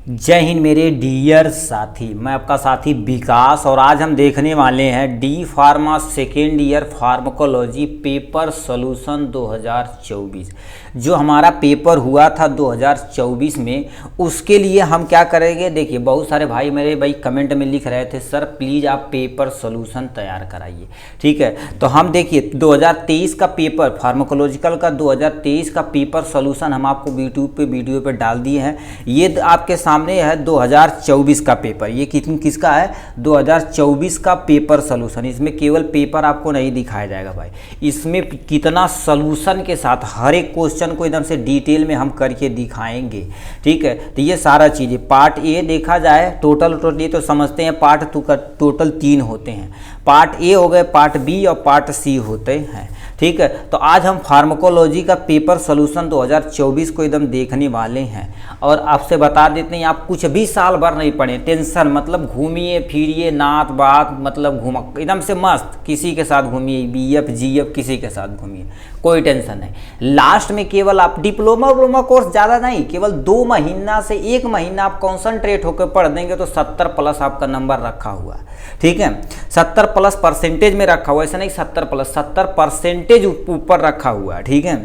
जय हिंद मेरे डियर साथी, मैं आपका साथी विकास और आज हम देखने वाले हैं D pharma second year pharmacology paper solution 2024। जो हमारा पेपर हुआ था 2024 में, उसके लिए हम क्या करेंगे। देखिए, बहुत सारे भाई कमेंट में लिख रहे थे सर प्लीज़ आप पेपर सॉल्यूशन तैयार कराइए। ठीक है, तो हम देखिए 2023 का पेपर फार्माकोलॉजिकल का 2023 का पेपर सॉल्यूशन हम आपको यूट्यूब पे वीडियो पे डाल दिए हैं। ये आपके सामने है 2024 का पेपर। ये किसका है? 2024 का पेपर सॉल्यूशन। इसमें केवल पेपर आपको नहीं दिखाया जाएगा भाई, इसमें कितना सॉल्यूशन के साथ हर एक क्वेश्चन को एकदम से डिटेल में हम करके दिखाएंगे। ठीक है, तो ये सारा चीज़ें पार्ट ए देखा जाए टोटल ये तो समझते हैं पार्ट टू का टोटल 3 होते हैं। पार्ट ए हो गए, पार्ट बी और पार्ट सी होते हैं। ठीक है, तो आज हम फार्माकोलॉजी का पेपर सॉल्यूशन 2024 को एकदम देखने वाले हैं। और आपसे बता देते हैं, आप कुछ भी साल भर नहीं पढ़े, टेंशन मतलब घूमिए फिरिए नात बात मतलब घूम एकदम से मस्त, किसी के साथ घूमिए, बीएफ जीएफ किसी के साथ घूमिए, कोई टेंशन नहीं। लास्ट में केवल आप डिप्लोमा कोर्स ज़्यादा नहीं, केवल 2 महीना से 1 महीना आप कॉन्सनट्रेट होकर पढ़ देंगे तो 70 प्लस आपका नंबर रखा हुआ है। ठीक है, 70 प्लस परसेंटेज में रखा हुआ है, ऐसा नहीं 70 प्लस, 70% ऊपर रखा हुआ है। ठीक है,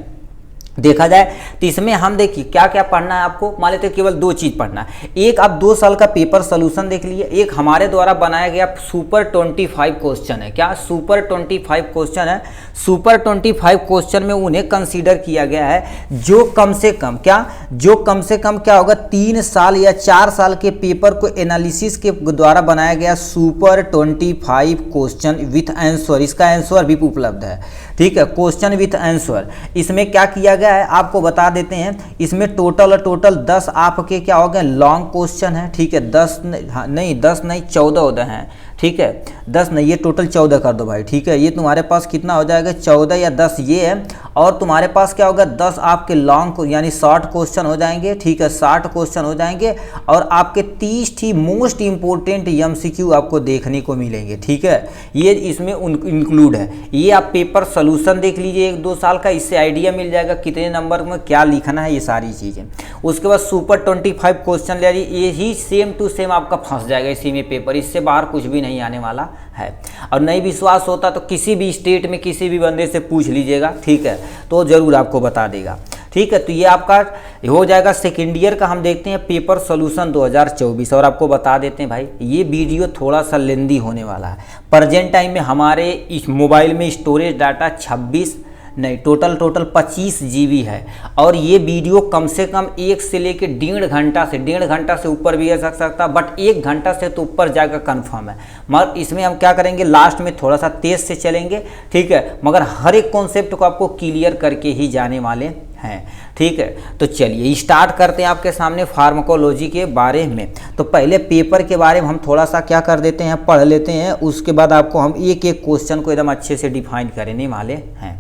देखा जाए तो इसमें हम देखिए क्या क्या पढ़ना है आपको। मान लेते केवल 2 चीज़ पढ़ना है। एक आप 2 साल का पेपर सॉल्यूशन देख लिए, एक हमारे द्वारा बनाया गया सुपर 25 क्वेश्चन है। क्या सुपर 25 क्वेश्चन है? सुपर 25 क्वेश्चन में उन्हें कंसीडर किया गया है जो कम से कम क्या होगा 3 साल या 4 साल के पेपर को एनालिसिस के द्वारा बनाया गया सुपर 25 क्वेश्चन विथ आंसर। इसका आंसर भी उपलब्ध है। ठीक है, क्वेश्चन विथ आंसर। इसमें क्या किया गया है आपको बता देते हैं। इसमें टोटल 10 आपके क्या हो गए लॉन्ग क्वेश्चन है। ठीक है, 10 नहीं 14 हैं। ठीक है, 10 नहीं, ये टोटल 14 कर दो भाई। ठीक है, ये तुम्हारे पास कितना हो जाएगा 14 या 10 ये है, और तुम्हारे पास क्या होगा 10 आपके लॉन्ग यानी शॉर्ट क्वेश्चन हो जाएंगे। ठीक है, 60 क्वेश्चन हो जाएंगे और आपके 30 ही मोस्ट इंपॉर्टेंट एमसीक्यू आपको देखने को मिलेंगे। ठीक है, ये इसमें इंक्लूड है। ये आप पेपर सॉल्यूशन देख लीजिए 1-2 साल का, इससे आइडिया मिल जाएगा कितने नंबर में क्या लिखना है, ये सारी चीज़ें। उसके बाद सुपर 25 क्वेश्चन ले लीजिए, ये ही सेम टू सेम आपका फंस जाएगा इसी में पेपर, इससे बाहर कुछ भी नहीं आने वाला है। और नहीं विश्वास होता तो किसी भी स्टेट में किसी भी बंदे से पूछ लीजिएगा। ठीक है, तो ज़रूर आपको बता देगा। ठीक है, तो ये आपका हो जाएगा सेकेंड ईयर का। हम देखते हैं पेपर सॉल्यूशन 2024 और आपको बता देते हैं भाई ये वीडियो थोड़ा सा लेंदी होने वाला है। प्रेजेंट टाइम में हमारे इस मोबाइल में स्टोरेज डाटा टोटल 25 GB है। और ये वीडियो कम से कम 1 से लेकर 1.5 घंटा से ऊपर भी रह सकता, बट 1 घंटा से तो ऊपर जाएगा कंफर्म है। मगर इसमें हम क्या करेंगे, लास्ट में थोड़ा सा तेज से चलेंगे। ठीक है, मगर हर एक कॉन्सेप्ट को आपको क्लियर करके ही जाने वाले हैं। ठीक है, तो चलिए स्टार्ट करते हैं आपके सामने फार्माकोलॉजी के बारे में। तो पहले पेपर के बारे में हम थोड़ा सा क्या कर देते हैं, पढ़ लेते हैं। उसके बाद आपको हम एक एक क्वेश्चन को एकदम अच्छे से डिफाइन करने वाले हैं।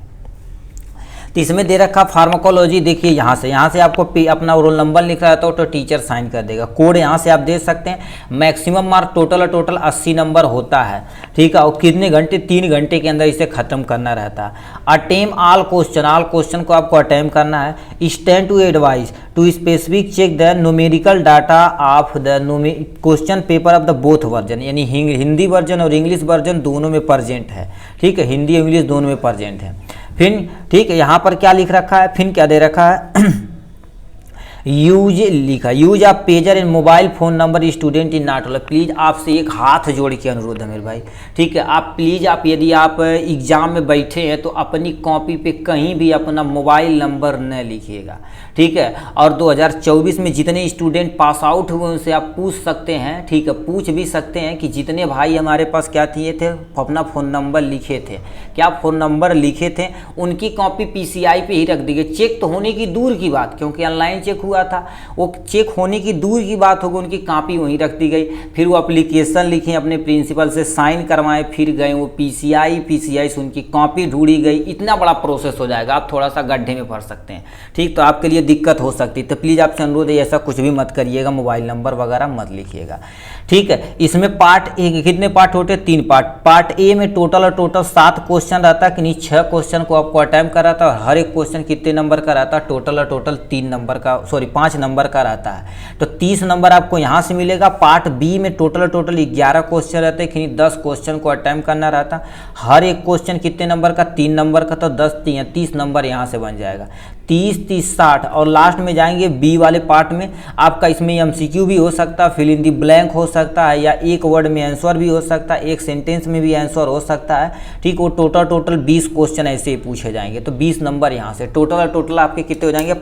तो इसमें दे रखा फार्माकोलॉजी, देखिए यहाँ से आपको अपना रोल नंबर लिख रहा है तो टीचर साइन कर देगा। कोड यहाँ से आप दे सकते हैं। मैक्सिमम मार्क टोटल 80 नंबर होता है। ठीक है, और कितने घंटे, 3 घंटे के अंदर इसे खत्म करना रहता है। अटेम ऑल क्वेश्चन को आपको अटेम्प्ट करना है। Stand to advice to specific check the numerical data of the question paper of the both version, यानी हिंदी वर्जन और इंग्लिश वर्जन दोनों में प्रेजेंट है। ठीक है, हिंदी इंग्लिश दोनों में प्रेजेंट है। फिर ठीक है, यहाँ पर क्या लिख रखा है, फिर क्या दे रखा है यूज आप pager in mobile phone number student in not allowed. Please आपसे एक हाथ जोड़ के अनुरोध है मेरे भाई। ठीक है, आप प्लीज़ यदि आप एग्ज़ाम में बैठे हैं तो अपनी कॉपी पे कहीं भी अपना मोबाइल नंबर न लिखिएगा। ठीक है, और 2024 में जितने स्टूडेंट पास आउट हुए उनसे आप पूछ सकते हैं। ठीक है, पूछ भी सकते हैं कि जितने भाई हमारे पास क्या किए थे, अपना फ़ोन नंबर लिखे थे, क्या फ़ोन नंबर लिखे थे, उनकी कॉपी PCI पे ही रख दी गई। चेक तो होने की दूर की बात, क्योंकि ऑनलाइन चेक हुआ था, वो चेक होने की दूर की बात होगी, उनकी कॉपी वहीं रख दी गई। फिर वो एप्लीकेशन लिखे, अपने प्रिंसिपल से साइन करवाएं, फिर गए वो PCI से उनकी कॉपी ढूंढी गई। इतना बड़ा प्रोसेस हो जाएगा, आप थोड़ा सा गड्ढे में फंस सकते हैं। ठीक, तो आपके लिए दिक्कत हो सकती है, तो प्लीज़ आपसे अनुरोध है ऐसा कुछ भी मत करिएगा, मोबाइल नंबर वगैरह मत लिखिएगा। ठीक है, इसमें पार्ट ए कितने पार्ट होते हैं, 3 पार्ट। पार्ट ए में टोटल 7 क्वेश्चन रहता है, कि नहीं 6 क्वेश्चन को आपको अटेम्प्ट कर रहा था। हर एक क्वेश्चन कितने नंबर का रहता है, टोटल 3 नंबर का, सॉरी 5 नंबर का रहता है। तो 30 नंबर आपको यहाँ से मिलेगा। पार्ट बी में टोटल 11 क्वेश्चन रहते हैं, यानी 10 क्वेश्चन को अटेम्प्ट करना रहता। हर एक क्वेश्चन कितने नंबर का, 3 नंबर का, तो 30 नंबर यहाँ से बन जाएगा। 30, 30, 60 और लास्ट में जाएंगे बी वाले पार्ट में। आपका इसमें एमसीक्यू भी हो सकता है, फिल इन दी ब्लैंक हो सकता है, या एक वर्ड में आंसर भी हो सकता है, एक सेंटेंस में भी आंसर हो सकता है। ठीक, वो टोटल 20 क्वेश्चन ऐसे ही पूछे जाएंगे। तो 20 नंबर यहाँ से टोटल आपके कितने हो जाएंगे,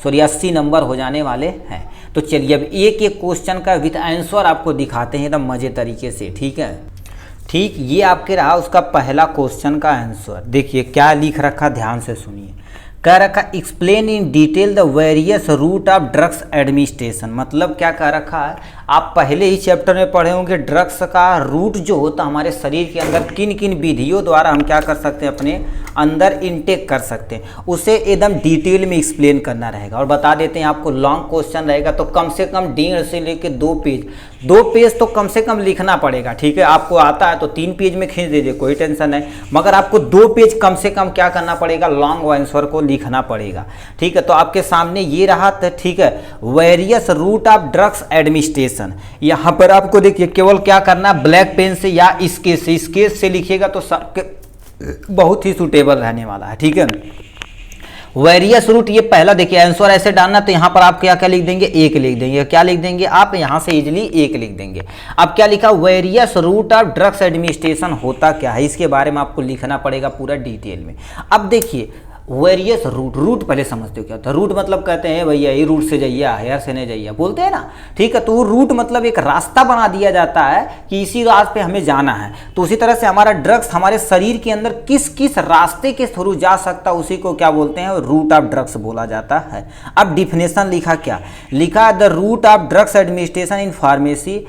80 नंबर हो जाने वाले हैं। तो चलिए अब एक एक क्वेश्चन का विद आंसर आपको दिखाते हैं एकदम मजे तरीके से। ठीक है, ठीक, ये आपके रहा उसका पहला क्वेश्चन का आंसर। देखिए क्या लिख रखा, ध्यान से सुनिए। कह रखा explain in detail the various route of drugs administration. मतलब क्या कह रखा है, आप पहले ही चैप्टर में पढ़े होंगे ड्रग्स का रूट जो होता है हमारे शरीर के अंदर किन किन विधियों द्वारा हम क्या कर सकते हैं, अपने अंदर इनटेक कर सकते हैं, उसे एकदम डिटेल में एक्सप्लेन करना रहेगा। और बता देते हैं आपको लॉन्ग क्वेश्चन रहेगा तो कम से कम 1.5 से लेकर 2 पेज तो कम से कम लिखना पड़ेगा। ठीक है, आपको आता है तो 3 पेज में खींच दीजिए, कोई टेंशन नहीं, मगर आपको 2 पेज कम से कम क्या करना पड़ेगा, लॉन्ग आंसर को लिखना पड़ेगा। ठीक है, तो आपके सामने ये रहा। ठीक है, various route of drugs administration. यहाँ पर आपको देखिए केवल क्या करना, ब्लैक पेन से या स्केच से लिखिएगा तो बहुत ही सूटेबल रहने वाला है। ठीक है, वेरियस रूट ये पहला देखिए आंसर ऐसे डालना, तो यहाँ पर आप क्या क्या लिख देंगे, 1 लिख देंगे। क्या लिख देंगे आप यहाँ से इजिली 1 लिख देंगे। अब क्या लिखा, various route of drugs administration होता क्या है, इसके बारे में आपको लिखना पड़ेगा पूरा डिटेल में। अब देखिए वेरियस रूट पहले समझते हो क्या होता है। रूट मतलब कहते हैं भैया ये रूट से जाइए, हेयर से नहीं जाइए, बोलते हैं ना। ठीक है, तो वो रूट मतलब एक रास्ता बना दिया जाता है कि इसी रास्ते पे हमें जाना है। तो उसी तरह से हमारा ड्रग्स हमारे शरीर के अंदर किस किस रास्ते के थ्रू जा सकता है, उसी को क्या बोलते हैं, रूट ऑफ ड्रग्स बोला जाता है। अब डिफिनेशन लिखा, क्या लिखा, the route of drugs administration in pharmacy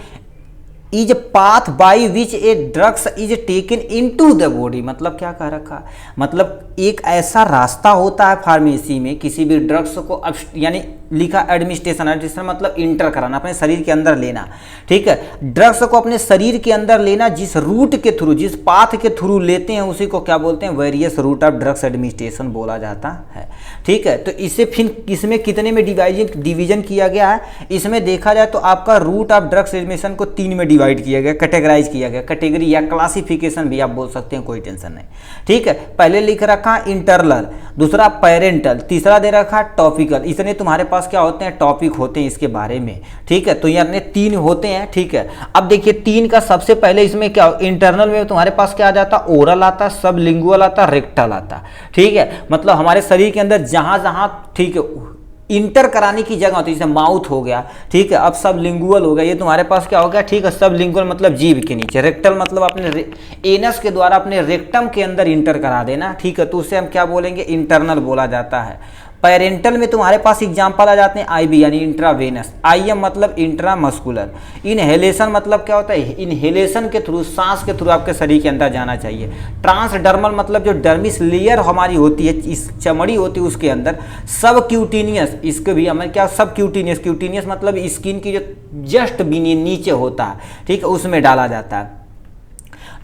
is path by which a drugs is taken into the body. मतलब क्या कह रखा, मतलब एक ऐसा रास्ता होता है फार्मेसी में किसी भी ड्रग्स को, यानी लिखा एडमिनिस्ट्रेशन मतलब इंटर कराना, अपने शरीर के अंदर लेना। ठीक है, ड्रग्स को अपने शरीर के अंदर लेना, जिस रूट के थ्रू, जिस पाथ के थ्रू लेते हैं उसी को क्या बोलते हैं, various route of drugs administration बोला जाता है। ठीक है, तो इसे फिर इसमें कितने में डिवीजन किया गया है, इसमें देखा जाए तो आपका रूट ऑफ ड्रग्स एडमिनिस्ट्रेशन को 3 में डिवाइड किया गया, कैटेगराइज किया गया, कैटेगरी या क्लासिफिकेशन भी आप बोल सकते हैं, कोई टेंशन नहीं। ठीक है, पहले लिख रखा इंटरनल, दूसरा पेरेंटल, तीसरा दे रखा टॉपिकल। इतने तुम्हारे पास क्या होते हैं, टॉपिक होते हैं इसके बारे में। ठीक है, तो यानी 3 होते हैं। ठीक है, अब देखिए 3 का सबसे पहले इसमें क्या, इंटरनल में तुम्हारे पास क्या आ जाता, ओरल आता, सबलिंगुअल आता, रेक्टल आता। ठीक है, मतलब हमारे शरीर के अंदर जहां जहां, ठीक है, इंटर कराने की जगह होती है, जैसे माउथ हो गया। ठीक है, अब सब लिंगुअल हो गया, ये तुम्हारे पास क्या हो गया। ठीक है, सब लिंगुअल मतलब जीभ के नीचे, रेक्टल मतलब अपने एनस के द्वारा अपने रेक्टम के अंदर इंटर करा देना। ठीक है, तो उसे हम क्या बोलेंगे, इंटरनल बोला जाता है। पेरेंटल में तुम्हारे पास एग्जाम्पल आ जाते हैं आईबी यानी इंट्रावेनस, आईएम मतलब इंट्रामस्कुलर, इनहेलेशन मतलब क्या होता है, इनहेलेशन के थ्रू, सांस के थ्रू आपके शरीर के अंदर जाना चाहिए। ट्रांसडर्मल मतलब जो डर्मिस लेयर हमारी होती है, इस चमड़ी होती है उसके अंदर। सब क्यूटीनियस, इसके भी हमें क्या, सब क्यूटीनियस, क्यूटीनियस मतलब स्किन की जो जस्ट नीचे होता है। ठीक है, उसमें डाला जाता है।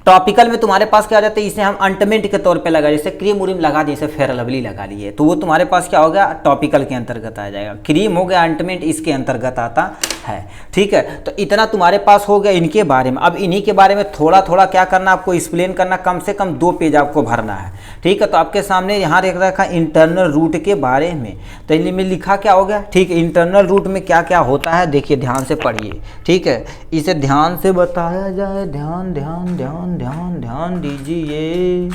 टॉपिकल में तुम्हारे पास क्या आ जाता है, इसे हम अंटमेंट के तौर पे लगा, जैसे क्रीम उरीम लगा दिए, जैसे फेयर लवली लगा लिए, तो वो तुम्हारे पास क्या हो गया, टॉपिकल के अंतर्गत आ जाएगा। क्रीम हो गया, अंटमेंट इसके अंतर्गत आता है। ठीक है, तो इतना तुम्हारे पास हो गया इनके बारे में। अब इन्हीं के बारे में थोड़ा थोड़ा क्या करना, आपको एक्सप्लेन करना, कम से कम 2 पेज आपको भरना है। ठीक है, तो आपके सामने यहाँ देख रखा इंटरनल रूट के बारे में, तो इनमें लिखा क्या हो गया। ठीक है, इंटरनल रूट में क्या क्या होता है देखिए, ध्यान से पढ़िए। ठीक है, इसे ध्यान से बताया जाए, ध्यान ध्यान ध्यान ध्यान ध्यान दीजिए।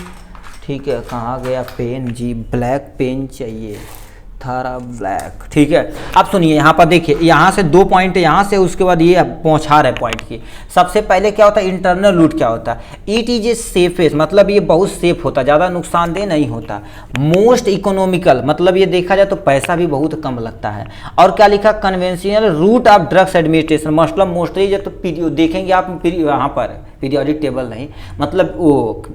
ठीक है, कहाँ गया पेन जी, ब्लैक पेन चाहिए, थारा ब्लैक। ठीक है, अब सुनिए यहाँ पर देखिए, यहाँ से 2 पॉइंट यहाँ से, उसके बाद ये पहुँचा रहे पॉइंट की। सबसे पहले क्या होता है, इंटरनल रूट क्या होता है, इट इज ए सेफेस्ट मतलब ये बहुत सेफ होता है, ज़्यादा नुकसानदेह नहीं होता। मोस्ट इकोनॉमिकल मतलब ये देखा जाए तो पैसा भी बहुत कम लगता है। और क्या लिखा, conventional route of drugs administration मतलब मोस्टली जब तो देखेंगे आप यहाँ पर पीरियोडिक टेबल नहीं, मतलब वो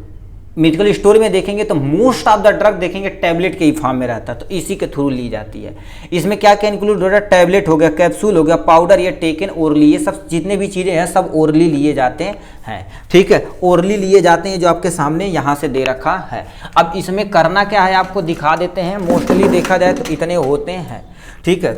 मेडिकल स्टोर में देखेंगे तो मोस्ट ऑफ द ड्रग देखेंगे टैबलेट के ही फॉर्म में रहता है, तो इसी के थ्रू ली जाती है। इसमें क्या क्या इंक्लूड हो रहा है, टैबलेट हो गया, कैप्सूल हो गया, पाउडर, ये टेकन ओरली, ये सब जितने भी चीज़ें हैं सब ओरली लिए जाते हैं। ठीक है, ओरली लिए जाते हैं, जो आपके सामने यहाँ से दे रखा है। अब इसमें करना क्या है आपको दिखा देते हैं, मोस्टली देखा जाए तो इतने होते हैं। ठीक है,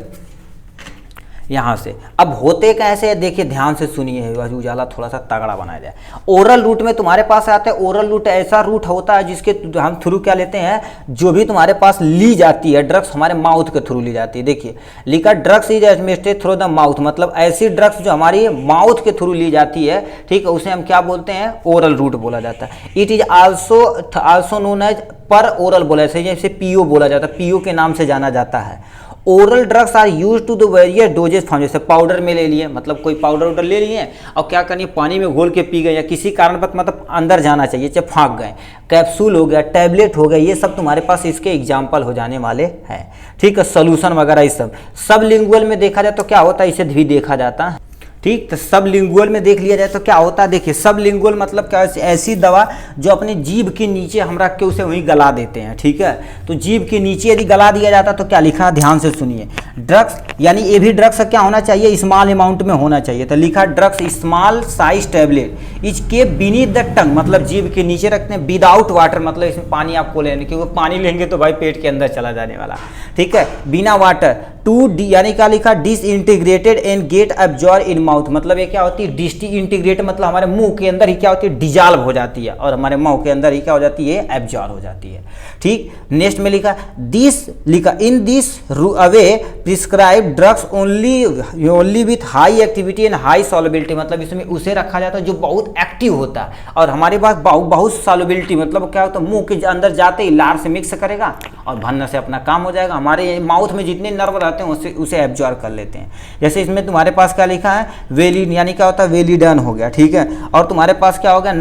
यहाँ से। अब होते कैसे है देखिए, ध्यान से सुनिए, उजाला थोड़ा सा तगड़ा बनाया जाए। ओरल रूट में तुम्हारे पास आता है, ओरल रूट ऐसा रूट होता है जिसके हम थ्रू क्या लेते हैं, जो भी तुम्हारे पास ली जाती है ड्रग्स हमारे माउथ के थ्रू ली जाती है। देखिए लिखा drugs is administrated through the mouth, मतलब ऐसी ड्रग्स जो हमारी माउथ के थ्रू ली जाती है, ठीक है, उसे हम क्या बोलते हैं, ओरल रूट बोला जाता है। It is also known as per oral बोला जाता है, जैसे पीओ बोला जाता है, पीओ के नाम से जाना जाता है। Oral drugs are use to the various doses form, जैसे पाउडर में ले लिए, मतलब कोई पाउडर उडर ले लिए और क्या करिए पानी में घोल के पी गए, या किसी कारण पर मतलब अंदर जाना चाहिए, चाहे फाँक गए, कैप्सूल हो गया, टैबलेट हो गया, ये सब तुम्हारे पास इसके एग्जाम्पल हो जाने वाले हैं, ठीक है, सोल्यूशन वगैरह ये सब लिंगुअल में देखा जाए तो क्या होता है, इसे भी देखा जाता है, ठीक। तो सब लिंगुअल में देख लिया जाए तो क्या होता है, देखिए सब लिंगुअल मतलब क्या, ऐसी दवा जो अपनी जीभ के नीचे हम रख के उसे वहीं गला देते हैं, ठीक है। तो जीभ के नीचे यदि गला दिया जाता तो क्या लिखा, ध्यान से सुनिए, ड्रग्स यानी ये भी ड्रग्स क्या होना चाहिए, स्मॉल अमाउंट में होना चाहिए। तो लिखा drugs small size tablet is के बीनीथ द टंग, मतलब जीभ के नीचे रखते हैं, विदाउट वाटर, मतलब इसमें पानी आपको लेने, क्योंकि पानी लेंगे तो भाई पेट के अंदर चला जाने वाला, ठीक है, बिना वाटर। टू डी यानी क्या लिखा, disintegrated and get absorb in mouth, मतलब ये क्या होती है, डिसइंटीग्रेट मतलब हमारे मुंह के अंदर ही क्या होती है, डिजॉल्व हो जाती है, और हमारे मुंह के अंदर ही क्या हो जाती है, एब्जॉर्ब हो जाती है, ठीक। नेक्स्ट में लिखा दिस, लिखा in this away prescribe drugs only with high activity and high solubility, मतलब इसमें उसे रखा जाता है जो बहुत एक्टिव होता है और हमारे पास बहुत सॉल्युबिलिटी, मतलब क्या होता है, मुंह के अंदर जाते ही लार से मिक्स करेगा और भरने से अपना काम हो जाएगा, हमारे माउथ में जितने नर्व रहते हैं उसे एब्जॉर्ब कर लेते हैं। जैसे इसमें तुम्हारे पास क्या लिखा है, वेलिन यानी क्या होता है, वेलिडन हो गया, ठीक है, और तुम्हारे पास क्या हो गया,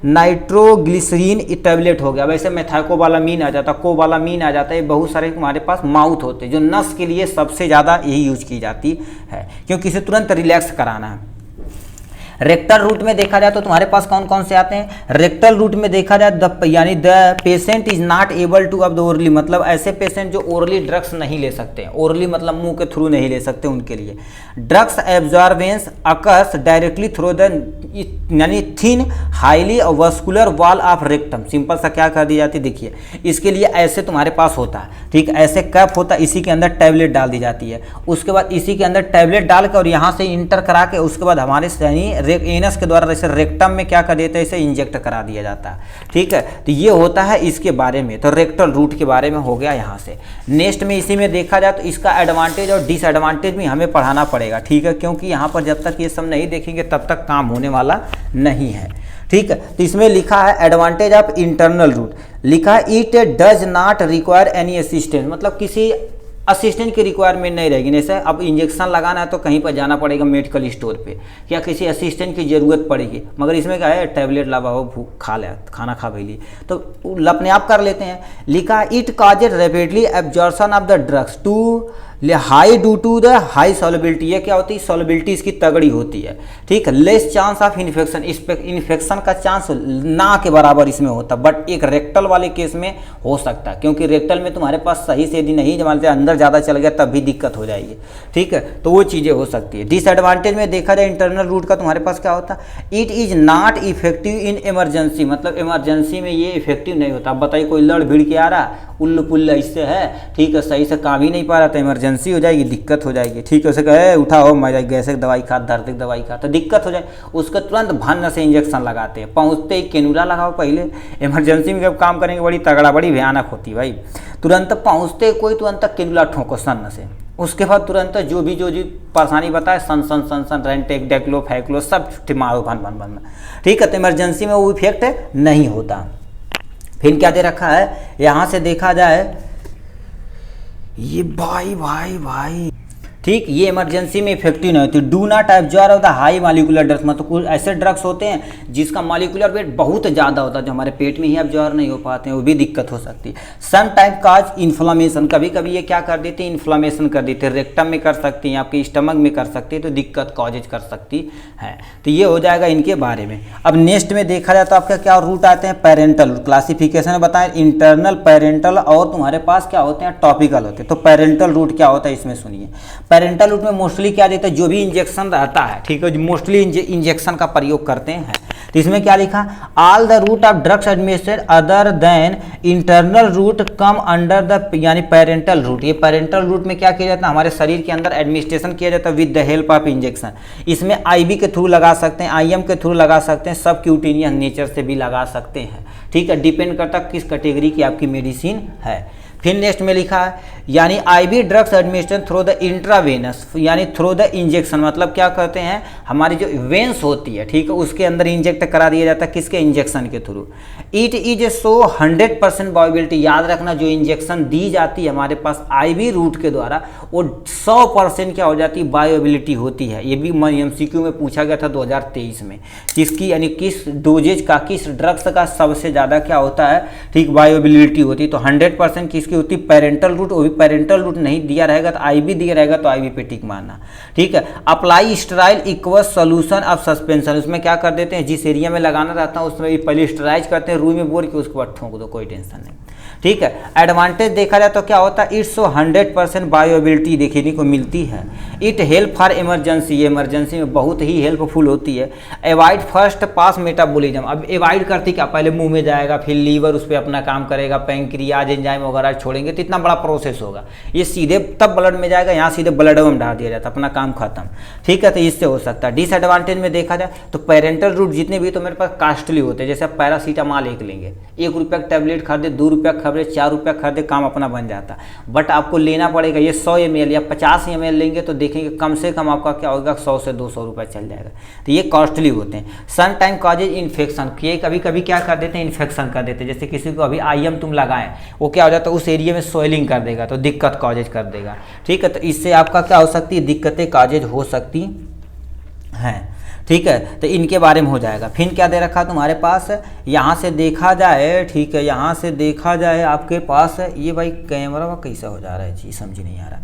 नाइट्रोग्लिसरीन टैबलेट हो गया, वैसे मेथाइकोबालामीन आ जाता, कोबालामीन आ जाता है, बहुत सारे तुम्हारे पास माउथ होते हैं जो नस के लिए सबसे ज़्यादा यही यूज की जाती है, क्योंकि इसे तुरंत रिलैक्स कराना है। रेक्टल रूट में देखा जाए तो तुम्हारे पास कौन कौन से आते हैं, रेक्टल रूट में देखा जाए यानी the patient is not able to अब द ओरली, मतलब ऐसे पेशेंट जो ओरली ड्रग्स नहीं ले सकते हैं, ओरली मतलब मुंह के थ्रू नहीं ले सकते, उनके लिए drugs absorbance occurs directly through the यानी thin highly vascular wall of rectum, simple सा क्या कर दी जाती, देखिए इसके लिए ऐसे तुम्हारे पास होता है, ठीक, ऐसे कैप होता है, इसी के अंदर टैबलेट डाल दी जाती है, उसके बाद इसी के अंदर टैबलेट डाल के और यहाँ से इंटर करा के उसके बाद हमारे एनस के द्वारा जैसे रेक्टम में क्या कर देते हैं, इसे इंजेक्ट करा दिया जाता है, ठीक है। तो ये होता है इसके बारे में, तो रेक्टल रूट के बारे में हो गया यहाँ से। नेक्स्ट में इसी में देखा जाए तो इसका एडवांटेज और डिसएडवांटेज भी हमें पढ़ाना पड़ेगा, ठीक है, क्योंकि यहाँ पर जब तक ये सब नहीं देखेंगे तब तक काम होने वाला नहीं है, ठीक है। तो इसमें लिखा है एडवांटेज ऑफ इंटरनल रूट, लिखा है it does not require any assistance, मतलब किसी असिस्टेंट की रिक्वायरमेंट नहीं रहेगी। जैसे अब इंजेक्शन लगाना है तो कहीं पर जाना पड़ेगा मेडिकल स्टोर पे, या किसी असिस्टेंट की ज़रूरत पड़ेगी, मगर इसमें क्या है, टैबलेट लाओ खा ले, खाना खा भैली तो अपने आप कर लेते हैं। लिखा it causes rapidly absorption of the drugs to high due to the high solubility, ये क्या होती है, सॉल्युबिलिटी इसकी तगड़ी होती है, ठीक है। लेस चांस ऑफ इन्फेक्शन, इस पे इन्फेक्शन का चांस ना के बराबर इसमें होता, बट एक रेक्टल वाले केस में हो सकता है, क्योंकि रेक्टल में तुम्हारे पास सही से यदि नहीं जमाते अंदर ज़्यादा चल गया तब भी दिक्कत हो जाएगी, ठीक है, तो वो चीज़ें हो सकती है। डिसएडवांटेज में देखा जाए इंटरनल रूट का तुम्हारे पास क्या होता है, it is not effective in emergency, मतलब इमरजेंसी में ये इफेक्टिव नहीं होता। अब बताइए कोई लड़ भिड़ के आ रहा, उल्लू पुल्ला इससे है, ठीक है, सही से काम ही नहीं पा रहा, तो इमरजेंसी हो जाएगी, दिक्कत हो जाएगी, ठीक है। उसे कहे उठाओ मैं गैस की दवाई खा, दर्द की दवाई खा, तो दिक्कत हो जाए, उसका तुरंत भन्न से इंजेक्शन लगाते हैं, पहुँचते ही कैनुला लगाओ पहले। इमरजेंसी में जब काम करेंगे बड़ी तगड़ा बड़ी भयानक होती भाई, तुरंत पहुँचते कोई तुरंत कैनुला ठोको सन से, उसके बाद तुरंत जो भी परेशानी बताए सन सन सन सन रेंटेक डेक्लो फैक्लो सब मारो भन भन भन, ठीक है। तो इमरजेंसी में वो इफेक्ट नहीं होता। फिर क्या दे रखा है, यहाँ से देखा जाए ये भाई भाई भाई, ठीक, ये इमरजेंसी में इफेक्टिव नहीं होती। Do not absorb the high molecular drugs, मतलब कुछ ऐसे ड्रग्स होते हैं जिसका मॉलिक्यूलर वेट बहुत ज़्यादा होता है, जो हमारे पेट में ही एब्जॉर्ब नहीं हो पाते हैं, वो भी दिक्कत हो सकती है। सम टाइम काज इन्फ्लामेशन, कभी कभी ये क्या कर देती है, इन्फ्लामेशन कर देती है, रेक्टम में कर सकती हैं, आपके स्टमक में कर सकती है, तो दिक्कत कॉजेज कर सकती है। तो ये हो जाएगा इनके बारे में। अब नेक्स्ट में देखा जाए तो आपका क्या रूट आते हैं, पेरेंटल रूट। क्लासिफिकेशन में बताएं इंटरनल, पेरेंटल और तुम्हारे पास क्या होते हैं, टॉपिकल होते हैं। तो पेरेंटल रूट क्या होता है इसमें सुनिए। पेरेंटल रूट में मोस्टली क्या देता है, जो भी इंजेक्शन रहता है, ठीक है, मोस्टली इंजेक्शन का प्रयोग करते हैं, तो इसमें क्या लिखा, all the route of drugs administered other than internal route come under the यानी पेरेंटल रूट। ये पेरेंटल रूट में क्या किया जाता है, हमारे शरीर के अंदर एडमिनिस्ट्रेशन किया जाता है with the help of injection. इसमें आईवी के थ्रू लगा सकते हैं, आईएम के थ्रू लगा सकते हैं, सब क्यूटेनियस नेचर से भी लगा सकते हैं, ठीक है, डिपेंड करता किस कैटेगरी की आपकी मेडिसिन है। फिर नेक्स्ट में लिखा है यानी IV drugs administration through the intravenous यानी थ्रू द इंजेक्शन, मतलब क्या करते हैं, हमारी जो वेंस होती है, ठीक है, उसके अंदर इंजेक्ट करा दिया जाता है, किसके, इंजेक्शन के थ्रू। इट इज सो 100% बायोबिलिटी, याद रखना जो इंजेक्शन दी जाती है हमारे पास आईवी रूट के द्वारा वो 100% क्या हो जाती है, बायोबिलिटी होती है। ये भी एमसीक्यू में पूछा गया था 2023 में, किसकी यानी किस डोजेज का, किस ड्रग्स का सबसे ज़्यादा क्या होता है, ठीक, बायोबिलिटी होती है। तो 100% किसकी होती है, पेरेंटल रूट। वो भी पेरेंटल रूट नहीं दिया रहेगा तो आईवी दिया रहेगा तो आईवी पे टिक मारना, ठीक है। Apply sterile equals solution of suspension, उसमें क्या कर देते हैं, जिस एरिया में लगाना रहता है उसमें पहले स्टेराइज करते हैं, रूई में बोर के उसके बाद ठोंक दो, कोई टेंशन नहीं, ठीक है। एडवांटेज देखा जाए तो क्या होता है, इट्स 100% बायोबिलिटी देखने को मिलती है। इट हेल्प फॉर इमरजेंसी, ये इमरजेंसी में बहुत ही हेल्पफुल होती है। अवॉइड फर्स्ट पास मेटाबॉलिज्म, अब अवॉइड करती क्या, पहले मुंह में जाएगा, फिर लीवर उस पर अपना काम करेगा, पैंक्रियाज एंजाइम वगैरह छोड़ेंगे तो इतना बड़ा प्रोसेस होगा। ये सीधे तब ब्लड में जाएगा, यहाँ सीधे ब्लड में डाल दिया जाता है, अपना काम खत्म, ठीक है। तो इससे हो सकता है। डिसएडवांटेज में देखा जाए तो पेरेंटल रूट जितने भी तो मेरे पास कास्टली होते हैं, जैसे आप पैरासीटामॉल एक लेंगे, 1 रुपये का टैबलेट खरीदे, 2 रुपये खरीदे, 4 रुपये खरीदे, काम अपना बन जाता। बट आपको लेना पड़ेगा ये 100 ml या 50 ml लेंगे तो देखेंगे कम से कम आपका क्या होगा, 100 से 200 रुपये चल जाएगा। तो ये कॉस्टली होते हैं। सम टाइम कॉजेज इन्फेक्शन, ये कभी कभी क्या कर देते हैं, इन्फेक्शन कर देते हैं। जैसे किसी को अभी आईएम तुम लगाएं, वो क्या हो जाता है, उस एरिया में सोइलिंग कर देगा तो दिक्कत कॉजेज कर देगा, ठीक है। तो इससे आपका क्या हो सकती है, दिक्कतें कॉजेज हो सकती हैं, ठीक है। तो इनके बारे में हो जाएगा। फिर क्या दे रखा तुम्हारे पास, यहाँ से देखा जाए, ठीक है, यहाँ से देखा जाए आपके पास ये भाई कैमरा कैसा हो जा रहा है जी, समझ नहीं आ रहा,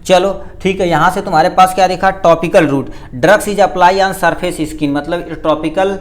चलो ठीक है। यहाँ से तुम्हारे पास क्या देखा, topical route, drugs is apply on surface skin, मतलब टॉपिकल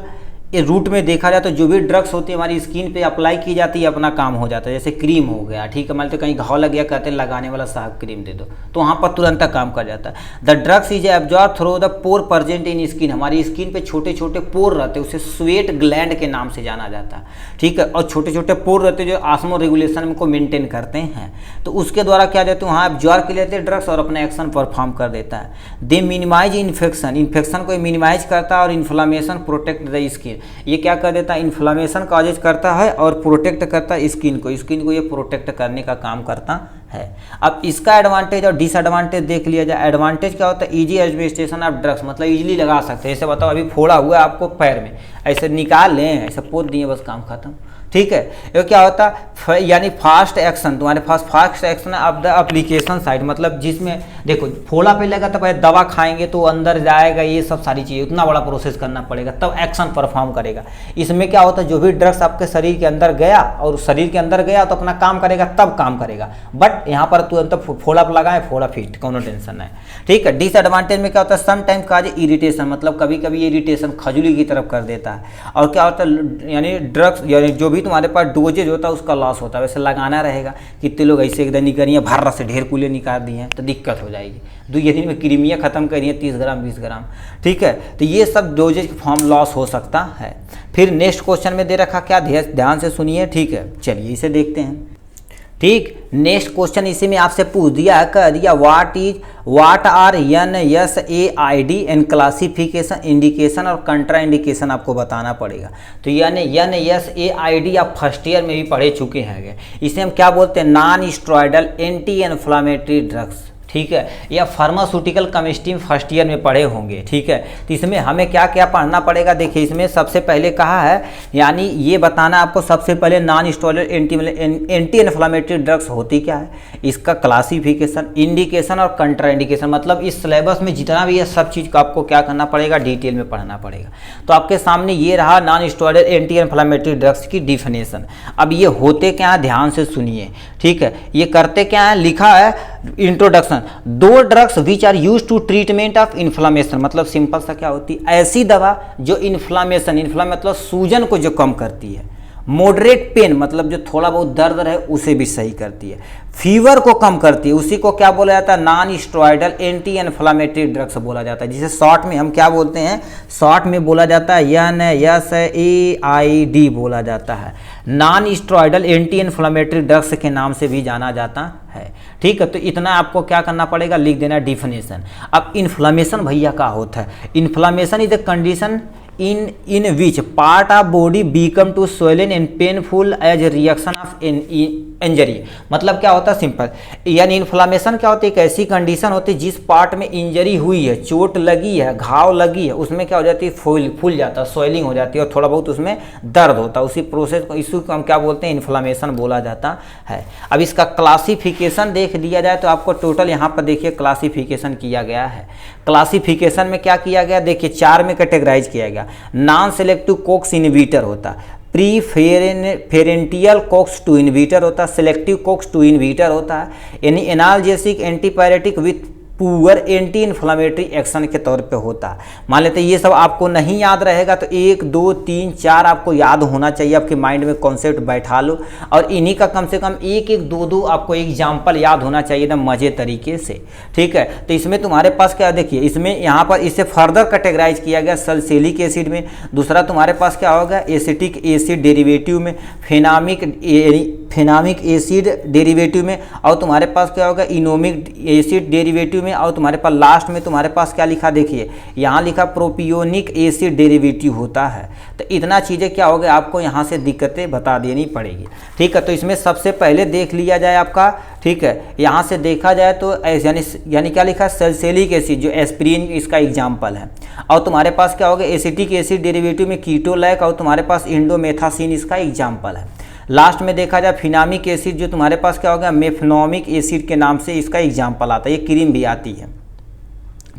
ये रूट में देखा जाए तो जो भी ड्रग्स होती है हमारी स्किन पे अप्लाई की जाती है, अपना काम हो जाता है। जैसे क्रीम हो गया, ठीक है, मान लो कहीं घाव लग गया, कहते हैं लगाने वाला साहब क्रीम दे दो, तो वहाँ पर तुरंत काम कर जाता है। The drugs is absorb through the pore present in skin, हमारी स्किन पे छोटे छोटे पोर रहते हैं, उसे स्वेट ग्लैंड के नाम से जाना जाता है, ठीक है। और छोटे छोटे पोर रहते हैं जो ऑस्मो रेगुलेशन को मेंटेन करते हैं, तो उसके द्वारा क्या जाते हैं, वहाँ एब्जॉर्ब कर लेते हैं ड्रग्स और अपना एक्शन परफॉर्म कर देता है। दे मिनिमाइज इन्फेक्शन, इन्फेक्शन को मिनिमाइज करता है और इन्फ्लामेशन प्रोटेक्ट द स्किन, ये क्या कर देता है, इन्फ्लामेशन कॉजेज करता है और प्रोटेक्ट करता है स्किन को ये प्रोटेक्ट करने का काम करता है। अब इसका एडवांटेज और डिसएडवांटेज देख लिया जाए। एडवांटेज क्या होता है, इजी एडमिनिस्ट्रेशन ऑफ ड्रग्स, मतलब इजीली लगा सकते हैं। जैसे बताओ अभी फोड़ा हुआ है आपको पैर में, ऐसे निकाल लें, ऐसे पोत दिए, बस काम खत्म, ठीक है। ये क्या होता है, यानी फास्ट एक्शन, तुम्हारे पास fast action of the application side, मतलब जिसमें देखो फोड़ा पे लगा तो पहले दवा खाएंगे तो अंदर जाएगा, ये सब सारी चीज़ें, उतना बड़ा प्रोसेस करना पड़ेगा तब एक्शन परफॉर्म करेगा। इसमें क्या होता है, जो भी ड्रग्स आपके शरीर के अंदर गया और शरीर के अंदर गया तो अपना काम करेगा, तब काम करेगा। बट यहाँ पर तुरंत फोड़ा लगाए, फोड़ा फिट, कोनो टेंशन नहीं, ठीक है। डिसएडवांटेज में क्या होता है, सम टाइम काज इरिटेशन, मतलब कभी कभी इरिटेशन खजुली की तरफ कर देता है। और क्या होता है, यानी ड्रग्स यानी जो भी तुम्हारे पास डोजेज होता है उसका लॉस होता है। वैसे लगाना रहेगा, कितने लोग ऐसे एकदम नहीं करिए, भर्रा से ढेर कुले निकाल दिए हैं तो दिक्कत हो जाएगी। 2 दिन में क्रीमियाँ खत्म करिए, 30 ग्राम 20 ग्राम, ठीक है। तो ये सब डोजेज फॉर्म लॉस हो सकता है। फिर नेक्स्ट क्वेश्चन में दे रखा, क्या ध्यान से सुनिए, ठीक है, चलिए इसे देखते हैं। ठीक, नेक्स्ट क्वेश्चन इसी में आपसे पूछ दिया है, कह दिया what are NSAID and classification, indication और कंट्रा इंडिकेशन आपको बताना पड़ेगा। तो NSAID आप फर्स्ट ईयर में भी पढ़े चुके हैं। इसे हम क्या बोलते हैं, non steroidal anti inflammatory drugs, ठीक है, या फार्मास्यूटिकल केमिस्ट्री में फर्स्ट ईयर में पढ़े होंगे, ठीक है। तो इसमें हमें क्या क्या पढ़ना पड़ेगा, देखिए इसमें सबसे पहले कहा है, यानी ये बताना आपको सबसे पहले non steroidal anti inflammatory drugs होती क्या है, इसका क्लासिफिकेशन, इंडिकेशन और कंट्रा इंडिकेशन, मतलब इस सिलेबस में जितना भी है सब चीज़ का आपको क्या करना पड़ेगा, डिटेल में पढ़ना पड़ेगा। तो आपके सामने ये रहा non steroidal anti inflammatory drugs की डिफिनेशन। अब ये होते क्या है, ध्यान से सुनिए, ठीक है। ये करते क्या है, लिखा है introduction, 2 drugs which are use to treatment of inflammation, मतलब सिंपल सा क्या होती है, ऐसी दवा जो इन्फ्लामेशन मतलब सूजन को जो कम करती है, मॉडरेट पेन मतलब जो थोड़ा बहुत दर्द रहे उसे भी सही करती है, फीवर को कम करती है, उसी को क्या बोला जाता है, non steroidal anti inflammatory drugs बोला जाता है, जिसे शॉर्ट में हम क्या बोलते हैं, शॉर्ट में बोला जाता है NSAID बोला जाता है, non steroidal anti inflammatory drugs के नाम से भी जाना जाता है। ठीक है, तो इतना आपको क्या करना पड़ेगा, लिख देना डिफिनेशन। अब इन्फ्लामेशन भैया क्या होता है, inflammation is the condition in which part of body become to swollen and painful as a reaction of injury. मतलब क्या होता है, सिंपल, यानी इन्फ्लामेशन क्या होती है, एक ऐसी कंडीशन होती है जिस पार्ट में इंजरी हुई है, चोट लगी है, घाव लगी है, उसमें क्या हो जाती है, फूल जाता है, स्वेलिंग हो जाती है और थोड़ा बहुत उसमें दर्द होता है, उसी प्रोसेस को, इसी को हम क्या बोलते हैं, इन्फ्लामेशन बोला जाता है। अब इसका क्लासिफिकेशन देख लिया जाए तो आपको टोटल यहाँ पर देखिए क्लासिफिकेशन किया गया है। क्लासिफिकेशन में क्या किया गया, देखिए 4 में कैटेगराइज किया गया। नॉन सेलेक्टिव कोक्स इनहिबिटर होता है, प्रीफेरेंटियल कोक्स 2 इनहिबिटर होता है, सेलेक्टिव कोक्स 2 इनहिबिटर होता है, यानी analgesic antipyretic with poor anti inflammatory action के तौर पे होता है। मान लेते हैं ये सब आपको नहीं याद रहेगा तो 1 2 3 4 आपको याद होना चाहिए, आपके माइंड में कॉन्सेप्ट बैठा लो, और इन्हीं का कम से कम 1 1 2 2 आपको एग्जाम्पल याद होना चाहिए ना, मजे तरीके से। ठीक है, तो इसमें तुम्हारे पास क्या, देखिए इसमें यहाँ पर इसे फर्दर कैटेगराइज किया गया सल्फोनिक एसिड में, दूसरा तुम्हारे पास क्या होगा, एसिटिक एसिड डेरिवेटिव में, फेनामिक एसिड डेरिवेटिव में, और तुम्हारे पास क्या होगा, इनोमिक एसिड डेरिवेटिव में, और तुम्हारे पास लास्ट में तुम्हारे पास क्या लिखा, देखिए यहाँ लिखा प्रोपियोनिक एसिड डेरिवेटिव होता है। तो इतना चीज़ें क्या हो गया, आपको यहाँ से दिक्कतें बता देनी पड़ेगी। ठीक है, तो इसमें सबसे पहले देख लिया जाए आपका, ठीक है, यहाँ से देखा जाए तो यानी क्या लिखा, सल्फोनिक एसिड जो एस्पिरिन इसका एग्जाम्पल है, और तुम्हारे पास क्या होगा, एसिटिक एसिड डेरिवेटिव में कीटोलैक, और तुम्हारे पास इंडोमेथासिन इसका एग्जाम्पल है। लास्ट में देखा जाए फिनामिक एसिड जो तुम्हारे पास क्या होगा, मेफनोमिक एसिड के नाम से इसका एग्जाम्पल आता है, ये क्रीम भी आती है।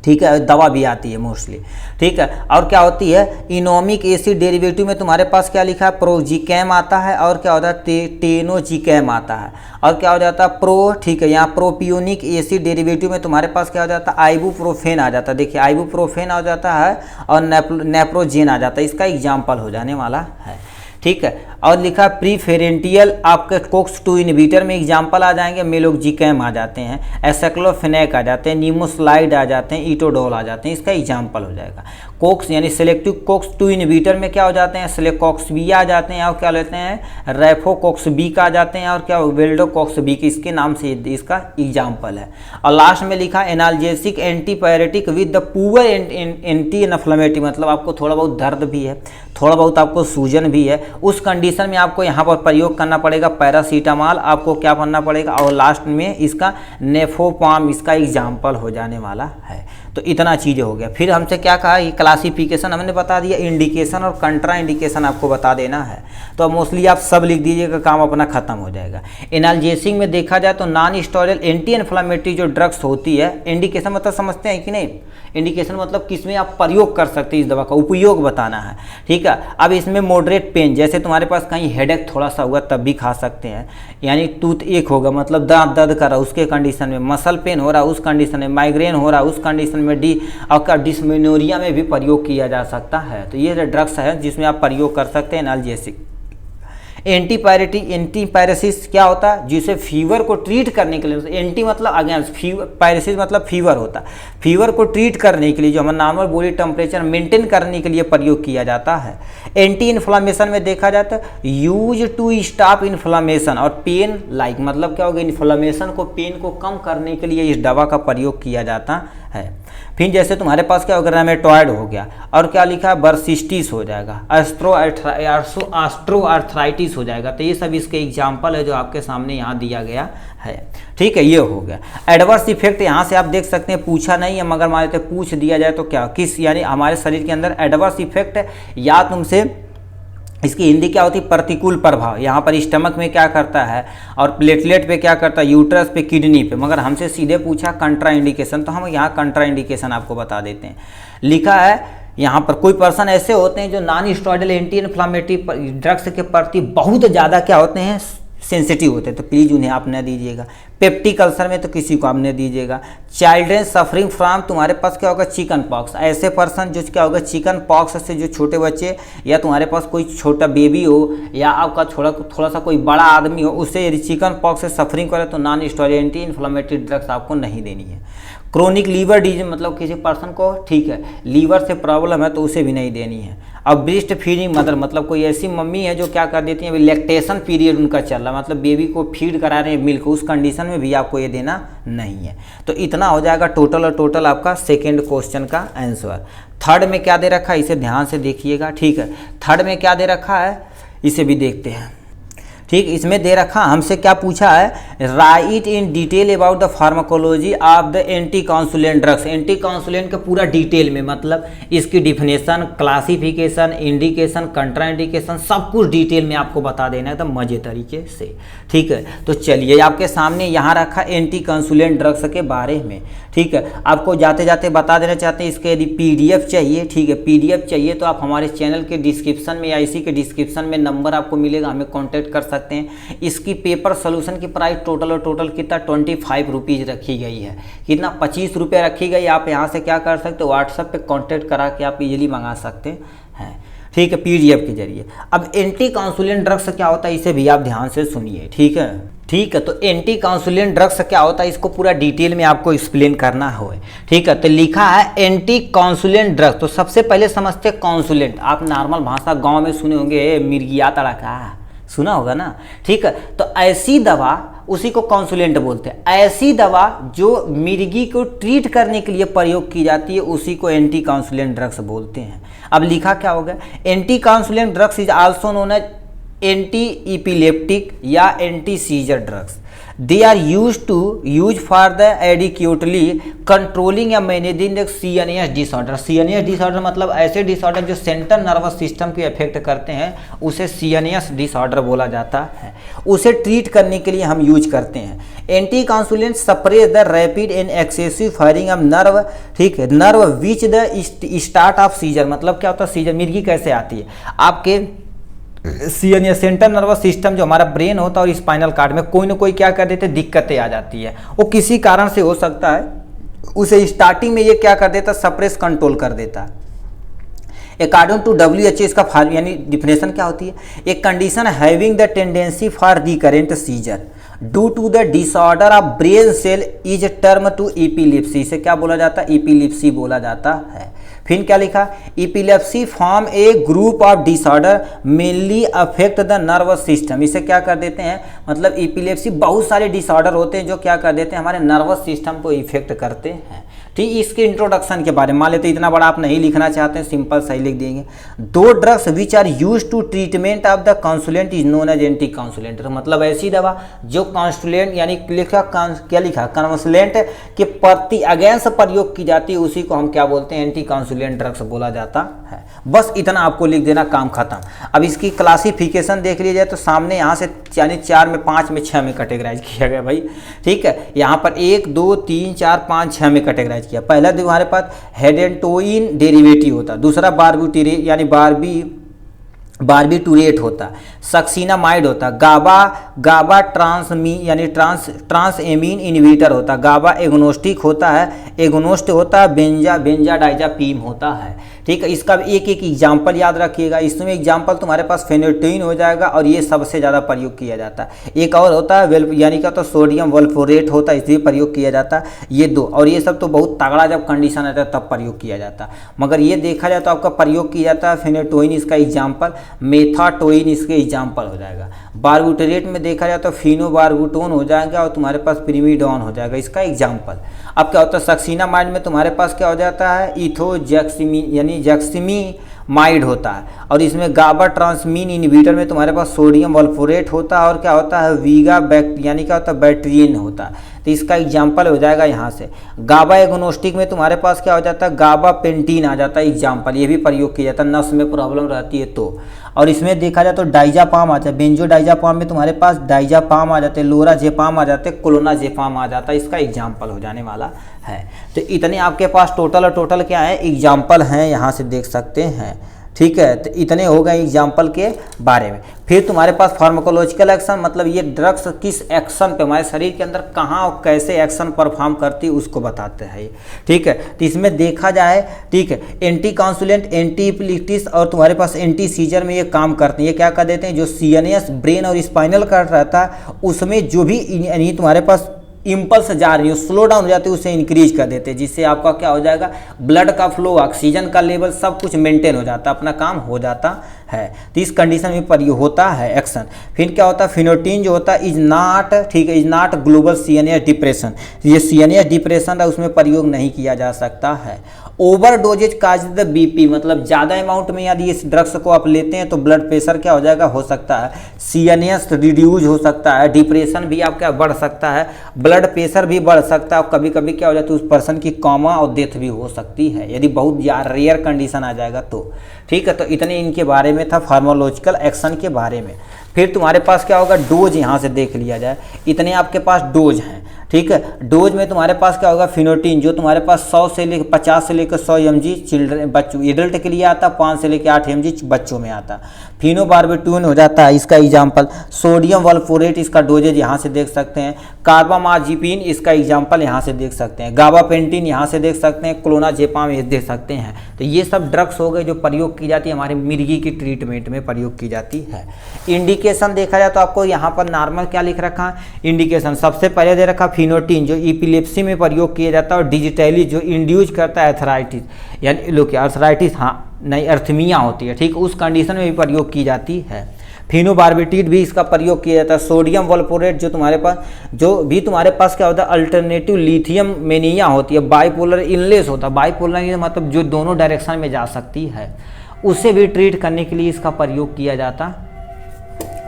ठीक है, दवा भी आती है मोस्टली। ठीक है, और क्या होती है, इनोमिक एसिड डेरिवेटिव में तुम्हारे पास क्या लिखा है, प्रोजिकैम आता है, और क्या होता है, टेनोजिकैम आता है, और क्या हो जाता है ठीक है, यहाँ प्रोपियोनिक एसिड डेरिवेटिव में तुम्हारे पास क्या हो जाता है, आइबुप्रोफेन आ जाता है। देखिए आइबुप्रोफेन आ जाता है और नेप्रोजेन आ जाता है, इसका एग्जाम्पल हो जाने वाला है। ठीक है, और लिखा प्रीफेरेंटियल आपके कोक्स 2 इनहिबिटर में एग्जाम्पल आ जाएंगे, मेलोक्जिकैम आ जाते हैं, एसाइक्लोफेनेक आ जाते हैं, निमोस्लाइड आ जाते हैं, इटोडोल आ जाते हैं, इसका एग्जाम्पल हो जाएगा। कोक्स यानी सेलेक्टिव कोक्स 2 इनहिबिटर में क्या हो जाते हैं, सेलेकॉक्सबी आ जाते हैं, और क्या लेते हैं, रैफोकॉक्सबी आ जाते हैं, और क्या वेल्डोकॉक्सबी इसके नाम से इसका एग्जाम्पल है। और लास्ट में लिखा analgesic antipyretic with the poor anti inflammatory, मतलब आपको थोड़ा बहुत दर्द भी है, थोड़ा बहुत आपको सूजन भी है, उस कंडीशन में आपको यहाँ पर प्रयोग करना पड़ेगा पैरासीटामॉल, आपको क्या करना पड़ेगा, और लास्ट में इसका नेफोपाम इसका एग्जाम्पल हो जाने वाला है। तो इतना चीज़ें हो गया। फिर हमसे क्या कहा, ये क्लासिफिकेशन हमने बता दिया, इंडिकेशन और कंट्रा इंडिकेशन आपको बता देना है। तो अब मोस्टली आप सब लिख दीजिएगा, काम अपना खत्म हो जाएगा। एनाल्जेसिक में देखा जाए तो नॉन स्टेरॉयडल एंटी इन्फ्लेमेटरी जो ड्रग्स होती है, इंडिकेशन मतलब समझते हैं कि नहीं, इंडिकेशन मतलब किसमें आप प्रयोग कर सकते हैं, इस दवा का उपयोग बताना है। ठीक है, अब इसमें मॉडरेट पेन, जैसे तुम्हारे पास कहीं हेडेक थोड़ा सा हुआ तब भी खा सकते हैं, यानी टूथ एक होगा मतलब दांत दर्द कर रहा उसके कंडीशन में, मसल पेन हो रहा उस कंडीशन में, माइग्रेन हो रहा उस कंडीशन में, और डिस्मेनोरिया में भी प्रयोग किया जा सकता है। तो ये ड्रग्स है जिसमें आप प्रयोग कर सकते हैं एनाल्जेसिक। एंटीपायरेसिस क्या होता है, जिसे फीवर को ट्रीट करने के लिए, एंटी मतलब अगेंस्ट, पायरेसिस मतलब फीवर होता है, फीवर को ट्रीट करने के लिए जो हमारा नॉर्मल बॉडी टेम्परेचर मेंटेन करने के लिए प्रयोग किया जाता है। एंटी इन्फ्लामेशन में देखा जाता है यूज टू स्टॉप इन्फ्लामेशन और पेन लाइक, मतलब क्या होगा, इन्फ्लामेशन को, पेन को कम करने के लिए इस दवा का प्रयोग किया जाता है। फिर जैसे तुम्हारे पास क्या होगा, रेमेटॉइड हो गया, और क्या लिखा है, बर्सिस्टिस हो जाएगा, ऑस्ट्रोआर्थराइटिस हो जाएगा। तो ये सब इसके एग्जाम्पल है जो आपके सामने यहाँ दिया गया है। ठीक है, ये हो गया। एडवर्स इफेक्ट यहाँ से आप देख सकते हैं, पूछा नहीं है मगर मान लेते पूछ दिया जाए तो क्या, किस यानी हमारे शरीर के अंदर एडवर्स इफेक्ट या तुमसे इसकी हिंदी क्या होती है, प्रतिकूल प्रभाव। यहाँ पर स्टमक में क्या करता है और प्लेटलेट पे क्या करता है, यूट्रस पे, किडनी पे, मगर हमसे सीधे पूछा कंट्रा इंडिकेशन, तो हम यहाँ कंट्रा इंडिकेशन आपको बता देते हैं। लिखा है यहाँ पर कोई पर्सन ऐसे होते हैं जो non steroidal anti inflammatory drugs के प्रति बहुत ज़्यादा क्या होते हैं, सेंसिटिव होते हैं, तो प्लीज़ उन्हें आप न दीजिएगा। पेप्टिक अल्सर में तो किसी को आप न दीजिएगा। चिल्ड्रेन सफरिंग फ्रॉम, तुम्हारे पास क्या होगा, चिकन पॉक्स, ऐसे पर्सन जो क्या होगा, चिकन पॉक्स से जो छोटे बच्चे या तुम्हारे पास कोई छोटा बेबी हो या आपका थोड़ा सा कोई बड़ा आदमी हो, उससे यदि चिकन पॉक्स से सफरिंग करे तो non steroid anti inflammatory drugs आपको नहीं देनी है। क्रोनिक लीवर डिजीज, मतलब किसी पर्सन को ठीक है लीवर से प्रॉब्लम है तो उसे भी नहीं देनी है। अब ब्रेस्ट फीडिंग मदर, मतलब कोई ऐसी मम्मी है जो क्या कर देती है, अभी लैक्टेशन पीरियड उनका चल रहा है, मतलब बेबी को फीड करा रहे हैं मिल्क, उस कंडीशन में भी आपको ये देना नहीं है। तो इतना हो जाएगा टोटल और टोटल आपका सेकेंड क्वेश्चन का आंसर। थर्ड में क्या दे रखा है, इसे ध्यान से देखिएगा, ठीक है। थर्ड में क्या दे रखा है इसे भी देखते हैं, ठीक। इसमें दे रखा हमसे क्या पूछा है, write in detail about the pharmacology of the anti convulsant drugs. Anti convulsant का पूरा डिटेल में, मतलब इसकी डिफिनेशन, क्लासिफिकेशन, इंडिकेशन, कंट्राइंडिकेशन, सब कुछ डिटेल में आपको बता देना है, तो मजे तरीके से, ठीक है। तो चलिए आपके सामने यहाँ रखा एंटी काउंसुलेंट ड्रग्स के बारे में, ठीक है। आपको जाते जाते बता देना चाहते हैं, इसके यदि PDF चाहिए, ठीक है, PDF चाहिए तो आप हमारे चैनल के डिस्क्रिप्शन में या इसी के डिस्क्रिप्शन में नंबर आपको मिलेगा, हमें कॉन्टैक्ट कर सकते हैं। इसकी पेपर सोल्यूशन की प्राइस टोटल और टोटल कितना 25 रुपीज़ रखी गई है, कितना 25 रुपये रखी गई। आप यहाँ से क्या कर सकते हो, व्हाट्सएप पे कॉन्टैक्ट करा के आप इजीली मंगा सकते हैं, ठीक है, PDF के जरिए। अब एंटी काउंसुलेंट ड्रग्स क्या होता है इसे भी आप ध्यान से सुनिए, ठीक है, ठीक है। तो एंटी काउंसुलेंट ड्रग्स क्या होता है इसको पूरा डिटेल में आपको एक्सप्लेन करना हो, ठीक है। तो लिखा है एंटी काउंसुलेंट ड्रग्स। तो सबसे पहले समझते हैं काउंसुलेंट, आप नॉर्मल भाषा गांव में सुने होंगे, मिर्गिया तड़का सुना होगा ना, ठीक है। तो ऐसी दवा उसी को काउंसुलेंट बोलते हैं। ऐसी दवा जो मिर्गी को ट्रीट करने के लिए प्रयोग की जाती है उसी को एंटी काउंसुलेंट ड्रग्स बोलते हैं। अब लिखा क्या होगा, anti convulsant drugs is also known as anti epileptic या anti seizure drugs. They are use for the adequately controlling या managing the CNS disorder. CNS disorder मतलब ऐसे डिसऑर्डर जो सेंट्रल नर्वस सिस्टम को इफेक्ट करते हैं, उसे CNS डिसऑर्डर बोला जाता है। उसे ट्रीट करने के लिए हम यूज करते हैं। Anti convulsant suppress the rapid and excessive firing of nerve, ठीक है, nerve which the start of seizure. मतलब क्या होता है सीजर, मिर्गी कैसे आती है, आपके CNS सेंट्रल नर्वस सिस्टम जो हमारा ब्रेन होता है और स्पाइनल कार्ड में कोई ना कोई क्या कर देते, दिक्कतें आ जाती है, वो किसी कारण से हो सकता है, उसे स्टार्टिंग में ये क्या कर देता, सप्रेस कंट्रोल कर देता है। अकॉर्डिंग टू WHO इसका यानी डिफिनेशन क्या होती है, एक condition having the tendency for recurrent seizure due to the disorder of brain cell is term to epilepsy. इसे क्या बोला जाता है, एपिलेप्सी बोला जाता है। फिर क्या लिखा, epilepsy form A group of disorder mainly affect the nervous system. इसे क्या कर देते हैं, मतलब एपिलेप्सी बहुत सारे डिसऑर्डर होते हैं जो क्या कर देते हैं, हमारे नर्वस सिस्टम को इफेक्ट करते हैं, ठीक। इसके इंट्रोडक्शन के बारे में मान लेते, इतना बड़ा आप नहीं लिखना चाहते हैं, सिंपल सही लिख देंगे। Those drugs which are use to treatment of the convulsant is known as anti convulsant. मतलब ऐसी दवा जो काउंसुलेंट यानी लिखा क्या लिखा, काउंसुलेंट के प्रति अगेंस्ट प्रयोग की जाती है, उसी को हम क्या बोलते हैं, एंटी काउंसुलेंट ड्रग्स बोला जाता है। बस इतना आपको लिख देना, काम खत्म। अब इसकी क्लासिफिकेशन देख लीजिए तो सामने यहाँ से यानी 4 में 5 में 6 में कैटेगराइज किया गया भाई, ठीक है। यहाँ पर 1 2 3 4 5 6 में कैटेगराइज किया। पहला हमारे पास हेडेंटोइन डेरिवेटिव होता, दूसरा बारबीटूरेट यानी बारबीटूरेट होता, सक्सीनामाइड होता, गाबा ट्रांस एमीन इनहिबिटर होता, गाबा एगोनोस्टिक होता है, एगोनोस्ट होता है, बेंजाडाइजापीन होता है, ठीक है। इसका एक एक एग्जाम्पल याद रखिएगा। इसमें एग्जाम्पल तुम्हारे पास फेनेटोइन हो जाएगा और ये सबसे ज़्यादा प्रयोग किया जाता है। एक और होता है यानी क्या होता है, सोडियम वल्फोरेट होता है, इसलिए प्रयोग किया जाता है। ये दो, और ये सब तो बहुत तगड़ा जब कंडीशन आता है तब प्रयोग किया जाता है। मगर ये देखा जाए तो आपका प्रयोग किया जाता है फेनेटोइन इसका एग्जाम्पल, मेथाटोइन इसके एग्जाम्पल हो जाएगा। बारबीटूरेट में देखा जाए तो फिनोबारबूटोन हो जाएगा और तुम्हारे पास प्रिमिडॉन हो जाएगा इसका एग्जाम्पल। अब क्या होता है, सक्सीनामाइड में तुम्हारे पास क्या हो जाता है, इथोजैक्सिमीन यानी जैक्सिमीमाइड होता है, और इसमें गाबा ट्रांसमीन इनहिबिटर में तुम्हारे पास सोडियम वल्फोरेट होता है, और क्या होता है, वीगा यानी क्या होता है, बैट्रियन होता है। तो इसका एग्जाम्पल हो जाएगा यहाँ से। गाबा एगोनोस्टिक में तुम्हारे पास क्या हो जाता है, गाबा पेंटीन आ जाता है एग्जाम्पल, ये भी प्रयोग किया जाता है नस में प्रॉब्लम रहती है तो। और इसमें देखा जाए तो डाइजापाम आ जाता है, बेंजोडाइजापाम में तुम्हारे पास डाइजापाम आ जाते हैं, लोराजेपाम आ जाते हैं, क्लोनाजेपाम आ जाता है, इसका एग्जाम्पल हो जाने वाला है। तो इतने आपके पास टोटल क्या है, एग्जाम्पल हैं, यहाँ से देख सकते हैं, ठीक है, तो इतने हो गए एग्जाम्पल के बारे में। फिर तुम्हारे पास फार्माकोलॉजिकल एक्शन, मतलब ये ड्रग्स किस एक्शन पे हमारे शरीर के अंदर कहाँ और कैसे एक्शन परफॉर्म करती है उसको बताते हैं, ठीक है। तो इसमें देखा जाए, ठीक है, एंटी काउंसुलेंट, एंटी इपिलिप्टिक्स और तुम्हारे पास एंटी सीजर में ये काम करते हैं। ये क्या कर देते हैं, जो सीएनएस ब्रेन और स्पाइनल कार्ड रहता है उसमें जो भी यानी तुम्हारे पास इम्पल्स जा रही हो, स्लो डाउन हो जाती है, उसे इंक्रीज कर देते हैं, जिससे आपका क्या हो जाएगा, ब्लड का फ्लो, ऑक्सीजन का लेवल सब कुछ मेंटेन हो जाता है, अपना काम हो जाता है। तो इस कंडीशन में प्रयोग होता है एक्शन। फिर क्या होता है, फिनोटिन जो होता है इज नॉट, ठीक है, is not global CNS depression. ये सीएनएस डिप्रेशन है उसमें प्रयोग नहीं किया जा सकता है। Over doses cause the BP, मतलब ज़्यादा अमाउंट में यदि इस ड्रग्स को आप लेते हैं तो ब्लड प्रेशर क्या हो जाएगा, हो सकता है, सीएनएस रिड्यूज हो सकता है, डिप्रेशन भी आपका बढ़ सकता है, ब्लड प्रेशर भी बढ़ सकता है, और कभी कभी क्या हो जाता है उस पर्सन की कॉमा और डेथ भी हो सकती है यदि बहुत रेयर कंडीशन आ जाएगा तो, ठीक है। तो इतने इनके बारे में था फार्माकोलॉजिकल एक्शन के बारे में। फिर तुम्हारे पास क्या होगा, डोज यहाँ से देख लिया जाए, इतने आपके पास डोज हैं, ठीक है। डोज में तुम्हारे पास क्या होगा, फिनोटिन जो तुम्हारे पास 100 से लेकर 50 से लेकर 100 mg चिल्ड्रन बच्चों एडल्ट के लिए आता, 5 से लेकर 8 mg बच्चों में आता। फिनोबार्बिटून हो जाता है इसका एग्जाम्पल, सोडियम वल्फोरेट इसका डोजेज यहाँ से देख सकते हैं, कार्बामाजिपिन इसका एग्जाम्पल यहाँ से देख सकते हैं, गाबापेंटिन यहाँ से देख सकते हैं, क्लोनाजेपाम ये देख सकते हैं। तो ये सब ड्रग्स हो गए जो प्रयोग की जाती है हमारे मिर्गी की ट्रीटमेंट में प्रयोग की जाती है। इंडिकेशन देखा जाए तो आपको यहाँ पर नॉर्मल क्या लिख रखा है, इंडिकेशन सबसे पहले दे रखा फिनोटिन जो इपिलेप्सी में प्रयोग किया जाता है, और डिजिटली जो इंड्यूज करता है एथराइटिस, यानी लोग अर्थराइटिस, हाँ नहीं अर्थमिया होती है, ठीक, उस कंडीशन में भी प्रयोग की जाती है। फिनोबार्बिटेट भी इसका प्रयोग किया जाता है। सोडियम वल्फोरेट जो तुम्हारे पास क्या होता है, अल्टरनेटिव लिथियम मेनिया होती है, बाइपोलर इलनेस होता है, बाइपोलर मतलब जो दोनों डायरेक्शन में जा सकती है, उसे भी ट्रीट करने के लिए इसका प्रयोग किया जाता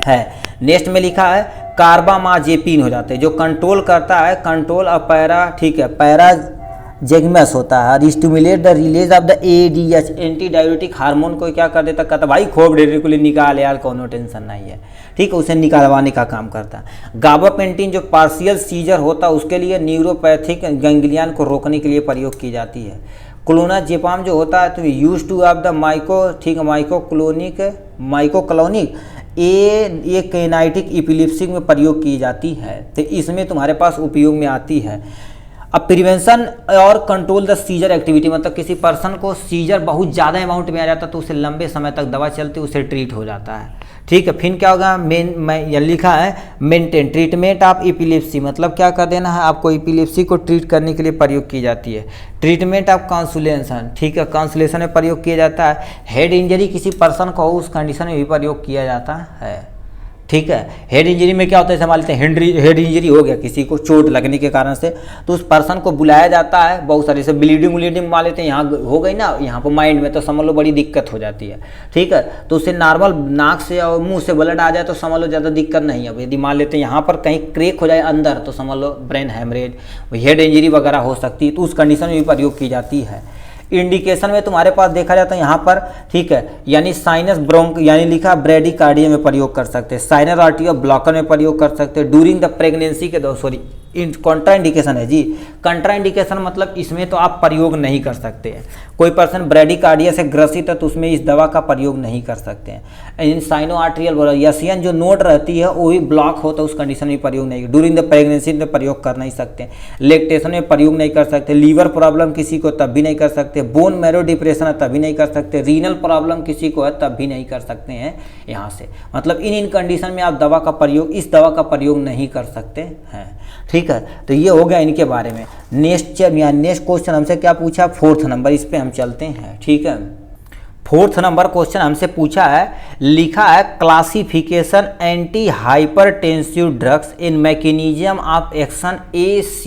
है। नेक्स्ट में लिखा है कार्बामाजेपिन हो जाते हैं जो कंट्रोल करता है, कंट्रोल ऑफ पैरा, ठीक है, पैराजेगमस होता है, stimulate the release of the ADH, anti diabetic hormone को क्या कर देता, कहता भाई खोप डेरिकुली निकाल यार, कोनो टेंशन नहीं है, ठीक है, उसे निकालवाने का काम करता है। गाबापेंटिन जो पार्शियल सीजर होता है उसके लिए न्यूरोपैथिक गैंग्लियन को रोकने के लिए प्रयोग की जाती है। क्लोनाजेपाम जो होता है तो यूज टू ऑफ द माइकोक्लोनिक ये कैनाइटिक इपिलिप्सी में प्रयोग की जाती है, तो इसमें तुम्हारे पास उपयोग में आती है। अब प्रिवेंशन और कंट्रोल द सीजर एक्टिविटी, मतलब किसी पर्सन को सीजर बहुत ज़्यादा अमाउंट में आ जाता है तो उसे लंबे समय तक दवा चलती है, उसे ट्रीट हो जाता है, ठीक है। फिर क्या होगा, यह लिखा है मेंटेन ट्रीटमेंट ऑफ इपिलेप्सी, मतलब क्या कर देना है आपको, इपिलेप्सी को ट्रीट करने के लिए प्रयोग की जाती है। ट्रीटमेंट ऑफ काउंसुलेशन, ठीक है, काउंसुलेशन में प्रयोग किया जाता है। हेड इंजरी किसी पर्सन को हो उस कंडीशन में भी प्रयोग किया जाता है, ठीक है। हेड इंजरी में क्या होता है, मान लेते हैं हेड इंजरी हो गया, किसी को चोट लगने के कारण से, तो उस पर्सन को बुलाया जाता है, बहुत सारे से ब्लीडिंग मान लेते हैं, यहाँ हो गई ना, यहाँ पर माइंड में, तो समझ लो बड़ी दिक्कत हो जाती है, ठीक है। तो उससे नॉर्मल नाक से और मुंह से ब्लड आ जाए तो समझ लो ज़्यादा दिक्कत नहीं है। यदि मान लेते हैं यहाँ पर कहीं क्रेक हो जाए अंदर तो समझ लो ब्रेन हेमरेज, हेड इंजरी वगैरह हो सकती है, तो उस कंडीशन में भी प्रयोग की जाती है। इंडिकेशन में तुम्हारे पास देखा जाता है यहाँ पर, ठीक है, यानी साइनस ब्रोंक यानी लिखा ब्रेडिकार्डिया में प्रयोग कर सकते हैं, साइनर आर्टिया ब्लॉकर में प्रयोग कर सकते हैं, ड्यूरिंग द प्रेगनेंसी के सॉरी कॉन्ट्राइंडिकेशन है जी, कॉन्ट्राइंडिकेशन मतलब इसमें तो आप प्रयोग नहीं कर सकते हैं। कोई पर्सन ब्रेडिकार्डिया से ग्रसित है तो उसमें इस दवा का प्रयोग नहीं कर सकते हैं। इन साइनो आर्ट्रियल यसियन जो नोड रहती है वो भी ब्लॉक हो तो उस कंडीशन में प्रयोग नहीं, ड्यूरिंग द प्रेगनेंसी में प्रयोग कर नहीं सकते, लेक्टेशन में प्रयोग नहीं कर सकते, लीवर प्रॉब्लम किसी को तब भी नहीं कर सकते, बोन मैरो डिप्रेशन है तभी नहीं कर सकते, रीनल प्रॉब्लम किसी को है तब भी नहीं कर सकते हैं यहाँ से। मतलब इन कंडीशन में आप दवा का प्रयोग, इस दवा का प्रयोग नहीं कर सकते हैं, ठीक है। तो ये हो गया इनके बारे में। नेक्स्ट क्वेश्चन हमसे क्या पूछा, 4th नंबर, इस पे हम चलते हैं, ठीक है। 4th नंबर क्वेश्चन हमसे पूछा है, लिखा है classification anti hypertensive drugs in mechanism of action ACE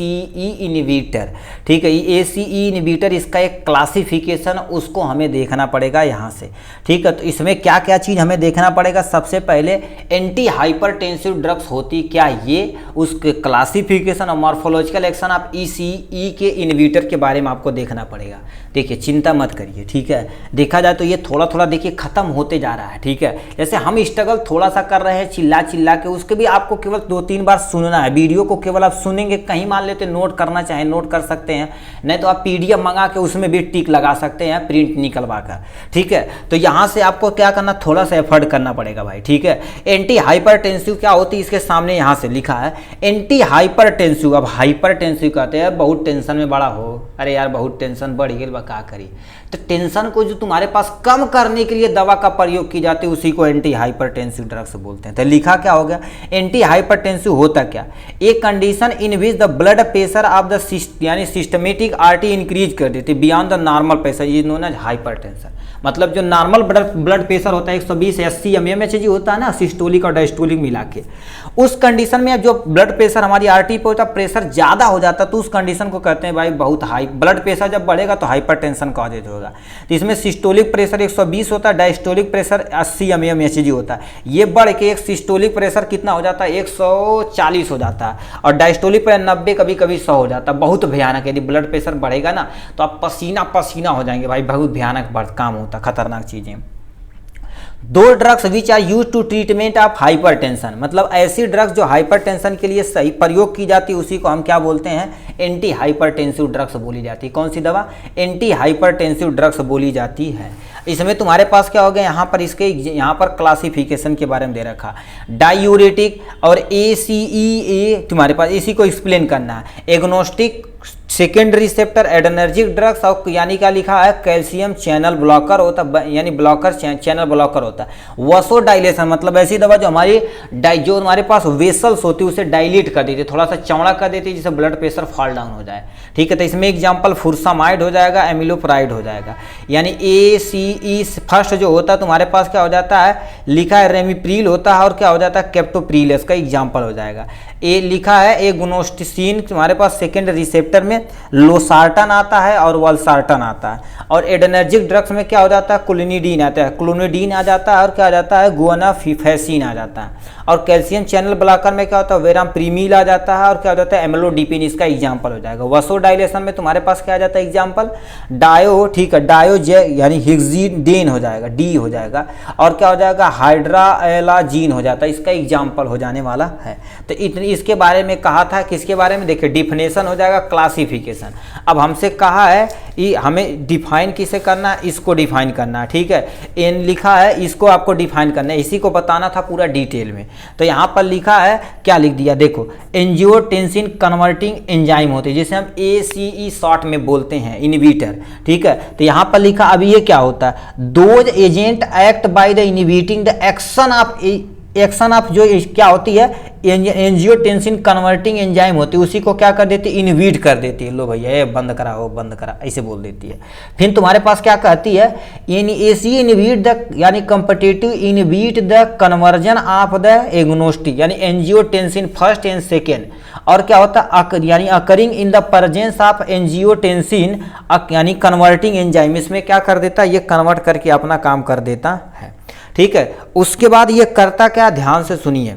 inhibitor, ठीक है। ये ACE इनहिबिटर इसका एक क्लासिफिकेशन उसको हमें देखना पड़ेगा यहाँ से, ठीक है। तो इसमें क्या क्या चीज़ हमें देखना पड़ेगा, सबसे पहले एंटी हाइपरटेंसिव ड्रग्स होती क्या, ये उसके क्लासिफिकेशन और मॉर्फोलॉजिकल एक्शन ऑफ ECE के इनहिबिटर के बारे में आपको देखना पड़ेगा। देखिए चिंता मत करिए, ठीक है। देखा जाए तो तो ये थोड़ा थोड़ा देखिए खत्म होते जा रहा है, ठीक है। जैसे हम स्ट्रगल थोड़ा सा कर रहे हैं चिल्ला चिल्ला के, उसके भी आपको केवल 2-3 बार सुनना है। वीडियो को केवल आप सुनेंगे, कहीं मान लेते नोट करना चाहें नोट कर सकते हैं, नहीं तो आप PDF मंगा के उसमें भी टिक लगा सकते हैं प्रिंट निकलवा कर, ठीक है। तो यहाँ से आपको क्या करना, थोड़ा सा एफर्ट करना पड़ेगा भाई, ठीक है। एंटी हाइपरटेंसिव क्या होती है, इसके सामने यहाँ से लिखा है एंटी हाइपरटेंसिव। अब हाइपरटेंसिव कहते हैं बहुत टेंशन में बड़ा हो, अरे यार बहुत टेंशन बढ़ गई, क्या करी। तो टेंशन को जो तुम्हारे पास कम करने के लिए दवा का प्रयोग की जाती है उसी को एंटी हाइपरटेंसिव ड्रग्स बोलते हैं। तो लिखा क्या हो गया, एंटी हाइपरटेंसिव होता क्या, एक condition in which the blood pressure of the यानी सिस्टमेटिक आर्टरी इंक्रीज कर देती बियॉन्ड द नॉर्मल प्रेशर, ये नोन एज हाइपरटेंशन। मतलब जो नॉर्मल ब्लड प्रेशर होता है 120-80 mmHg होता है ना, सिस्टोलिक और डायस्टोलिक मिला के, उस कंडीशन में जो ब्लड प्रेशर हमारी आर्टरी पे होता है प्रेशर ज़्यादा हो जाता है, तो उस कंडीशन को कहते हैं भाई बहुत हाई ब्लड प्रेशर जब बढ़ेगा तो हाइपरटेंशन कॉजेज होगा। तो इसमें सिस्टोलिक प्रेशर 120 होता है, डायस्टोलिक प्रेशर 80 mmHg होता है। ये बढ़ के एक सिस्टोलिक प्रेशर कितना हो जाता है 140 हो जाता है, और डायस्टोलिक प्रेशर 90 कभी कभी 100 हो जाता है। बहुत भयानक, यदि ब्लड प्रेशर बढ़ेगा ना तो आप पसीना पसीना हो जाएंगे भाई, बहुत भयानक काम होता, खतरनाक चीज़ें। दो drugs which are use to treatment of hypertension, मतलब ऐसी ड्रग्स जो हाइपरटेंशन के लिए सही प्रयोग की जाती है उसी को हम क्या बोलते हैं, एंटी हाइपरटेंसिव ड्रग्स बोली जाती है। कौन सी दवा, एंटी हाइपरटेंसिव ड्रग्स बोली जाती है। इसमें तुम्हारे पास क्या हो गया, यहाँ पर इसके यहाँ पर क्लासिफिकेशन के बारे में दे रखा, डायूरेटिक और ACEA, तुम्हारे पास इसी को एक्सप्लेन करना है। एग्नोस्टिक, सेकेंड रिसेप्टर एडर्नर्जिक ड्रग्स, और यानी क्या लिखा है कैल्शियम चैनल ब्लॉकर होता है, यानी ब्लॉकर चैनल ब्लॉकर होता है। वसोडाइलेशन मतलब ऐसी दवा जो जो हमारे पास वेसल्स होती है उसे डायलीट कर देती है, थोड़ा सा चौड़ा कर देती है जिससे ब्लड प्रेशर फॉल डाउन हो जाए, ठीक है। तो इसमें एग्जाम्पल फुरसामाइड हो जाएगा, एमिलोप्राइड हो जाएगा। यानी ACE फर्स्ट जो होता है तुम्हारे पास क्या हो जाता है, लिखा है रेमिप्रिल होता है, और क्या हो जाता है कैप्टोप्रिल, इसका एग्जाम्पल हो जाएगा। ए लिखा है एगोनोस्टिसिन, तुम्हारे पास सेकेंड रिसेप्टर में लोसार्टन आता है और वाल्सार्टन आता है। और एडर्नर्जिक ड्रग्स में क्या हो जाता है, क्लोनिडीन आता है, क्लोनिडीन आ जाता है, और क्या आ जाता है गुआनाफिफेसिन आ जाता है। और कैल्शियम चैनल ब्लॉकर में क्या होता है, वेराप्रीमिल आ जाता है, और क्या हो जाता है एम्लोडिपिन, इसका एग्जाम्पल हो जाएगा। वसोडाइलेशन में तुम्हारे पास क्या आ जाता है एग्जाम्पल, डायो, ठीक है, डायोजे यानी हिग्जिडेन हो जाएगा, डी हो जाएगा, और क्या हो जाएगा हाइड्राएलाजीन हो जाता है, इसका एग्जाम्पल हो जाने वाला है। तो इतनी इसके बारे में कहा था, किसके बारे में, देखिए डिफिनेशन हो जाएगा, क्लासिफिकेशन। अब हमसे कहा है ये हमें डिफाइन किसे करना है, इसको डिफाइन करना है, ठीक है। एन लिखा है, इसको आपको डिफाइन करना है, इसी को बताना था पूरा डिटेल में। तो यहाँ पर लिखा है, क्या लिख दिया देखो, एंजियोटेंसिन कन्वर्टिंग एंजाइम होते हैं जिसे हम ACE शॉर्ट में बोलते हैं, इनहिबिटर, ठीक है। तो यहाँ पर लिखा, अब ये क्या होता है, those agent act by the inhibiting the action of जो क्या होती है एंजियोटेंसिन कन्वर्टिंग एंजाइम होती है, उसी को क्या कर देती है, इनहिबिट कर देती है। लो भैया ये बंद करा हो, बंद करा, ऐसे बोल देती है। फिर तुम्हारे पास क्या कहती है, ACE इनहिबिट द यानी competitive inhibit the conversion of the agnostic यानी एंजियोटेंसिन फर्स्ट एंड सेकेंड। और क्या होता है यानी occurring in the presence of angiotensin यानी कन्वर्टिंग एंजाइम, इसमें क्या कर देता है, ये कन्वर्ट करके अपना काम कर देता है, ठीक है। उसके बाद ये करता क्या, ध्यान से सुनिए,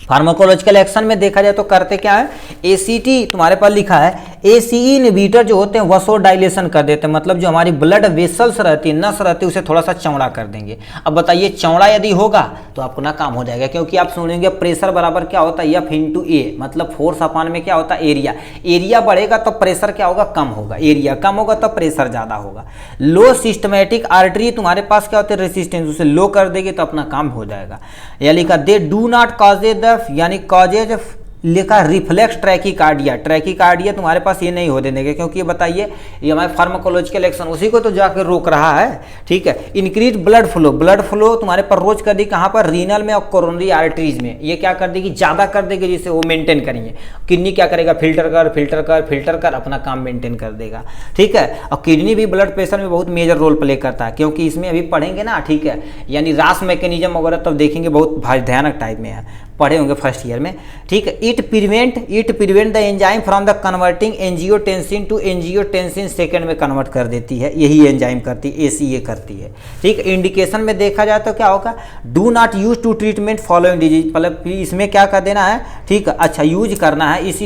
फार्माकोलॉजिकल एक्शन में देखा जाए तो करते क्या है, ACT तुम्हारे पास लिखा है ACE इनहिबिटर जो होते हैं वसोडाइलेशन कर देते हैं, मतलब जो हमारी ब्लड वेसल्स रहती है, नस रहती है, उसे थोड़ा सा चौड़ा कर देंगे। अब बताइए चौड़ा यदि होगा तो आपको ना काम हो जाएगा, क्योंकि आप सुनेंगे प्रेशर बराबर क्या होता है F/A, मतलब फोर्स अपान में क्या होता है एरिया, एरिया बढ़ेगा तो प्रेशर क्या होगा, कम होगा, एरिया कम होगा तो प्रेशर ज़्यादा होगा। लो सिस्टमेटिक आर्टरी तुम्हारे पास क्या होते हैं रेसिस्टेंस, उसे लो कर देंगे तो अपना काम हो जाएगा। या लिखा they do not causes the यानी कॉजेज लिखा रिफ्लेक्स ट्रैकिकार्डिया, ट्रैकिकार्डिया तुम्हारे पास ये नहीं हो देंगे, क्योंकि ये बताइए ये हमारे फार्माकोलॉजिकल एक्शन उसी को तो जाकर रोक रहा है, ठीक है। इंक्रीज ब्लड फ्लो तुम्हारे पर रोज कर दी, कहाँ पर, रीनल में और कोरोनरी आर्टरीज में, ये क्या कर देगी, ज़्यादा कर देगी, जिससे वो मेंटेन करेंगे। किडनी क्या करेगा, फिल्टर कर अपना काम मेंटेन कर देगा, ठीक है। और किडनी भी ब्लड प्रेशर में बहुत मेजर रोल प्ले करता है, क्योंकि इसमें अभी पढ़ेंगे ना, ठीक है, यानी रास मैकेनिज्म वगैरह तब देखेंगे, बहुत भयानक टाइप में है, पढ़े होंगे फर्स्ट ईयर में, ठीक है। It prevent the enzyme from the converting angiotensin two angiotensin second में कन्वर्ट कर देती है, यही एंजाइम करती है, ACA करती है। ठीक, इंडिकेशन में देखा जाए तो क्या होगा, do not use to treatment following disease, मतलब इसमें क्या कर देना है, ठीक है, अच्छा यूज करना है, इस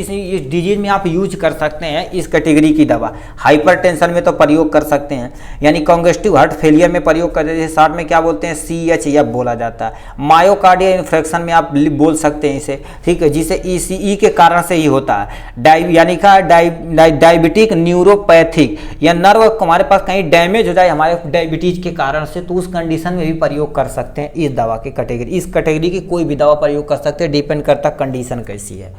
डिजीज में आप यूज कर सकते हैं इस कैटेगरी की दवा। हाइपरटेंशन में तो प्रयोग कर सकते हैं, यानी कॉन्जेस्टिव हार्ट फेलियर में प्रयोग कर देते हैं, शॉर्ट में क्या बोलते हैं, CHF बोला जाता है। मायोकार्डियल इन्फेक्शन में आप बोल सकते हैं इसे, ठीक है, जिसे ECE के कारण से ही होता है। यानी का डायबिटिक न्यूरोपैथिक, या नर्व हमारे पास कहीं डैमेज हो जाए हमारे डायबिटीज के कारण से, तो उस कंडीशन में भी प्रयोग कर सकते हैं इस दवा के कैटेगरी। इस कैटेगरी की कोई भी दवा प्रयोग कर सकते हैं, डिपेंड करता कंडीशन कैसी है।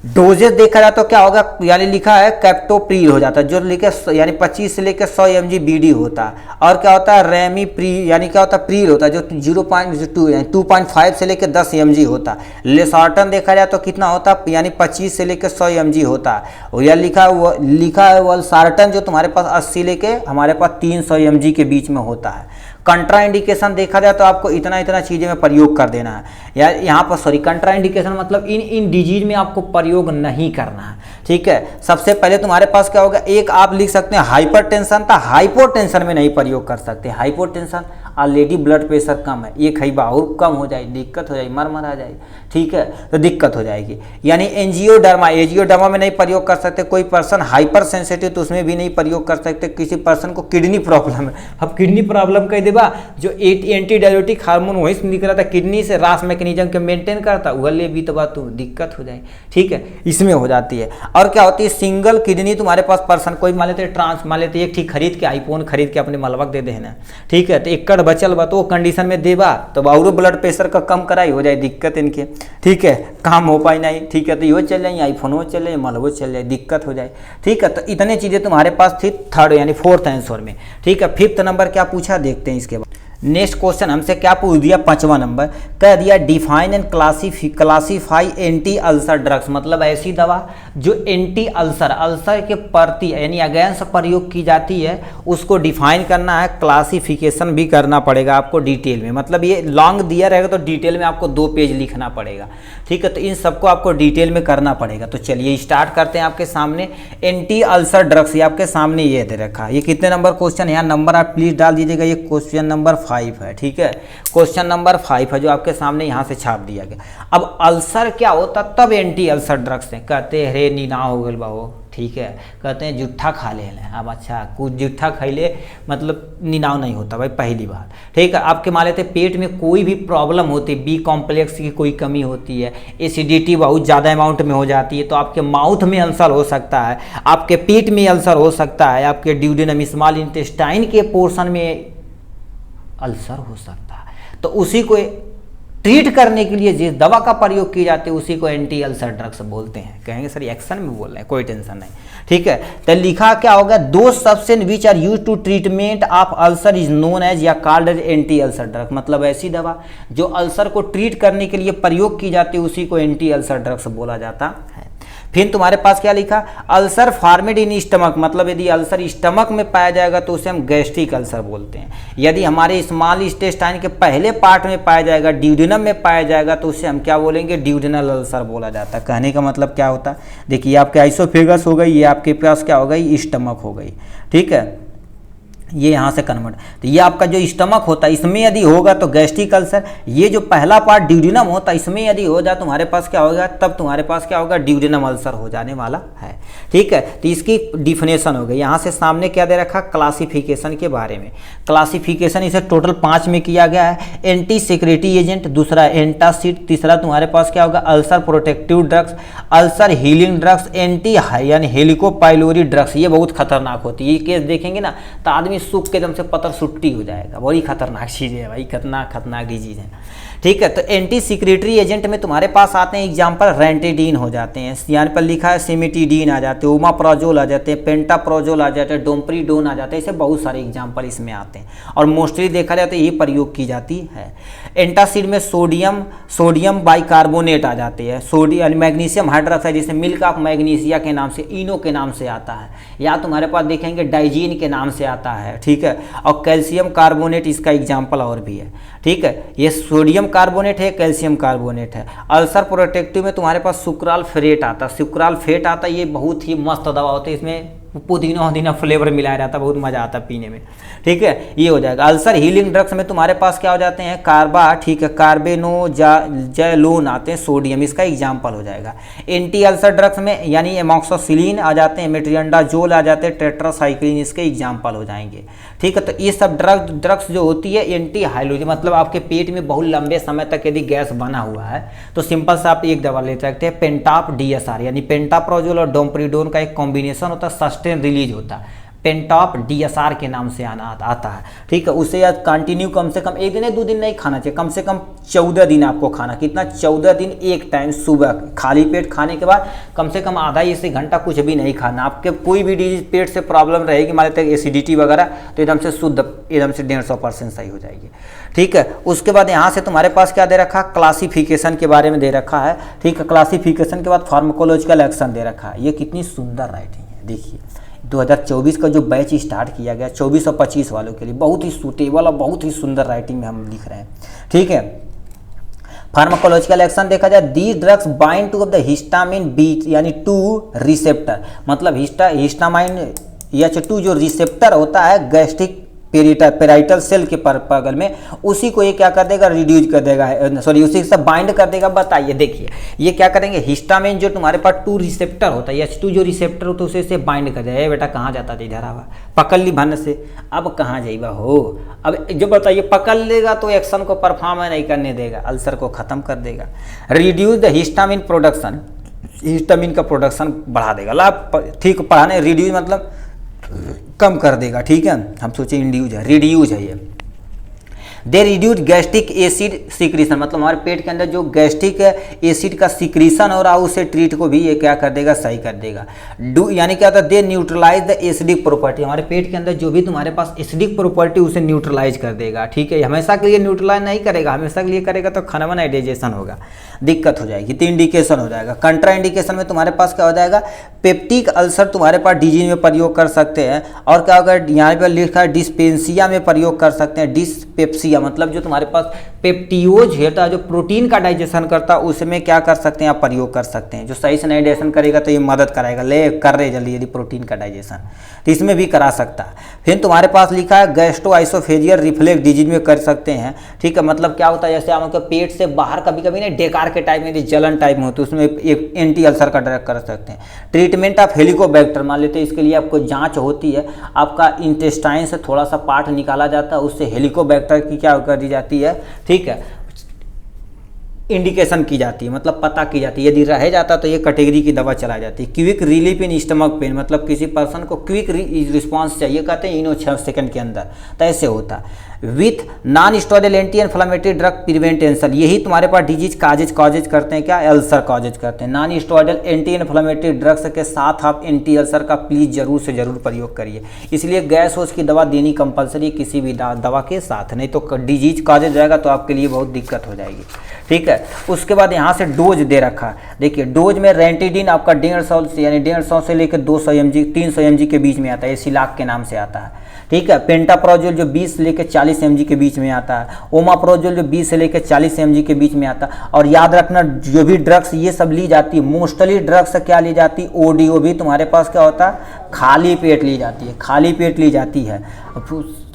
डोजेस देखा जाए तो क्या होगा, यानी लिखा है कैप्टोप्रील हो जाता है, जो लिखे यानी 25 से लेकर 100 mg BD होता है। और क्या होता है, रेमीप्रील, यानी क्या होता है, प्रील होता है जो 0.2 यानी 2.5 से लेकर 10 mg होता है। लेसार्टन देखा जाए तो कितना होता है, यानी 25 से लेकर 100 mg होता है। और यह लिखा है वल्सार्टन जो तुम्हारे पास 80 लेके हमारे पास 300 mg के बीच में होता है। कंट्रा इंडिकेशन देखा जाए तो आपको इतना चीज़ें में प्रयोग कर देना है, या यहाँ पर सॉरी कंट्रा इंडिकेशन मतलब इन डिजीज में आपको प्रयोग नहीं करना है। ठीक है, सबसे पहले तुम्हारे पास क्या होगा, एक आप लिख सकते हैं हाइपरटेंशन था, हाइपोटेंशन में नहीं प्रयोग कर सकते। हाइपोटेंशन ऑलरेडी ब्लड प्रेशर कम है, ये खैबा और कम हो जाए, दिक्कत हो जाएगी, मर आ जाएगी, ठीक है, तो दिक्कत हो जाएगी। यानी एंजियोडर्मा में नहीं प्रयोग कर सकते। कोई पर्सन हाइपर सेंसिटिव तो उसमें भी नहीं प्रयोग कर सकते। किसी पर्सन को किडनी प्रॉब्लम है, अब किडनी प्रॉब्लम कह देबा, जो एंटी डायबिटिक हार्मोन वहीं से निकला था किडनी से, रास मैकेनिज्म के मेंटेन करता, उगले भी तो बात तो दिक्कत हो जाए, ठीक है, इसमें हो जाती है। और क्या होती है, सिंगल किडनी तुम्हारे पास पर्सन कोई मान लेते मान लेते एक ठीक खरीद के आईफोन खरीद के अपने मलबक दे देना, ठीक है, तो एकड़ बचल बा तो कंडीशन में देबा तो और ब्लड प्रेशर का कम कराई हो जाए, दिक्कत इनके, ठीक है, काम हो पाई नहीं, ठीक है, तो यो चल जाए, आईफोन वो चल जाए, मलबो चल जाए, दिक्कत हो जाए, ठीक है। तो इतने चीज़ें तुम्हारे पास थी थर्ड यानी फोर्थ आंसर में, ठीक है। फिफ्थ नंबर क्या पूछा देखते हैं इसके बाद। नेक्स्ट क्वेश्चन हमसे क्या पूछ दिया, 5वां नंबर कह दिया define and classify anti ulcer drugs, मतलब ऐसी दवा जो एंटी अल्सर के प्रति यानी अगेंस्ट प्रयोग की जाती है, उसको डिफाइन करना है, क्लासिफिकेशन भी करना पड़ेगा आपको डिटेल में। मतलब ये लॉन्ग दिया रहेगा तो डिटेल में आपको 2 पेज लिखना पड़ेगा, ठीक है, तो इन सबको आपको डिटेल में करना पड़ेगा। तो चलिए स्टार्ट करते हैं। आपके सामने एंटी अल्सर ड्रग्स, ये आपके सामने ये दे रखा है। ये कितने नंबर क्वेश्चन है, यहाँ नंबर आप प्लीज डाल दीजिएगा, ये क्वेश्चन नंबर 5 है, ठीक है, क्वेश्चन नंबर 5 है जो आपके सामने यहाँ से छाप दिया गया। अब अल्सर क्या होता तब एंटी अल्सर ड्रग्स हैं, कहते हैं रे नीना हो गल बाबू, ठीक है, कहते हैं जुट्ठा खा ले। अब अच्छा कुछ जुट्ठा खैले मतलब निनाव नहीं होता भाई, पहली बात, ठीक है। आपके मान लेते पेट में कोई भी प्रॉब्लम होती है, बी कॉम्प्लेक्स की कोई कमी होती है, एसिडिटी बहुत ज़्यादा अमाउंट में हो जाती है, तो आपके माउथ में अल्सर हो सकता है, आपके पेट में अल्सर हो सकता है, आपके ड्यूडेनम स्मॉल इंटेस्टाइन के पोर्शन में अल्सर हो सकता है। तो उसी को ट्रीट करने के लिए जिस दवा का प्रयोग की जाती है उसी को एंटी अल्सर ड्रग्स बोलते हैं। कहेंगे सर एक्शन में बोल रहे हैं, कोई टेंशन नहीं, ठीक है। तो लिखा क्या होगा, those substance which are use to treatment of ulcer is known as या called as anti ulcer drug, मतलब ऐसी दवा जो अल्सर को ट्रीट करने के लिए प्रयोग की जाती है उसी को एंटी अल्सर ड्रग्स बोला जाता है। फिर तुम्हारे पास क्या लिखा, अल्सर फॉर्मेड इन स्टमक, मतलब यदि अल्सर स्टमक में पाया जाएगा तो उसे हम गैस्ट्रिक अल्सर बोलते हैं। यदि हमारे स्मॉल इंटेस्टाइन के पहले पार्ट में पाया जाएगा, ड्यूडेनम में पाया जाएगा, तो उसे हम क्या बोलेंगे, ड्यूडेनल अल्सर बोला जाता है। कहने का मतलब क्या होता है, देखिए आपके आइसोफेगस हो गई, ये आपके पास क्या हो गई, स्टमक हो गई, ठीक है, ये यहाँ से कन्वर्ट, तो ये आपका जो स्टमक होता है इसमें यदि होगा तो गैस्ट्रिक अल्सर, ये जो पहला पार्ट ड्यूडेनम होता है इसमें यदि हो जाए तुम्हारे पास क्या होगा, तब तुम्हारे पास क्या होगा, ड्यूडेनम अल्सर हो जाने वाला है, ठीक है। तो इसकी डिफिनेशन हो गई। यहाँ से सामने क्या दे रखा, क्लासिफिकेशन के बारे में। क्लासिफिकेशन इसे टोटल 5 में किया गया है। एंटी सिक्रेटरी एजेंट, दूसरा एंटासिड, तीसरा तुम्हारे पास क्या होगा, ulcer protective drugs, ulcer healing drugs, anti यानी हेलिकोपाइलोरी ड्रग्स, ये बहुत खतरनाक होती है। ये केस देखेंगे ना तो आदमी सूख के दम से पतर सुट्टी हो जाएगा, बड़ी खतरनाक चीज़ है भाई, खतरनाक डिजीज है, ठीक है। तो एंटी सिक्रेटरी एजेंट में तुम्हारे पास आते हैं एग्जाम्पल, रेंटेडीन हो जाते हैं, यहाँ पर लिखा है सिमिटीडीन आ जाते हैं, ओमाप्रोजोल आ जाते हैं, पेंटाप्रोजोल आ जाते हैं, डोम्प्रीडोन आ जाते हैं, ऐसे बहुत सारे एग्जाम्पल इसमें आते हैं और मोस्टली देखा जाए तो ये प्रयोग की जाती है। एंटासिड में सोडियम बाइकार्बोनेट आ जाते हैं, सोडियम मैग्नीशियम हाइड्रोक्साइड जिसे मिल्क ऑफ मैग्नीशिया के नाम से, इनो के नाम से आता है, या तुम्हारे पास देखेंगे डाइजीन के नाम से आता है, है, ठीक है। और कैल्शियम कार्बोनेट इसका एग्जाम्पल और भी है, ठीक है। ये सोडियम कार्बोनेट है, कैल्शियम कार्बोनेट है। अल्सर प्रोटेक्टिव में तुम्हारे पास सुक्राल फेट आता है, सुक्राल फेट आता है, ये बहुत ही मस्त दवा होती है, इसमें पुदीना वुदीना फ्लेवर मिलाया रहता है, बहुत मज़ा आता है पीने में, ठीक है। ये हो जाएगा। अल्सर हीलिंग ड्रग्स में तुम्हारे पास क्या हो जाते हैं, कार्बा, ठीक है, कार्बेनोजालोन आते हैं, सोडियम, इसका एग्जाम्पल हो जाएगा। एंटी अल्सर ड्रग्स में यानी एमॉक्सोसिलिन आ जाते हैं, मेट्रियंडाजोल आ जाते हैं, टेट्रासाइक्लिन इसके एग्जाम्पल हो जाएंगे, ठीक है। तो ये सब ड्रग्स जो होती है एंटी हाइलोजिन, मतलब आपके पेट में बहुत लंबे समय तक यदि गैस बना हुआ है तो सिंपल सा आप एक दवा ले सकते हैं, पेंटाप DSR यानी पेंटाप्रोजोल और डोम्प्रिडोन का एक कॉम्बिनेशन होता है, सस्टेन रिलीज होता है, पेंटाप DSR के नाम से आता है, ठीक है। उसे याद कंटिन्यू कम से कम 1 दिन 2 दिन नहीं खाना चाहिए, कम से कम 14 दिन आपको खाना, कितना 14 दिन एक टाइम सुबह खाली पेट खाने के बाद कम से कम आधा से घंटा कुछ भी नहीं खाना। आपके कोई भी डिजीज पेट से प्रॉब्लम रहेगी, मान लेते हैं एसिडिटी वगैरह, तो एकदम से शुद्ध, एकदम से 150% सही हो जाएगी, ठीक है। उसके बाद यहाँ से तुम्हारे पास क्या दे रखा, क्लासिफिकेशन के बारे में दे रखा है, ठीक है। क्लासिफिकेशन के बाद फार्माकोलॉजिकल एक्शन दे रखा है। ये कितनी सुंदर राइटिंग है, देखिए 2024 का जो बैच स्टार्ट किया गया 24 और 25 वालों के लिए बहुत ही सूटेबल और बहुत ही सुंदर राइटिंग में हम लिख रहे हैं, ठीक है। फार्माकोलॉजिकल एक्शन देखा जाए, these drugs bind to the histamine B यानी 2 रिसेप्टर, मतलब हिस्टामाइन H2 जो रिसेप्टर होता है गैस्ट्रिक पेराइटल सेल के बगल में, उसी को ये क्या कर देगा, रिड्यूज कर देगा, सॉरी उसी से बाइंड कर देगा। बताइए, देखिए ये क्या करेंगे, हिस्टामिन जो तुम्हारे पास 2 रिसेप्टर होता है, H2 जो रिसेप्टर होता है उसे से बाइंड कर देगा। बेटा कहाँ जाता था, इधर आवा, पकड़ ली भन से, अब कहाँ जाइबा हो, अब जो बताइए पकड़ लेगा तो एक्शन को परफॉर्म नहीं करने देगा, अल्सर को खत्म कर देगा। Reduce the histamine production, histamine का प्रोडक्शन बढ़ा देगा, लाभ, ठीक, पढ़ाने, रिड्यूस मतलब कम कर देगा, ठीक है। हम सोचे इंड्यूज है, रिड्यूज है ये। दे रिड्यूज गैस्ट्रिक एसिड सिक्रीशन, मतलब हमारे पेट के अंदर जो गैस्ट्रिक एसिड का सिक्रीशन हो रहा है उसे ट्रीट को भी ये क्या कर देगा, सही कर देगा। यानी क्या होता है, दे न्यूट्रलाइज द एसिडिक प्रॉपर्टी, हमारे पेट के अंदर जो भी तुम्हारे पास एसिडिक प्रॉपर्टी उसे न्यूट्रलाइज कर देगा, ठीक है। हमेशा के लिए न्यूट्रलाइज नहीं करेगा, हमेशा के लिए करेगा तो खाना में डाइजेशन होगा, दिक्कत हो जाएगी, तो इंडिकेशन हो जाएगा। कंट्रा इंडिकेशन में तुम्हारे पास क्या हो जाएगा, पेप्टिक अल्सर तुम्हारे पास डिजीज में प्रयोग कर सकते हैं, और क्या होगा, यहाँ पर लिखा है डिस्पेंसिया में प्रयोग कर सकते हैं, डिस्पेप्सिया मतलब जो तुम्हारे पास पेप्टियोज होता है जो प्रोटीन का डाइजेशन करता है उसमें क्या कर सकते हैं, आप प्रयोग कर सकते हैं। जो सही से नहीं डाइजेशन करेगा तो ये मदद कराएगा, ले कर रहे जल्दी यदि प्रोटीन का डाइजेशन, तो इसमें भी करा सकता है। फिर तुम्हारे पास लिखा है गैस्ट्रोआइसोफेजियल रिफ्लेक्स डिजीज में कर सकते हैं, ठीक है। मतलब क्या होता है, जैसे आपके पेट से बाहर कभी कभी ना डेकार के टाइप में यदि जलन टाइप में होती है, उसमें एक एंटी अल्सर का ड्रग कर सकते हैं। ट्रीटमेंट ऑफ हेलिकोबैक्टर, मान लेते हैं इसके लिए आपको जांच होती है, आपका इंटेस्टाइन से थोड़ा सा पार्ट निकाला जाता है, उससे हेलिकोबैक्टर की क्या कर दी जाती है, ठीक है, इंडिकेशन की जाती है, मतलब पता की जाती है। यदि रह जाता तो ये कैटेगरी की दवा चलाई जाती है। Quick relief in stomach pain, मतलब किसी पर्सन को क्विक रिस्पांस चाहिए, कहते हैं 6 सेकंड के अंदर, तो ऐसे होता है। With non steroidal anti inflammatory drug prevent ulcer, यही तुम्हारे पास डिजीज कॉजेज करते हैं, क्या, अल्सर कॉजेज करते हैं। Non steroidal anti inflammatory drugs के साथ आप एंटी अल्सर का प्लीज जरूर से जरूर प्रयोग करिए, इसलिए गैस होश की दवा देनी कंपलसरी किसी भी दवा के साथ, नहीं तो डिजीज कॉजेज जाएगा तो आपके लिए बहुत दिक्कत हो जाएगी, ठीक है। उसके बाद यहाँ से डोज दे रखा है, देखिए डोज में रेंटिडिन आपका 150 से यानी 150 से लेकर 200 mg 300 mg के बीच में आता है, ये सिलाक के नाम से आता है, ठीक है। पेंटाप्रोजोल जो 20 से लेकर 40 mg के बीच में आता है, ओमाप्रोजोल जो 20 से लेकर 40 mg के बीच में आता है। और याद रखना जो भी ड्रग्स ये सब ली जाती है, मोस्टली ड्रग्स क्या ली जाती है, ओडीओ भी तुम्हारे पास क्या होता है, खाली पेट ली जाती है, खाली पेट ली जाती है,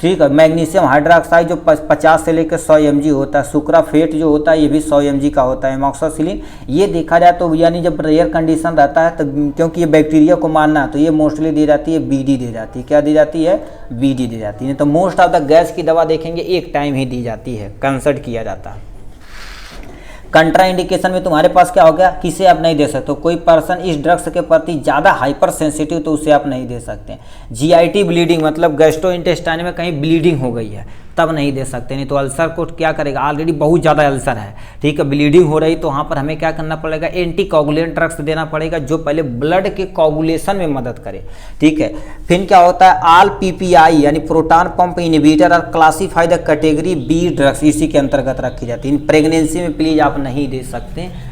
ठीक है। मैग्नीशियम हाइड्रोक्साइड जो 50 से लेकर 100 mg होता है, सुक्राफेट जो होता है ये भी 100 mg का होता है, एमॉक्सोसिलिन ये देखा जाए तो यानी जब रेयर कंडीशन रहता है तो क्योंकि ये बैक्टीरिया को मारना है तो ये मोस्टली दी जाती है बीडी दी जाती है, क्या दी जाती है, बीडी दी जाती है। तो मोस्ट ऑफ द गैस की दवा देखेंगे एक टाइम ही दी जाती है, कंसल्ट किया जाता है। कंट्रा इंडिकेशन में तुम्हारे पास क्या हो गया, किसे आप नहीं दे सकते, तो कोई पर्सन इस ड्रग्स के प्रति ज़्यादा हाइपर सेंसिटिव तो उसे आप नहीं दे सकते। जीआईटी ब्लीडिंग मतलब गैस्ट्रोइंटेस्टाइन में कहीं ब्लीडिंग हो गई है तब नहीं दे सकते, नहीं तो अल्सर को क्या करेगा, ऑलरेडी बहुत ज़्यादा अल्सर है, ठीक है, ब्लीडिंग हो रही तो वहाँ पर हमें क्या करना पड़ेगा, एंटी कोगुलेंट ड्रग्स देना पड़ेगा जो पहले ब्लड के कोगुलेशन में मदद करे, ठीक है। फिर क्या होता है, ऑल पीपीआई यानी प्रोटॉन पंप इनहिबिटर और classify the category B drugs इसी के अंतर्गत रखी जाती है। इन प्रेगनेंसी में प्लीज आप नहीं दे सकते हैं,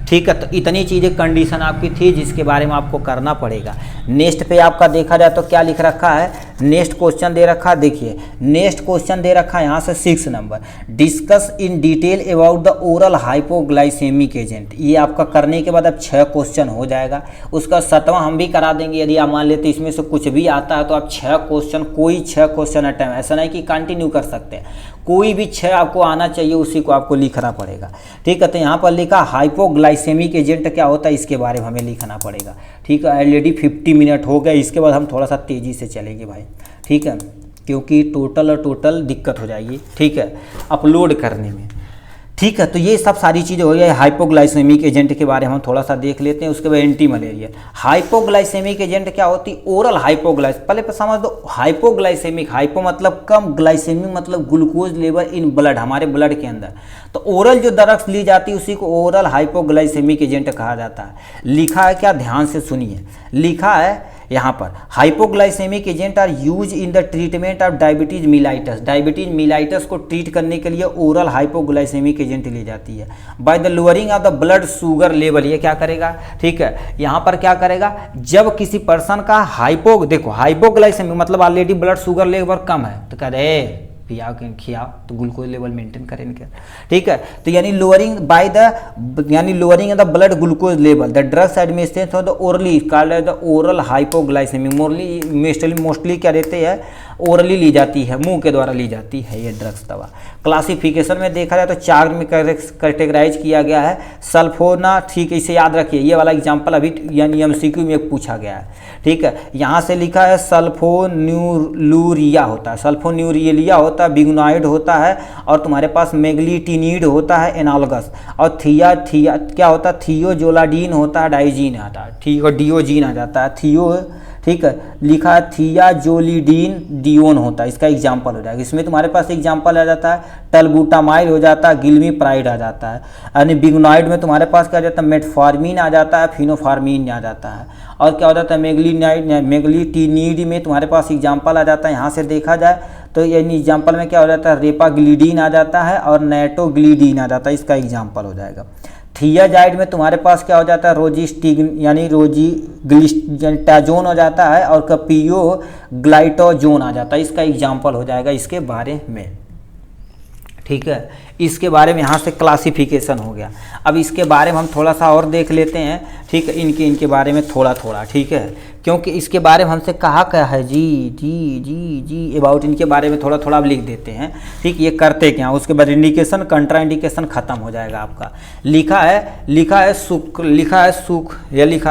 ठीक है। तो इतनी चीज़ें कंडीशन आपकी थी जिसके बारे में आपको करना पड़ेगा। नेक्स्ट पे आपका देखा जाए तो क्या लिख रखा है, नेक्स्ट क्वेश्चन दे रखा, देखिए नेक्स्ट क्वेश्चन दे रखा है यहाँ से 6 नंबर, discuss in detail about the oral hypoglycaemic agent. ये आपका करने के बाद अब 6 क्वेश्चन हो जाएगा। उसका 7वां हम भी करा देंगे, यदि आप मान लेते इसमें से कुछ भी आता है तो आप 6 क्वेश्चन, कोई 6 क्वेश्चन अटेम्प, ऐसा नहीं कि कंटिन्यू कर सकते हैं, कोई भी 6 आपको आना चाहिए, उसी को आपको लिखना पड़ेगा। ठीक है, तो यहाँ पर लिखा हाइपोग्लाइसेमिक एजेंट क्या होता है, इसके बारे में हमें लिखना पड़ेगा। ठीक है, ऑलरेडी 50 मिनट हो गए, इसके बाद हम थोड़ा सा तेज़ी से चलेंगे भाई। ठीक है, क्योंकि टोटल दिक्कत हो जाएगी। ठीक है, अपलोड करने में। ठीक है, तो ये सब सारी चीज़ें हो गई। हाइपोग्लाइसेमिक एजेंट के बारे में हम थोड़ा सा देख लेते हैं। उसके बाद एंटी मलेरिया। हाइपोग्लाइसेमिक एजेंट क्या होती है, ओरल हाइपोग्लाइस, पहले समझ दो। हाइपोग्लाइसेमिक, हाइपो मतलब कम, ग्लाइसेमिक मतलब ग्लूकोज लेवल इन ब्लड, हमारे ब्लड के अंदर। तो ओरल जो ड्रग्स ली जाती है उसी को ओरल हाइपोग्लाइसेमिक एजेंट कहा जाता है। लिखा है क्या, ध्यान से सुनिए, लिखा है यहाँ पर hypoglycemic agent are use in the treatment of diabetes mellitus. Diabetes mellitus को ट्रीट करने के लिए ओरल हाइपोग्लाइसेमिक एजेंट ली जाती है। By the lowering of the blood sugar level, ये क्या करेगा, ठीक है, यहाँ पर क्या करेगा, जब किसी पर्सन का देखो हाइपोग्लाइसेमिक मतलब ऑलरेडी ब्लड शुगर लेवल कम है, तो कह रहे पियाओ के खियाओ तो ग्लूकोज लेवल मेंटेन करेंगे। ठीक है, तो यानी लोअरिंग बाय द, यानी lowering the blood glucose level, the drugs administration of the orally called the oral hypoglycemic. Mostly क्या रहते हैं, ओरली ली जाती है, मुंह के द्वारा ली जाती है ये ड्रग्स दवा। क्लासिफिकेशन में देखा जाए तो 4 में कैटेगराइज किया गया है। सल्फोना, ठीक है, इसे याद रखिए, ये वाला एग्जाम्पल अभी यानी एमसीक्यू में पूछा गया है। ठीक है, यहाँ से लिखा है सल्फोन्यूरिया होता है, सल्फोन्यूरिया होता है, बिग्नॉइड होता है, और तुम्हारे पास मेग्लीटिनिड होता है, एनालगस, और थिया क्या होता है, थियोजोलाडीन होता है, डाइजीन आता है, ठीक है, डियोजीन आ जाता है, थियो, ठीक है, लिखा है थियाजोलिडीन डियोन होता है, इसका एग्जाम्पल हो जाएगा। इसमें तुम्हारे पास एग्जाम्पल आ जाता है टलबुटामाइड हो जाता है, गिल्मीप्राइड आ जाता है, यानी बिग्नॉइड में तुम्हारे पास क्या आ जाता है, मेटफॉर्मिन आ जाता है, फिनोफार्मिन आ जाता है, और क्या हो जाता है, मेग्लीटिनिड में तुम्हारे पास एग्जाम्पल आ जाता है। यहाँ से देखा जाए तो यानी एग्जाम्पल में क्या हो जाता है, रेपाग्लिडीन आ जाता है और नाइट्रोग्लिडीन आ जाता है, इसका एग्जाम्पल हो जाएगा। थियाजाइड में तुम्हारे पास क्या हो जाता है, रोजिस्टिग यानी रोजिग्लिस्टाजोन हो जाता है, और कपियो ग्लाइटोजोन आ जाता है, इसका एग्जाम्पल हो जाएगा इसके बारे में। ठीक है, इसके बारे में यहाँ से क्लासिफिकेशन हो गया। अब इसके बारे में हम थोड़ा सा और देख लेते हैं। ठीक है, इनके बारे में थोड़ा, ठीक है, क्योंकि इसके बारे में हमसे कहा क्या है, जी अबाउट इनके बारे में थोड़ा अब लिख देते हैं। ठीक, ये करते क्या, उसके बाद इंडिकेशन कंट्रा इंडिकेशन खत्म हो जाएगा आपका। लिखा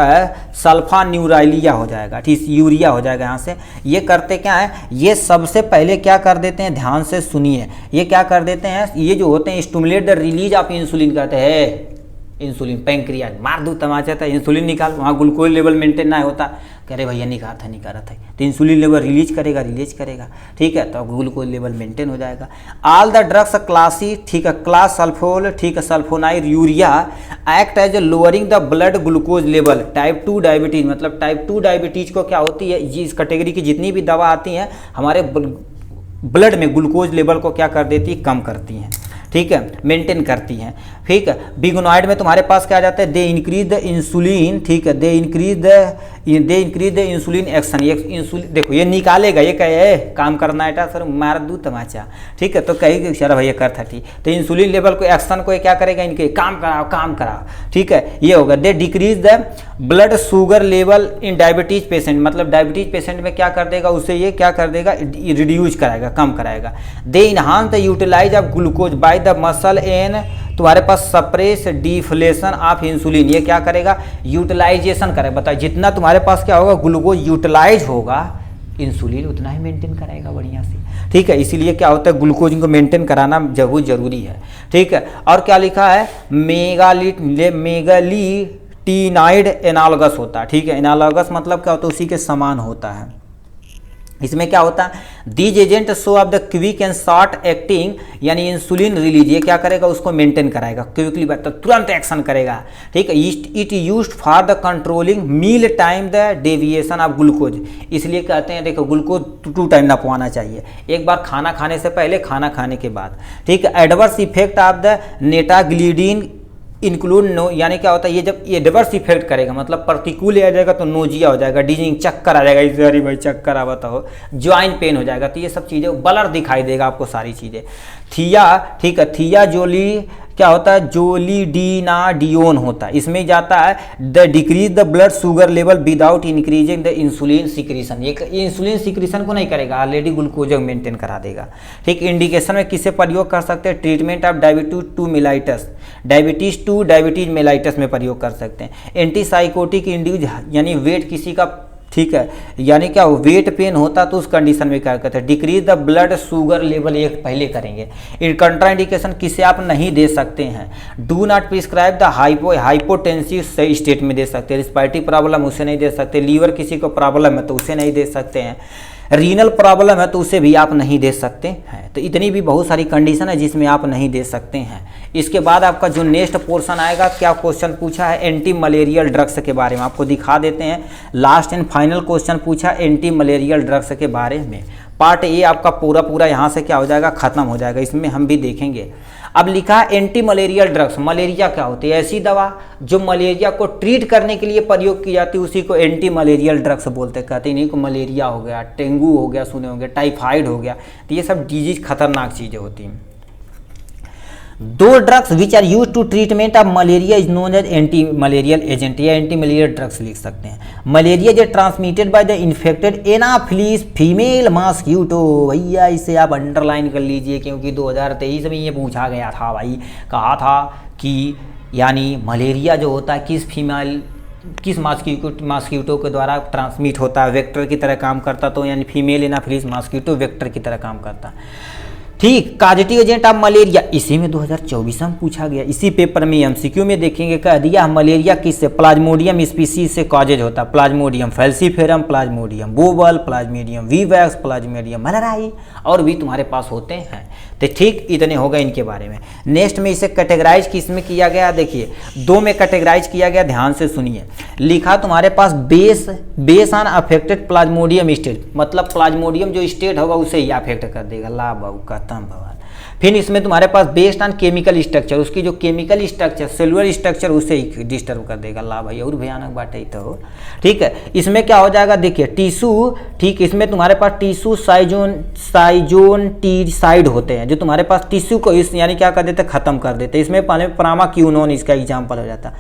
है सल्फा न्यूराइलिया हो जाएगा, ठीक, यूरिया हो जाएगा। यहाँ से ये करते क्या है, ये सबसे पहले क्या कर देते हैं, ध्यान से सुनिए, ये क्या कर देते हैं, ये जो होते हैं stimulate the release of insulin कहते हैं, इंसुलिन पैंक्रियाज मार दूँ तमाचा था, इंसुलिन निकाल, वहाँ ग्लूकोज लेवल मेंटेन ना होता, कह रहे भैया नहीं कहा था, तो इंसुलिन लेवल रिलीज करेगा। ठीक है, तो ग्लूकोज लेवल मेंटेन हो जाएगा। ऑल द ड्रग्स क्लासी, ठीक है, क्लास सल्फोल, ठीक है, sulphonyl urea act as lowering the blood glucose level. Type 2 diabetes मतलब टाइप 2 डायबिटीज को क्या होती है, इस कैटेगरी की जितनी भी दवा आती हैं हमारे ब्लड में ग्लूकोज लेवल को क्या कर देती है, कम करती हैं। ठीक है, मेंटेन करती हैं। ठीक है, बिग्नॉइड में तुम्हारे पास क्या आ जाता है, दे इंक्रीज द इंसुलिन, ठीक है, they increase the insulin action. ये इंसुलिन देखो ये निकालेगा, ये कहे काम करना है सर, मार दूँ तमाचा। ठीक है, तो कहेगी सर भैया कर था, ठीक, तो इंसुलिन लेवल को एक्शन को क्या करेगा, इनके काम कराओ। ठीक है, ये होगा। They decrease the blood sugar level in diabetes patient, मतलब डायबिटीज पेशेंट में क्या कर देगा, उसे ये क्या कर देगा, रिड्यूज कराएगा, कम कराएगा। They enhance the utilise of glucose by the muscle and तुम्हारे पास सप्रेस डिफ्लेशन ऑफ इंसुलिन, ये क्या करेगा, यूटिलाइजेशन करेगा। बताइए जितना तुम्हारे पास क्या होगा, ग्लूकोज यूटिलाइज होगा, इंसुलिन उतना ही मेंटेन कराएगा बढ़िया से। ठीक है, इसीलिए क्या होता है, ग्लूकोज को मेंटेन कराना जरूरी है। ठीक है, और क्या लिखा है, मेगालिटिनाइड एनालगस होता है। ठीक है, एनालगस मतलब क्या होता है, उसी के समान होता है। इसमें क्या होता है, these agent show off the quick and short acting, यानी इंसुलिन रिलीज, ये क्या करेगा, उसको मेंटेन कराएगा, क्विकली तो तुरंत एक्शन करेगा। ठीक है, it used for the controlling meal time the deviation of glucose, इसलिए कहते हैं देखो ग्लूकोज 2 टाइम ना पवाना चाहिए, एक बार खाना खाने से पहले, खाना खाने के बाद। ठीक है, adverse effect of the nateglinide include no, यानी क्या होता है ये जब ये रिवर्स इफेक्ट करेगा, मतलब प्रतिकूल आ जाएगा तो नोजिया हो जाएगा, डीजिंग चक्कर आ जाएगा, इसे अरे भाई चक्कर आ बताओ, ज्वाइंट पेन हो जाएगा। तो ये सब चीज़ें ब्लर दिखाई देगा आपको सारी चीज़ें। थिया, ठीक है, थिया जोली क्या होता है, जोलिडीनाडियोन होता है, इसमें जाता है the decrease the blood sugar level without increasing the insulin secretion, ये इंसुलिन सिक्रीशन को नहीं करेगा, ऑलरेडी ग्लूकोज मेंटेन करा देगा। ठीक, इंडिकेशन में किसे प्रयोग कर सकते हैं, treatment of diabetes two diabetes mellitus में प्रयोग कर सकते हैं। एंटीसाइकोटिक इंड्यूज, यानी वेट किसी का, ठीक है, यानी क्या वेट पेन होता तो उस कंडीशन में क्या करते हैं, decrease the blood sugar level, एक पहले करेंगे। कंट्राइंडिकेशन किसे आप नहीं दे सकते हैं, do not prescribe the hypotensive state में दे सकते हैं, रिस्पायरेटरी प्रॉब्लम उसे नहीं दे सकते, लीवर किसी को प्रॉब्लम है तो उसे नहीं दे सकते हैं, रीनल प्रॉब्लम है तो उसे भी आप नहीं दे सकते हैं। तो इतनी भी बहुत सारी कंडीशन है जिसमें आप नहीं दे सकते हैं। इसके बाद आपका जो नेक्स्ट पोर्शन आएगा, क्या क्वेश्चन पूछा है, एंटी मलेरियल ड्रग्स के बारे में आपको दिखा देते हैं। लास्ट एंड फाइनल क्वेश्चन पूछा एंटी मलेरियल ड्रग्स के बारे में। पार्ट ए आपका पूरा यहाँ से क्या हो जाएगा, खत्म हो जाएगा, इसमें हम भी देखेंगे। अब लिखा है एंटी मलेरियल ड्रग्स, मलेरिया क्या होती है, ऐसी दवा जो मलेरिया को ट्रीट करने के लिए प्रयोग की जाती है उसी को एंटी मलेरियल ड्रग्स बोलते हैं। कहते नहीं को मलेरिया हो गया, डेंगू हो गया, सुने होंगे टाइफाइड हो गया, तो ये सब डिजीज खतरनाक चीज़ें होती हैं। दो drugs which are use to treatment of malaria is known as anti malarial agent या एंटी मलेरियल ड्रग्स लिख सकते हैं। मलेरिया जो transmitted by the infected anopheles female mosquito, भैया इसे आप अंडरलाइन कर लीजिए क्योंकि 2023 में ये पूछा गया था भाई, कहा था कि यानी मलेरिया जो होता है किस मॉस्क्यूटो के द्वारा ट्रांसमिट होता है, वेक्टर की तरह काम करता, तो यानी फीमेल एनाफिलीज मॉस्क्यूटो वेक्टर की तरह काम करता। ठीक, कॉजेटिव एजेंट ऑफ मलेरिया इसी में 2024 में पूछा गया, इसी पेपर में एमसीक्यू में देखेंगे। कह दिया मलेरिया किससे, प्लाज्मोडियम स्पीसीज से कॉजेज होता है, plasmodium falciparum, plasmodium ovale, plasmodium vivax, plasmodium malariae, और भी तुम्हारे पास होते हैं। तो ठीक, इतने हो गए इनके बारे में। नेक्स्ट में इसे कैटेगराइज किस में किया गया, देखिए दो में कैटेगराइज किया गया, ध्यान से सुनिए। लिखा तुम्हारे पास base on affected plasmodium state, मतलब प्लाज्मोडियम जो स्टेट होगा उसे ही अफेक्ट कर देगा, ला बाबू खत्म भगवान। फिर इसमें तुम्हारे पास बेस्ड ऑन केमिकल स्ट्रक्चर, उसकी जो केमिकल स्ट्रक्चर सेलुलर स्ट्रक्चर उसे ही डिस्टर्ब कर देगा, ला भाई और भयानक बात है तो। ठीक है, इसमें क्या हो जाएगा, देखिए टिश्यू, ठीक, इसमें तुम्हारे पास टिश्यू साइजोनटीसाइड होते हैं जो तुम्हारे पास टिश्यू को इस यानी क्या कर देते, खत्म कर देते। इसमें पहले प्रामाक्यूनोन इसका एग्जाम्पल हो जाता है।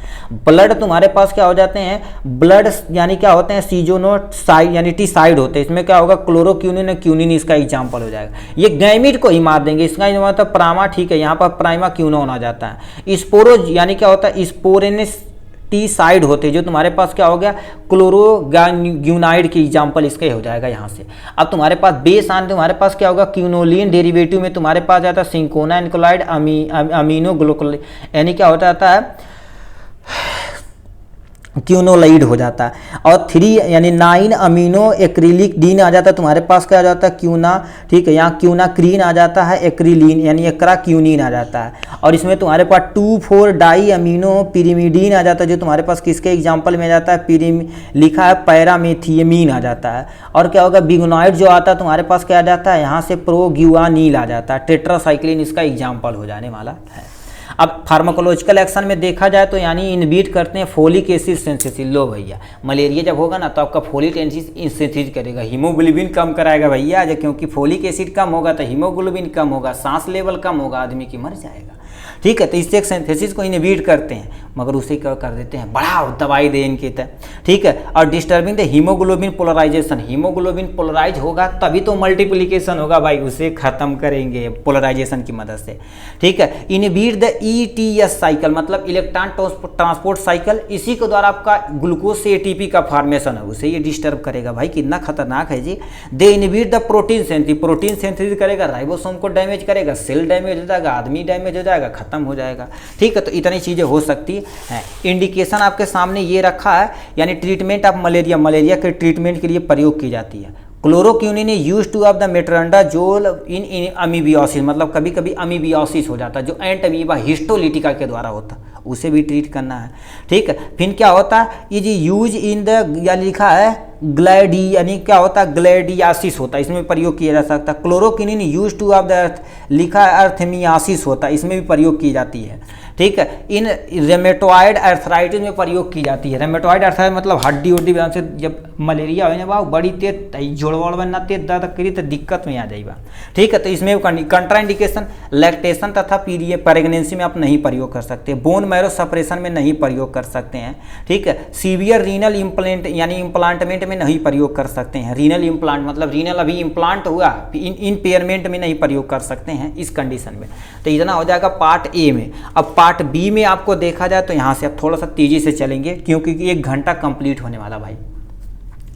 ब्लड तुम्हारे पास क्या हो जाते हैं, ब्लड यानी क्या होते हैं, सीजोनोसाइड यानी टीसाइड होते हैं। इसमें क्या होगा, क्लोरोक्यूनिन और क्यूनिन इसका एग्जाम्पल हो जाएगा। ये गैमिट को ही मार देंगे, इसका मतलब प्रामा, ठीक है, यहाँ पर प्राइमा क्यूनोन आ जाता है। स्पोरोज यानी क्या होता है, स्पोरेनिस टी साइड होते जो तुम्हारे पास क्या हो गया, क्लोरोग्यूनाइड की एग्जांपल इसका हो जाएगा यहाँ से। अब तुम्हारे पास बेस आन तुम्हारे पास क्या होगा, क्यूनोलिन डेरिवेटिव में तुम्हारे पास जाता है सिंकोना एनकोलाइड अमीनो ग्लूकोलाइड, यानी क्या होता है क्यूनोलाइड हो जाता है। और 3 यानी 9 अमीनो एक्रिलिक डीन आ जाता है तुम्हारे पास, क्या आ जाता है क्यूना, ठीक है, यहाँ क्यूनाक्रीन आ जाता है, एक्रिलीन यानी एकरा क्यूनिन आ जाता है। और इसमें तुम्हारे पास 2,4 डाई अमीनो पिरिमिडीन आ जाता है जो तुम्हारे पास किसके एग्जाम्पल में आ जाता है, लिखा है पैरामेथियमीन आ जाता है। और क्या होगा, बिगोनाइड जो आता है तुम्हारे पास क्या आ जाता है, यहाँ से प्रोग्यूआनील आ जाता है, टेट्रासाइक्लिन इसका एग्जाम्पल हो जाने वाला है। अब फार्माकोलॉजिकल एक्शन में देखा जाए तो यानी इनहिबिट करते हैं फोलिक एसिड सिंथेसिस। लो भैया, मलेरिया जब होगा ना तो आपका फोलिक एसिड सिंथेसिस करेगा, हीमोग्लोबिन कम कराएगा भैया, क्योंकि फोलिक एसिड कम होगा तो हीमोग्लोबिन कम होगा, सांस लेवल कम होगा, आदमी की मर जाएगा। ठीक है, तो इससे एक सिंथेसिस को इनहिबिट करते हैं, मगर उसे क्या कर देते हैं, बढ़ाओ दवाई दे इनके तय। ठीक है, और disturbing the haemoglobin polarization, haemoglobin polarize होगा तभी तो मल्टीप्लिकेशन होगा भाई, उसे खत्म करेंगे पोलराइजेशन की मदद से। ठीक है, इनहिबिट द ETS साइकिल, मतलब इलेक्ट्रॉन ट्रांसपोर्ट साइकिल, इसी के द्वारा आपका ग्लूकोज से ATP का फॉर्मेशन है, उसे ये डिस्टर्ब करेगा। भाई कितना खतरनाक है जी। They inhibit the protein synthesis, protein synthesis करेगा, राइबोसोम को डैमेज करेगा, सेल डैमेज हो जाएगा, आदमी डैमेज हो जाएगा, खत्म हो जाएगा। ठीक है, तो इतनी चीजें हो सकती है। इंडिकेशन आपके सामने ये रखा है, यानी ट्रीटमेंट ऑफ मलेरिया, मलेरिया के ट्रीटमेंट के लिए प्रयोग की जाती है। क्लोरोक्यूनिन यूज टू ऑफ द मेट्रांडाजोल इन अमीबियोसिस, मतलब कभी कभी अमीबियोसिस हो जाता है जो एंट अमीबा हिस्टोलिटिका के द्वारा होता है, उसे भी ट्रीट करना है। ठीक है, फिर क्या होता है, ये जी यूज इन द या लिखा है ग्लैडी, यानी क्या होता है, ग्लैडियासिस होता है, इसमें प्रयोग किया जा सकता है। क्लोरोक्यूनिन यूज टू ऑफ द लिखा है अर्थमियासिस होता है, इसमें भी प्रयोग की जाती है। ठीक है। इन रेमेटॉइड अर्थराइटिस में प्रयोग की जाती है। रेमेटॉइड अर्थराइटिस मतलब हड्डी उड्डी से जब मलेरिया हो बा बड़ी तेज जोड़वड़ में ना तेज दर्द करी तो दिक्कत में आ जाएगा, ठीक है। तो इसमें कंट्राइंडिकेशन लैक्टेशन तथा प्रेगनेंसी में आप नहीं प्रयोग कर सकते, बोन मैरो सप्रेशन में नहीं प्रयोग कर सकते हैं, ठीक है। सीवियर रीनल इम्प्लांट यानी इम्प्लांटमेंट में नहीं प्रयोग कर सकते हैं। रीनल इम्प्लांट मतलब रीनल अभी इम्प्लांट हुआ, इम्पेयरमेंट में नहीं प्रयोग कर सकते हैं इस कंडीशन में। तो इतना हो जाएगा पार्ट ए में। अब पार्ट बी में आपको देखा जाए तो यहाँ से आप थोड़ा सा तेजी से चलेंगे क्योंकि 1 घंटा कंप्लीट होने वाला भाई,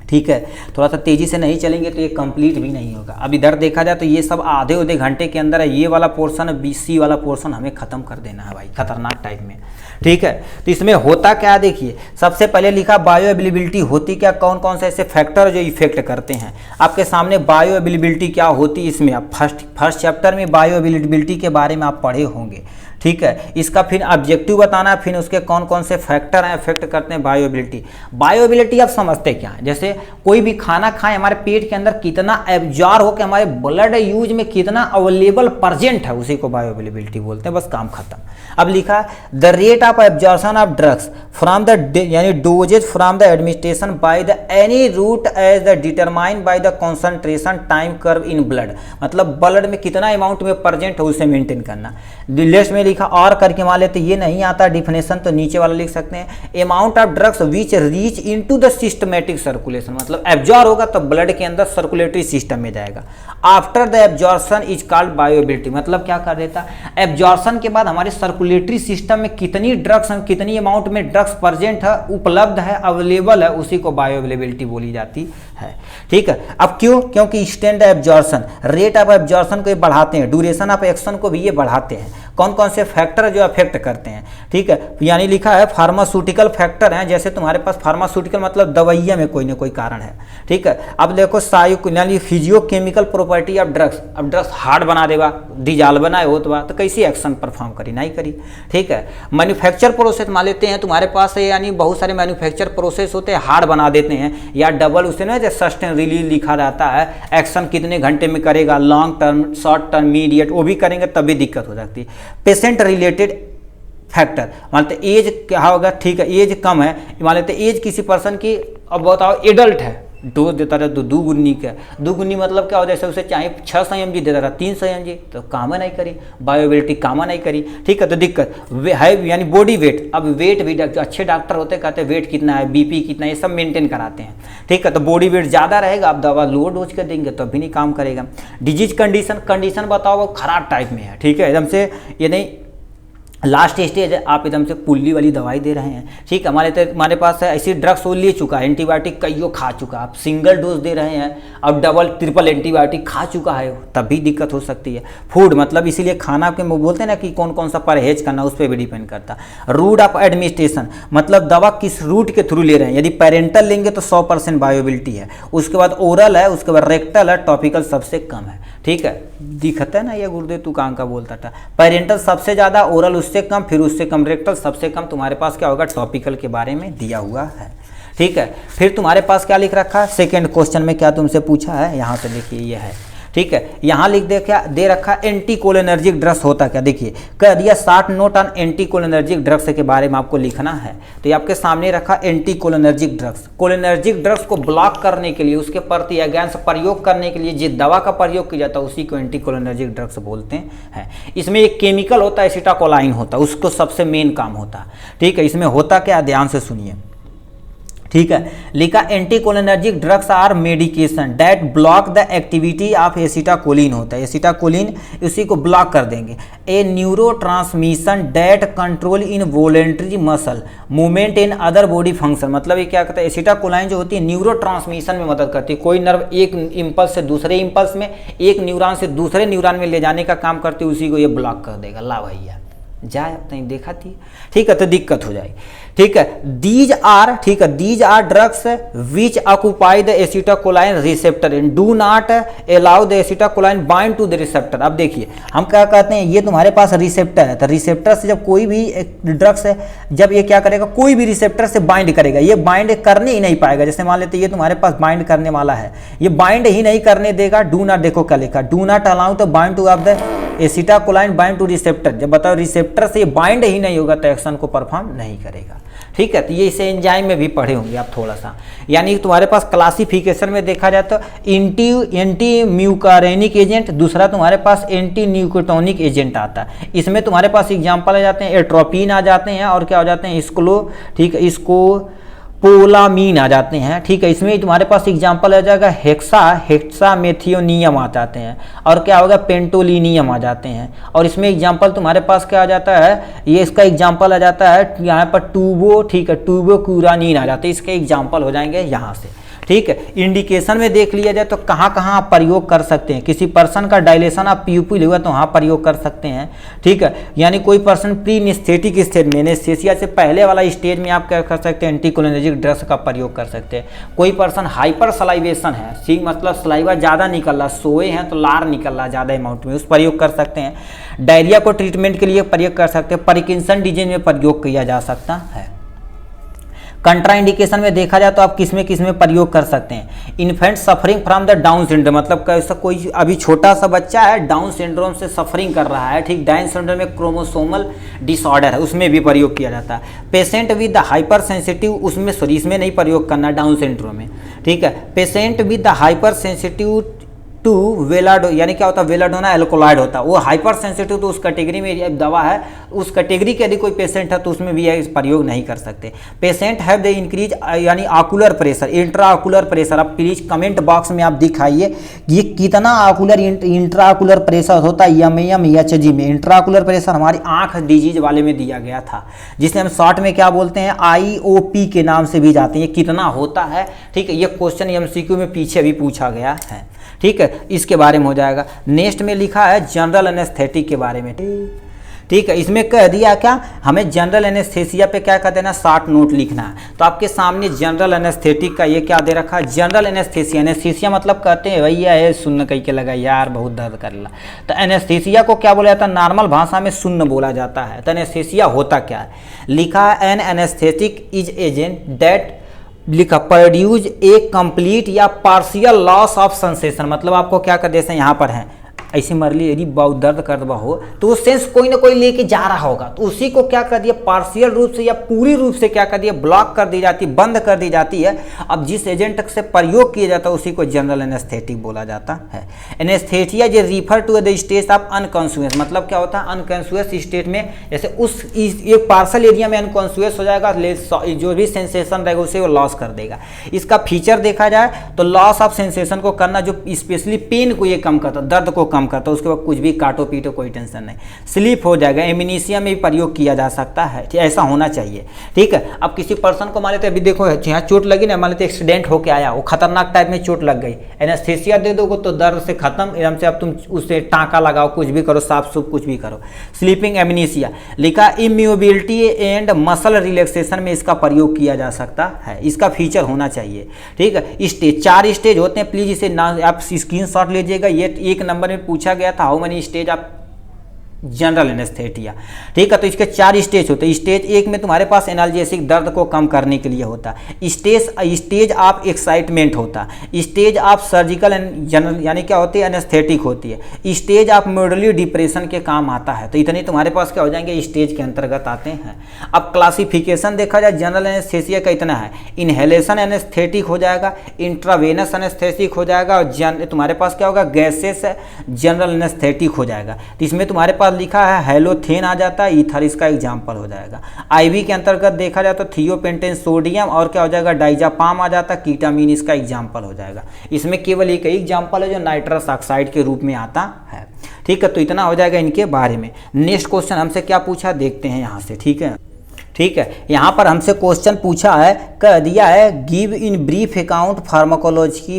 ठीक है। थोड़ा सा तेजी से नहीं चलेंगे तो ये कंप्लीट भी नहीं होगा। अब इधर देखा जाए तो ये सब आधे घंटे के अंदर है, ये वाला पोर्शन BC वाला पोर्शन हमें खत्म कर देना है भाई, खतरनाक टाइप में, ठीक है। तो इसमें होता क्या देखिए, सबसे पहले लिखा बायो अवेलेबिलिटी होती क्या, कौन कौन से ऐसे फैक्टर जो इफेक्ट करते हैं आपके सामने। बायो अवेलेबिलिटी क्या होती, इसमें आप फर्स्ट चैप्टर में बायो अवेलेबिलिटी के बारे में आप पढ़े होंगे, ठीक है। इसका फिर ऑब्जेक्टिव बताना है, फिर उसके कौन कौन से फैक्टर हैं इफेक्ट करते हैं बायोएबिलिटी। बायोएबिलिटी आप समझते क्या है, जैसे कोई भी खाना खाएं हमारे पेट के अंदर कितना एब्जॉर्ब होकर हमारे ब्लड यूज में कितना अवेलेबल प्रेजेंट है, उसी को बायोअवेलेबिलिटी बोलते हैं, बस काम खत्म। अब लिखा the rate of absorption of drugs from the यानी dosages from the administration by the any route as the determined by the concentration time curve in blood, मतलब ब्लड में कितना अमाउंट में प्रेजेंट है उसे मेंटेन करना। लिस्ट में लिखा और करके मान लेते, ये नहीं आता डिफिनेशन तो नीचे वाला लिख सकते हैं, amount of drugs which reach into the systematic circulation, मतलब एब्जॉर्ब होगा तो ब्लड के अंदर सर्कुलेटरी सिस्टम में जाएगा। After the absorption is called bioavailability, मतलब क्या कर देता, एब्जॉर्प्शन के बाद हमारे सर्कुलेटरी सिस्टम में कितनी ड्रग्स हैं, कितनी अमाउंट में ड्रग्स प्रेजेंट है, उपलब्ध है, अवेलेबल है, उसी को बायोअवेलेबिलिटी बोली जाती है, ठीक है। अब क्यों, क्योंकि stand absorption rate of absorption को ये बढ़ाते हैं, ड्यूरेशन ऑफ एक्शन को भी ये बढ़ाते हैं। कौन कौन से फैक्टर जो अफेक्ट करते हैं, ठीक है। यानी लिखा है फार्मास्यूटिकल फैक्टर हैं, जैसे तुम्हारे पास फार्मास्यूटिकल मतलब दवाइयाँ में कोई ना कोई कारण है, ठीक है। अब देखो यानी फिजियोकेमिकल प्रॉपर्टी ऑफ ड्रग्स, अब ड्रग्स हार्ड बना देगा, डिजाल बनाए हो तो कैसी एक्शन परफॉर्म करी, नहीं करी, ठीक है। मैन्युफैक्चर प्रोसेस मान लेते हैं तुम्हारे पास यानी बहुत सारे मैन्युफैक्चर प्रोसेस होते हैं, हार्ड बना देते हैं, या डबल उसे ना सस्टेन रिलीज लिखा रहता है, एक्शन कितने घंटे में करेगा, long term, short term, mediate, वो भी करेंगे तब भी दिक्कत हो जाती है। पेशेंट रिलेटेड फैक्टर मान लेते एज क्या होगा, ठीक है, एज कम है, मान लेते एज किसी पर्सन की, अब बताओ एडल्ट है, डोज देता रहा तो 2 गुनी का, 2 गुनी मतलब क्या हो, जैसे उसे चाहे 600 mg देता रहा 300 mg, तो काम नहीं करी, बायोअवेलेबिलिटी काम नहीं करी, ठीक है। तो दिक्कत है यानी बॉडी वेट, अब वेट भी अच्छे डॉक्टर होते कहते हैं वेट कितना है, BP कितना है, ये सब मेंटेन कराते हैं, ठीक है। तो बॉडी वेट ज़्यादा रहेगा, आप दवा लो डोज कर देंगे तो भी नहीं काम करेगा। डिजीज कंडीशन बताओ वो खराब टाइप में है, ठीक है, एकदम से ये नहीं लास्ट स्टेज है, आप एकदम से पुल्ली वाली दवाई दे रहे हैं, ठीक है। हमारे पास है ऐसी ड्रग्स वो ले चुका है, एंटीबायोटिक कईयों खा चुका, आप सिंगल डोज दे रहे हैं, अब डबल ट्रिपल एंटीबायोटिक खा चुका है, तब भी दिक्कत हो सकती है। फूड मतलब इसीलिए खाना के बोलते हैं ना कि कौन कौन सा परहेज करना, उस पर भी डिपेंड करता। रूट ऑफ एडमिनिस्ट्रेशन मतलब दवा किस रूट के थ्रू ले रहे हैं, यदि पेरेंटल लेंगे तो 100% बायोअवेलेबिलिटी है, उसके बाद ओरल है, उसके बाद रेक्टल है, टॉपिकल सबसे कम है, ठीक है। दिखता है ना ये गुरुदेव तू कहाँ का बोलता था, पेरेंटल सबसे ज़्यादा, ओरल उससे कम, फिर उससे कम रेक्टल, सबसे कम तुम्हारे पास क्या होगा टॉपिकल के बारे में दिया हुआ है, ठीक है। फिर तुम्हारे पास क्या लिख रखा है, सेकंड क्वेश्चन में क्या तुमसे पूछा है, यहाँ से देखिए ये है, ठीक है। यहाँ लिख दे क्या दे रखा, एंटी कोलिनर्जिक ड्रग्स होता क्या, देखिए कह दिया 60 note on anti cholinergic drugs के बारे में आपको लिखना है। तो ये आपके सामने रखा anti cholinergic drugs, cholinergic drugs को ब्लॉक करने के लिए, उसके प्रति अगेंस्ट प्रयोग करने के लिए जिस दवा का प्रयोग किया जाता है उसी को एंटी कोलिनर्जिक ड्रग्स बोलते हैं। इसमें एक केमिकल होता है एसिटाकोलाइन होता है, उसको सबसे मेन काम होता है, ठीक है। इसमें होता क्या, ध्यान से सुनिए, ठीक है। लिखा anticholinergic drugs are medication that block the activity of acetylcholine होता है, एसिटाकोलिन उसी को ब्लॉक कर देंगे। A neuro transmission that control involuntary muscle movement in other body function, मतलब ये क्या कहता है, एसिटाकोलाइन जो होती है न्यूरो ट्रांसमिशन में मदद करती है, कोई नर्व एक इम्पल्स से दूसरे इम्पल्स में, एक न्यूरॉन से दूसरे न्यूरॉन में ले जाने का काम करती है, उसी को ये ब्लॉक कर देगा। ला भैया जाए अब नहीं देखा थी, ठीक है, तो दिक्कत हो जाएगी, ठीक है। दीज आर, ठीक है, these are drugs which occupy the acetylcholine receptor and do not allow the acetylcholine bind to the receptor. अब देखिए हम क्या कहते हैं, ये तुम्हारे पास रिसेप्टर है, तो रिसेप्टर से जब कोई भी ड्रग्स है, जब ये क्या करेगा, कोई भी रिसेप्टर से बाइंड करेगा, ये बाइंड करने ही नहीं पाएगा। जैसे मान लेते ये तुम्हारे पास बाइंड करने वाला है, ये बाइंड ही नहीं करने देगा, डू नॉट, देखो क्या लिखा, do not allow the bind to of the acetylcholine bind to receptor, जब बताओ रिसेप्टर से बाइंड ही नहीं होगा तो एक्शन को परफॉर्म नहीं करेगा। ठीक है, तो ये इसे एंजाइम में भी पढ़े होंगे आप थोड़ा सा। यानी तुम्हारे पास क्लासिफिकेशन में देखा जाए तो एंटी म्यूकारेनिक एजेंट, दूसरा तुम्हारे पास एंटी न्यूक्लियोटाइनिक एजेंट आता है। इसमें तुम्हारे पास एग्जाम्पल आ जाते हैं एट्रोपिन आ जाते हैं और क्या हो जाते हैं इसको, ठीक है, इसको पोलामीन आ जाते हैं। ठीक है, इसमें तुम्हारे पास एग्जाम्पल आ जाएगा हेक्सामेथियोनियम आ जाते हैं और क्या होगा पेंटोलिनियम आ जाते हैं। और इसमें एग्जाम्पल तुम्हारे पास क्या आ जाता है, ये इसका एग्जाम्पल आ जाता है यहाँ पर टूबो, ठीक है, टूबोक्यूरानिन आ जाते हैं, इसके एग्जाम्पल हो जाएंगे यहाँ से। ठीक है, इंडिकेशन में देख लिया जाए तो कहाँ कहाँ आप प्रयोग कर सकते हैं। किसी पर्सन का डायलेशन आप प्यूपिल हुआ तो वहाँ प्रयोग कर सकते हैं। ठीक है, यानी कोई पर्सन प्री एनेस्थेटिक स्टेज में, एनेस्थेसिया से पहले वाला स्टेज में आप क्या कर सकते हैं, एंटीकोलिनर्जिक ड्रग्स का प्रयोग कर सकते हैं। कोई पर्सन हाइपर सलाइवेशन है, ठीक, मतलब सलाइवा ज़्यादा निकल रहा, सोए हैं तो लार निकल रहा ज़्यादा अमाउंट में, उस प्रयोग कर सकते हैं। डायरिया को ट्रीटमेंट के लिए प्रयोग कर सकते हैं। पार्किंसन डिजीज में प्रयोग किया जा सकता है। कंट्राइंडिकेशन में देखा जाए तो आप किस में प्रयोग कर सकते हैं। Infant suffering from the down syndrome, मतलब कैसा कोई अभी छोटा सा बच्चा है डाउन सिंड्रोम से सफरिंग कर रहा है। ठीक, डाउन सिंड्रोम में क्रोमोसोमल डिसऑर्डर है, उसमें भी प्रयोग किया जाता है। Patient with the hyper sensitive, उसमें सॉरी इसमें नहीं प्रयोग करना डाउन सिंड्रोम में। ठीक है, patient with the hyper sensitive to वेलाडो, यानी क्या होता है वेलाडोना एल्कोलाइड होता है, वो हाइपर सेंसिटिव, तो उस कैटेगरी में दवा है, उस कैटेगरी के यदि कोई पेशेंट है तो उसमें भी इस प्रयोग नहीं कर सकते। पेशेंट हैव द इंक्रीज यानी ocular pressure, intra ocular pressure, आप प्लीज कमेंट बॉक्स में आप दिखाइए ये कितना आकुलर इंट्रा आकुलर प्रेशर होता है एमएमएचजी में। इंट्रा आकुलर प्रेशर हमारी आंख डिजीज वाले में दिया गया था, जिसे हम शॉर्ट में क्या बोलते हैं आईओपी के नाम से भी जाते हैं, कितना होता है। ठीक है, ये क्वेश्चन एमसीक्यू में पीछे भी पूछा गया है। ठीक है, इसके बारे में हो जाएगा। नेक्स्ट में लिखा है जनरल एनेस्थेटिक के बारे में। ठीक है, इसमें कह दिया क्या हमें जनरल एनेस्थेसिया पे क्या कर देना, 60 नोट लिखना है। तो आपके सामने जनरल एनेस्थेटिक का ये क्या दे रखा है, जनरल एनेस्थेसिया। एनेस्थेसिया मतलब कहते हैं भैया ये सुन्न कहीं के लगा यार बहुत दर्द कर ला, तो एनेस्थेसिया को क्या बोला जाता है, नॉर्मल भाषा में सुन्न बोला जाता है। तो एनेस्थेसिया होता क्या है, लिखा है an anaesthetic is agent that, लिखा प्रोड्यूस ए कंप्लीट या पार्शियल लॉस ऑफ सेंसेशन, मतलब आपको क्या कर जैसे यहाँ पर है ऐसे मरली यदि बहुत दर्द कर दबा हो तो वो सेंस कोई ना कोई लेके जा रहा होगा, तो उसी को क्या कर दिया पार्शियल रूप से या पूरी रूप से क्या कर दिया ब्लॉक कर दी जाती, बंद कर दी जाती है। अब जिस एजेंट से प्रयोग किया जाता है उसी को जनरल एनेस्थेटिक बोला जाता है। एनेस्थेटिया जे refer to the stage of unconscious, मतलब क्या होता है अनकॉन्शियस स्टेट में, जैसे उस एक पार्सल एरिया में अनकॉन्शियस हो जाएगा, जो भी सेंसेशन रहेगा उसे वो लॉस कर देगा। इसका फीचर देखा जाए तो लॉस ऑफ सेंसेशन को करना, जो स्पेशली पेन को ये कम करता, दर्द को कम करता, उसके बाद कुछ भी काटो पीटो कोई टेंशन नहीं, स्लीप हो जाएगा। एमिनीशिया में भी प्रयोग किया जा सकता है, ऐसा होना चाहिए। ठीक है, अब किसी पर्सन को मान लेते अभी देखो यहाँ चोट लगी ना, मान लेते एक्सीडेंट होके आया, वो खतरनाक टाइप में चोट लग गई, एनेस्थेसिया दे दोगे तो दर्द से खत्म एकदम से, अब तुम उससे टाँका लगाओ, कुछ भी करो, साफ सुफ कुछ भी करो। स्लीपिंग एमिनीशिया लिखा इम्यूबिलिटी एंड मसल रिलैक्सेशन में इसका प्रयोग किया जा सकता है, इसका फीचर होना चाहिए। ठीक है, स्टेज 4 स्टेज होते हैं, प्लीज इसे ना आप स्क्रीनशॉट लीजिएगा। ये एक नंबर में पूछा गया था, how many stage of general anaesthesia. ठीक है, तो इसके 4 स्टेज होते हैं। स्टेज 1 में तुम्हारे पास एनाल्जेसिक दर्द को कम करने के लिए होता है। स्टेज ऑफ एक्साइटमेंट होता है। स्टेज ऑफ सर्जिकल जनरल यानी क्या होती है एनेस्थेटिक होती है। स्टेज ऑफ मोडली डिप्रेशन के काम आता है। तो इतने तुम्हारे पास क्या हो जाएंगे स्टेज के अंतर्गत आते हैं। अब क्लासिफिकेशन देखा जाए जनरल एनेस्थेसिया का इतना है, इनहेलेशन एनेस्थेटिक हो जाएगा, इंट्रावेनस एनेस्थेटिक हो जाएगा, और तुम्हारे पास क्या होगा गैसेस जनरल एनेस्थेटिक हो जाएगा। तो इसमें तुम्हारे पास लिखा है हेलोथेन आ जाता है, ईथर इसका एग्जाम्पल हो जाएगा। आईवी के अंतर्गत देखा जाए तो थियोपेंटेन सोडियम और क्या हो जाएगा डाइजापाम आ जाता है, कीटामीन इसका एग्जाम्पल हो जाएगा। इसमें केवल एक एग्जाम्पल है जो नाइट्रस ऑक्साइड के रूप में आता है। ठीक है, तो इतना हो जाएगा इनके बारे में। नेक्स्ट क्वेश्चन हमसे क्या पूछा देखते हैं यहाँ से। ठीक है, ठीक है, यहाँ पर हमसे क्वेश्चन पूछा है, कह दिया है give in brief account pharmacology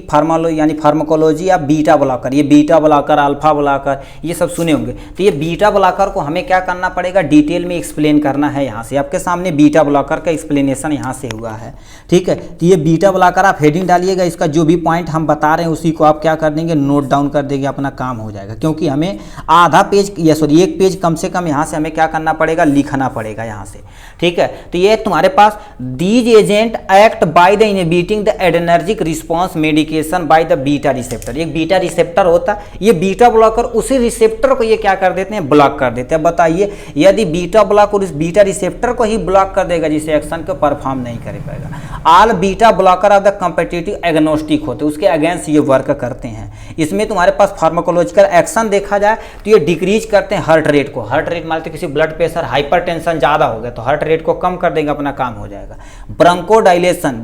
यानी फार्माकोलॉजी या बीटा ब्लॉकर। ये बीटा ब्लॉकर अल्फा ब्लॉकर ये सब सुने होंगे। तो ये बीटा ब्लॉकर को हमें क्या करना पड़ेगा डिटेल में एक्सप्लेन करना है। यहाँ से आपके सामने बीटा ब्लॉकर का एक्सप्लेनेशन यहाँ से हुआ है। ठीक है, तो ये बीटा ब्लॉकर आप हेडिंग डालिएगा, इसका जो भी पॉइंट हम बता रहे हैं उसी को आप क्या कर देंगे नोट डाउन कर देंगे, अपना काम हो जाएगा। क्योंकि हमें आधा पेज या सॉरी 1 पेज कम से कम यहाँ से हमें क्या करना पड़ेगा लिखना पड़ेगा यहाँ से। ठीक है। तो ये तुम्हारे पास these agent act by the inhibiting the adrenergic response medication by the beta receptor. एक बीटा रिसेप्टर होता है, ये बीटा ब्लॉकर उसी रिसेप्टर को ये क्या कर देते हैं, ब्लॉक कर देते हैं। बताइए यदि बीटा ब्लॉकर उस बीटा रिसेप्टर को ही ब्लॉक कर देगा जिसे एक्शन को परफॉर्म नहीं कर पाएगा। All beta blocker of the competitive agnostic होते हैं, उसके अगेंस्ट ये वर्क करते हैं। इसमें तुम्हारे पास फार्माकोलॉजिकल एक्शन देखा जाए तो ये डिक्रीज करते हैं हार्ट रेट को। हार्ट रेट मानते किसी ब्लड प्रेशर हाइपरटेंशन ज़्यादा हो गया तो हार्ट रेट को कम कर देंगे, अपना काम हो जाएगा। ब्रोंकोडाइलेशन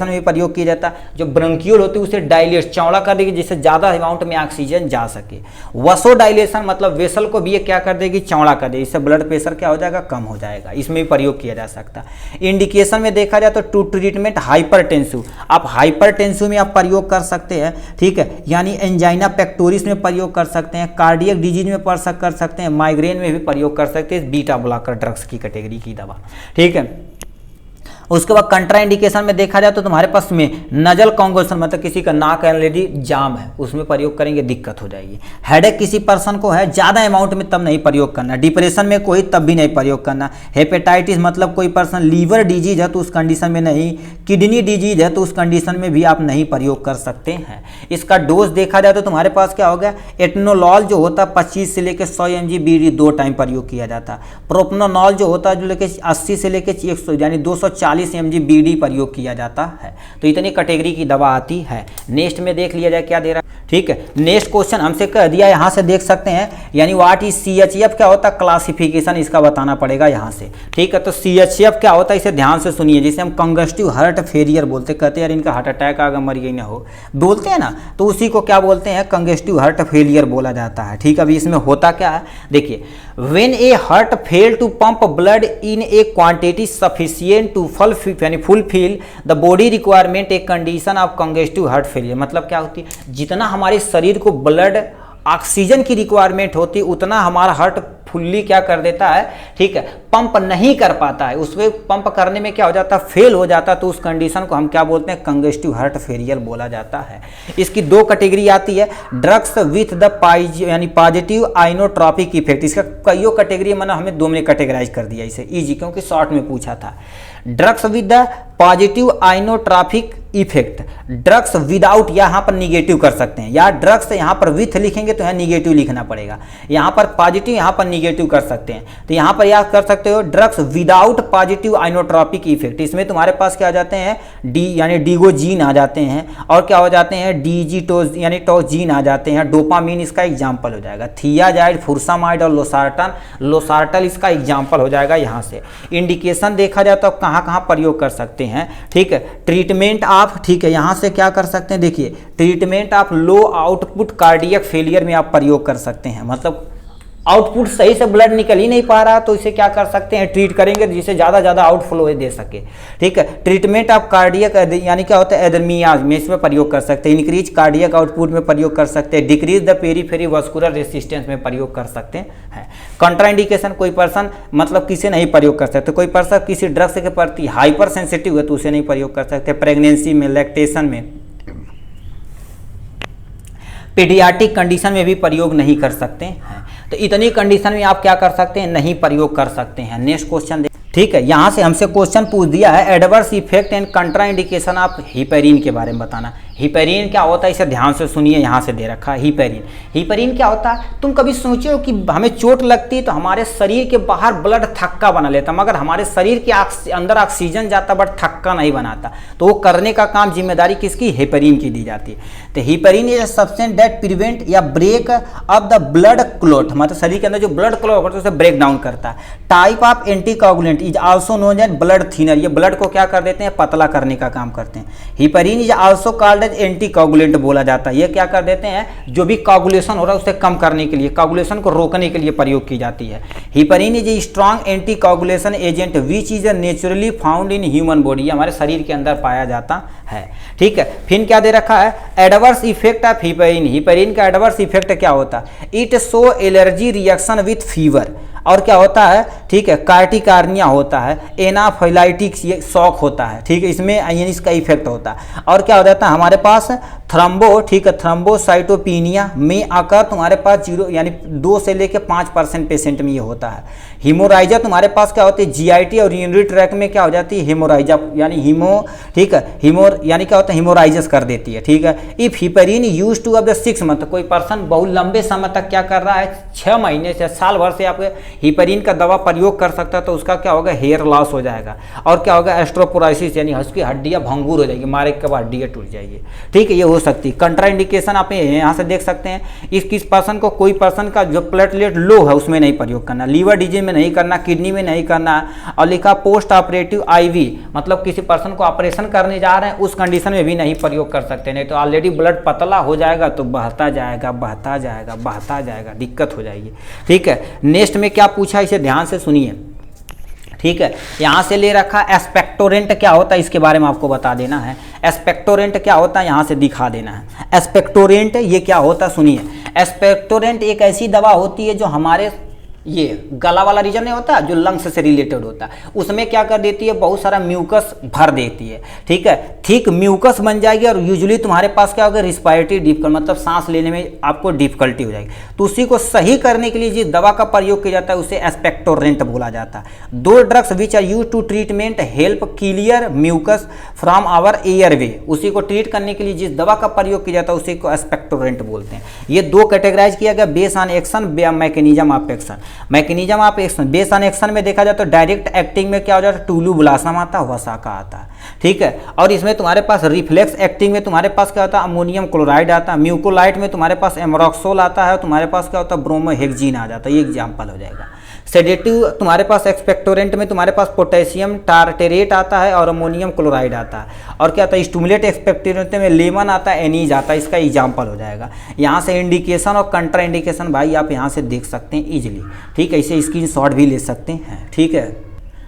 में भी प्रयोग किया जाता है, जो ब्रोंक्यूल होती है उसे डायलेट चौड़ा कर देगी जिससे ज़्यादा अमाउंट में ऑक्सीजन जा सके। वसोडाइलेशन मतलब वेसल को भी ये क्या कर देगी, चौड़ा कर देगी, इससे ब्लड प्रेशर क्या हो जाएगा, कम हो जाएगा। इसमें भी प्रयोग किया जा सकता है। इंडिकेशन में देखा जाए तो टू ट्रीटमेंट हाइपरटेंसिव, आप हाइपरटेंसिव में आप प्रयोग कर सकते हैं, ठीक है, यानी एंजाइना पेक्टोरिस में प्रयोग कर सकते हैं, कार्डियक डिजीज में कर सकते हैं, माइग्रेन में भी प्रयोग कर सकते हैं, बीटा ब्लॉकर ड्रग्स की कैटेगरी की दवा, ठीक है। उसके बाद कंट्रा इंडिकेशन में देखा जाए तो तुम्हारे पास में नजल कॉन्गोशन मतलब किसी का नाक ऑलरेडी जाम है उसमें प्रयोग करेंगे, दिक्कत हो जाएगी। हेडेक किसी पर्सन को है ज़्यादा अमाउंट में तब नहीं प्रयोग करना। डिप्रेशन में कोई तब भी नहीं प्रयोग करना। हेपेटाइटिस मतलब कोई पर्सन लीवर डिजीज है तो उस कंडीशन में नहीं, किडनी डिजीज है तो उस कंडीशन में भी आप नहीं प्रयोग कर सकते हैं। इसका डोज देखा जाए तो तुम्हारे पास क्या हो गया, एटनोलॉल जो होता है 25 से लेकर 100 mg बीडी 2 टाइम प्रयोग किया जाता है। प्रोपनोनॉल जो होता है जो लेकर 80 से लेकर 100 यानी 240 mg बीडी प्रयोग किया जाता है। तो इतनी कैटेगरी की दवा आती है। नेक्स्ट में देख लिया जाए क्या दे रहा है, ठीक है। नेक्स्ट क्वेश्चन हमसे कह दिया, यहाँ से देख सकते हैं, यानी व्हाट इज CHF क्या होता है, क्लासिफिकेशन इसका बताना पड़ेगा यहाँ से, ठीक है। तो CHF क्या होता है इसे ध्यान से सुनिए, जिसे हम कंजस्टिव हार्ट फेलियर बोलते, कहते हैं यार इनका हार्ट अटैक आ गया मर गई ना हो, बोलते हैं ना, तो उसी को क्या बोलते हैं, कंजस्टिव हार्ट फेलियर बोला जाता है, ठीक है। अभी इसमें होता क्या है देखिए, when a heart fail to pump blood in a quantity sufficient to fulfil the body requirement a condition of congestive heart failure. मतलब क्या होती है, जितना हमारे शरीर को ब्लड ऑक्सीजन की रिक्वायरमेंट होती है उतना हमारा हार्ट फुल्ली क्या कर देता है, ठीक है, पंप नहीं कर पाता है। उसमें पंप करने में क्या हो जाता है, फेल हो जाता है, तो उस कंडीशन को हम क्या बोलते हैं, कंजस्टिव हार्ट फेलियर बोला जाता है। इसकी 2 कैटेगरी आती है, ड्रग्स विथ द यानी पॉजिटिव आइनोट्रॉपिक इफेक्ट। इसका कईयों कैटेगरी मैंने हमें 2 में कैटेगराइज कर दिया इसे इजी, क्योंकि शॉर्ट में पूछा था। Drugs with the positive inotropic effect, drugs without यहाँ पर निगेटिव कर सकते हैं, या ड्रग्स यहाँ पर विथ लिखेंगे तो यहाँ निगेटिव लिखना पड़ेगा, यहाँ पर पॉजिटिव यहाँ पर निगेटिव कर सकते हैं। तो यहाँ पर याद कर सकते हो drugs without positive inotropic effect. इसमें तुम्हारे पास क्या आ जाते हैं, डी यानी डिगोजीन आ जाते हैं, और क्या हो जाते हैं, डीजीटोज यानी टोजीन आ जाते हैं। डोपामीन इसका एग्जाम्पल हो जाएगा। थियाजाइड, फुरसामाइड और लोसार्टल इसका एग्जाम्पल हो जाएगा यहाँ से। इंडिकेशन देखा जाए तो आप कहाँ कहाँ प्रयोग कर सकते हैं, ठीक है। ट्रीटमेंट आप, ठीक है, यहाँ से क्या कर सकते हैं, देखिए ट्रीटमेंट आप लो आउटपुट कार्डियक फेलियर में आप प्रयोग कर सकते हैं। मतलब आउटपुट सही से ब्लड निकल ही नहीं पा रहा तो इसे क्या कर सकते हैं, ट्रीट करेंगे जिससे ज़्यादा आउटफ्लो दे सके, ठीक है। ट्रीटमेंट आप कार्डियक यानी क्या होता है, एदर्मियाज में इसमें प्रयोग कर सकते हैं। इंक्रीज कार्डियक आउटपुट में प्रयोग कर सकते हैं। Decrease the periphery vascular resistance में प्रयोग कर सकते हैं। कंट्राइंडिकेशन, कोई पर्सन मतलब किसे नहीं प्रयोग कर सकते, कोई पर्सन किसी ड्रग्स के प्रति हाइपर सेंसिटिव है तो उसे नहीं प्रयोग कर सकते। प्रेगनेंसी में, लैक्टेशन में, पीडियाट्रिक कंडीशन में भी प्रयोग नहीं कर सकते हैं। तो इतनी कंडीशन में आप क्या कर सकते हैं, नहीं प्रयोग कर सकते हैं। नेक्स्ट क्वेश्चन, ठीक है, यहाँ से हमसे क्वेश्चन पूछ दिया है, adverse effect and contraindication of heparin के बारे में बताना। हिपेरिन क्या होता है इसे ध्यान से सुनिए, यहाँ से दे रखा है हिपेरिन क्या होता है। तुम कभी सोचे हो कि हमें चोट लगती है तो हमारे शरीर के बाहर ब्लड थक्का बना लेता, मगर हमारे शरीर के अंदर ऑक्सीजन जाता बट थक्का नहीं बनाता। तो वो करने का काम जिम्मेदारी किसकी, हिपेरिन की दी जाती है। तो heparin is a substance that prevent या break up the blood clot, मतलब शरीर के अंदर जो ब्लड क्लॉट होता है उसे ब्रेक डाउन करता है। Type of anticoagulant is also known as blood thinner, ये ब्लड को क्या कर देते हैं, पतला करने का काम करते हैं। Heparin is also called anticoagulant बोला जाता है। ये क्या कर देते हैं, जो भी कोगुलेशन हो रहा है उसे कम करने के लिए, कोगुलेशन को रोकने के लिए प्रयोग की जाती है। Heparin is a strong anticoagulation agent which is naturally found in human body, हमारे शरीर के अंदर पाया जाता है, ठीक है। फिर क्या दे रखा है, एडवर्स इफेक्ट ऑफ हिपेरिन का एडवर्स इफेक्ट क्या होता है, it show allergy reaction with fever, और क्या होता है, ठीक है, कार्टिकार्निया होता है, एनाफाइलाइटिस ये शॉक होता है, ठीक है, इसमें इसका इफेक्ट होता है। और क्या हो जाता है हमारे पास, थ्रम्बो, ठीक है, थ्रम्बोसाइटोपिनिया में आकर तुम्हारे पास 0 यानी 2 से लेकर 5% पेशेंट में ये होता है। हीमोराइजा तुम्हारे पास क्या होती है, जीआईटी और यूरिनरी ट्रैक में क्या हो जाती है, हीमोराइजा यानी ठीक है, यानी क्या होता है, हीमोराइजस कर देती है, ठीक है। If heparin use to of the 6 month, कोई पर्सन बहुत लंबे समय तक क्या कर रहा है, 6 महीने से साल भर से आपके हिपेरिन का दवा प्रयोग कर सकता है, तो उसका क्या होगा, हेयर लॉस हो जाएगा और क्या होगा, एस्ट्रोपोराइसिस यानी उसकी हड्डियां भंगूर हो जाएगी, मारे के बाद हड्डियां टूट जाएगी, ठीक है, ये हो सकती है। कंट्राइंडिकेशन आप यहाँ से देख सकते हैं, इस किस पर्सन को, कोई पर्सन का जो प्लेटलेट लो है उसमें नहीं प्रयोग करना, लीवर डिजीज में नहीं करना, किडनी में नहीं करना, और लिखा पोस्ट ऑपरेटिव आईवी, मतलब किसी पर्सन को ऑपरेशन करने जा रहे हैं उस कंडीशन में भी नहीं प्रयोग कर सकते, नहीं तो ऑलरेडी ब्लड पतला हो जाएगा तो बहता जाएगा बहता जाएगा बहता जाएगा, दिक्कत हो जाएगी, ठीक है। नेक्स्ट में क्या पूछा, इसे ध्यान से सुनिए, ठीक है। यहाँ से ले रखा एस्पेक्टोरेंट क्या होता है, इसके बारे में आपको बता देना है। एस्पेक्टोरेंट क्या होता है, यहाँ से दिखा देना है। एस्पेक्टोरेंट ये क्या होता है, सुनिए। एस्पेक्टोरेंट एक ऐसी दवा होती है जो हमारे ये गला वाला रीजन नहीं होता जो लंग्स से रिलेटेड होता है, उसमें क्या कर देती है, बहुत सारा म्यूकस भर देती है, ठीक है, ठीक म्यूकस बन जाएगी और यूजुअली तुम्हारे पास क्या होगा, रिस्पायरेटरी डिफिकल्ट, मतलब सांस लेने में आपको डिफिकल्टी हो जाएगी, तो उसी को सही करने के लिए जिस दवा का प्रयोग किया जाता है उसे एस्पेक्टोरेंट बोला जाता है। 2 drugs which are use to treatment help clear mucus from our airway, उसी को ट्रीट करने के लिए जिस दवा का प्रयोग किया जाता है उसी को एस्पेक्टोरेंट बोलते हैं। ये 2 कैटेगराइज किया गया, base on action, mechanism of action. Mechanism of action, base on action में देखा जाए तो डायरेक्ट एक्टिंग में क्या हो जाता है, टूलू बुलासम आता है, वसाका आता है, ठीक है। और इसमें तुम्हारे पास रिफ्लेक्स एक्टिंग में तुम्हारे पास क्या होता है, अमोनियम क्लोराइड आता है, म्यूकोलाइट में तुम्हारे पास एमरोक्सोल आता है, तुम्हारे पास क्या होता है, ब्रोमोहेक्सिन आ जाता है, ये एग्जाम्पल हो जाएगा। सेडेटिव तुम्हारे पास एक्सपेक्टोरेंट में तुम्हारे पास पोटेशियम टारटेरेट आता है और अमोनियम क्लोराइड आता है, और क्या आता है, स्टिमुलेट एक्सपेक्टोरेंट में लेमन आता है, एनीज आता है, इसका एग्जाम्पल हो जाएगा। यहाँ से इंडिकेशन और कंट्रा इंडिकेशन भाई आप यहाँ से देख सकते हैं इजीली, ठीक है, इसे स्क्रीनशॉट भी ले सकते हैं, ठीक है,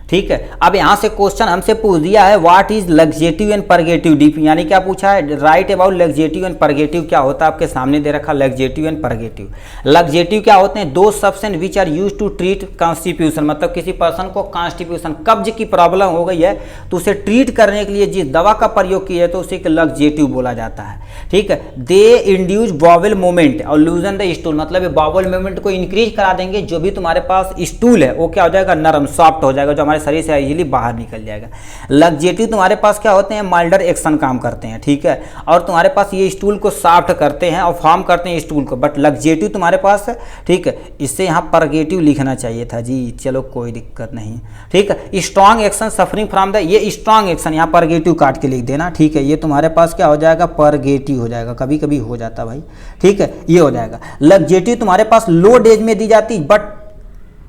ठीक है। अब यहाँ से क्वेश्चन हमसे पूछ दिया है, what is laxative and purgative deep, यानी क्या पूछा है, right about laxative and purgative क्या होता है, आपके सामने दे रखा लग्जेटिव एंड परगेटिव। लग्जेटिव क्या होते हैं, 2 substance which are use to treat constitution, मतलब किसी पर्सन को कॉन्स्टिट्यूशन कब्ज की प्रॉब्लम हो गई है तो उसे ट्रीट करने के लिए जिस दवा का प्रयोग किया है तो उसे लग्जेटिव बोला जाता है, ठीक है। दे इंड्यूस बॉवल मूवमेंट और लूजन द स्टूल, मतलब ये बॉवल मूवमेंट को इंक्रीज करा देंगे, जो भी तुम्हारे पास स्टूल है वो क्या हो जाएगा, नरम सॉफ्ट हो जाएगा, जो शरीर से इजीली बाहर निकल जाएगा। लग्जेटिव तुम्हारे पास क्या होते हैं, माइल्डर एक्शन काम करते हैं, ठीक है, और तुम्हारे पास ये स्टूल को सॉफ्ट करते हैं और फॉर्म करते हैं स्टूल को, बट लग्जेटिव तुम्हारे पास है, ठीक है, इससे यहाँ परगेटिव लिखना चाहिए था जी, चलो कोई दिक्कत नहीं, ठीक है। Strong action suffering from the, ये स्ट्रॉन्ग एक्शन यहाँ परगेटिव काट के लिख देना, ठीक है, ये तुम्हारे पास क्या हो जाएगा, परगेटिव हो जाएगा, कभी कभी हो जाता भाई, ठीक है, ये हो जाएगा। लग्जेटिव तुम्हारे पास लो डोज में दी जाती, बट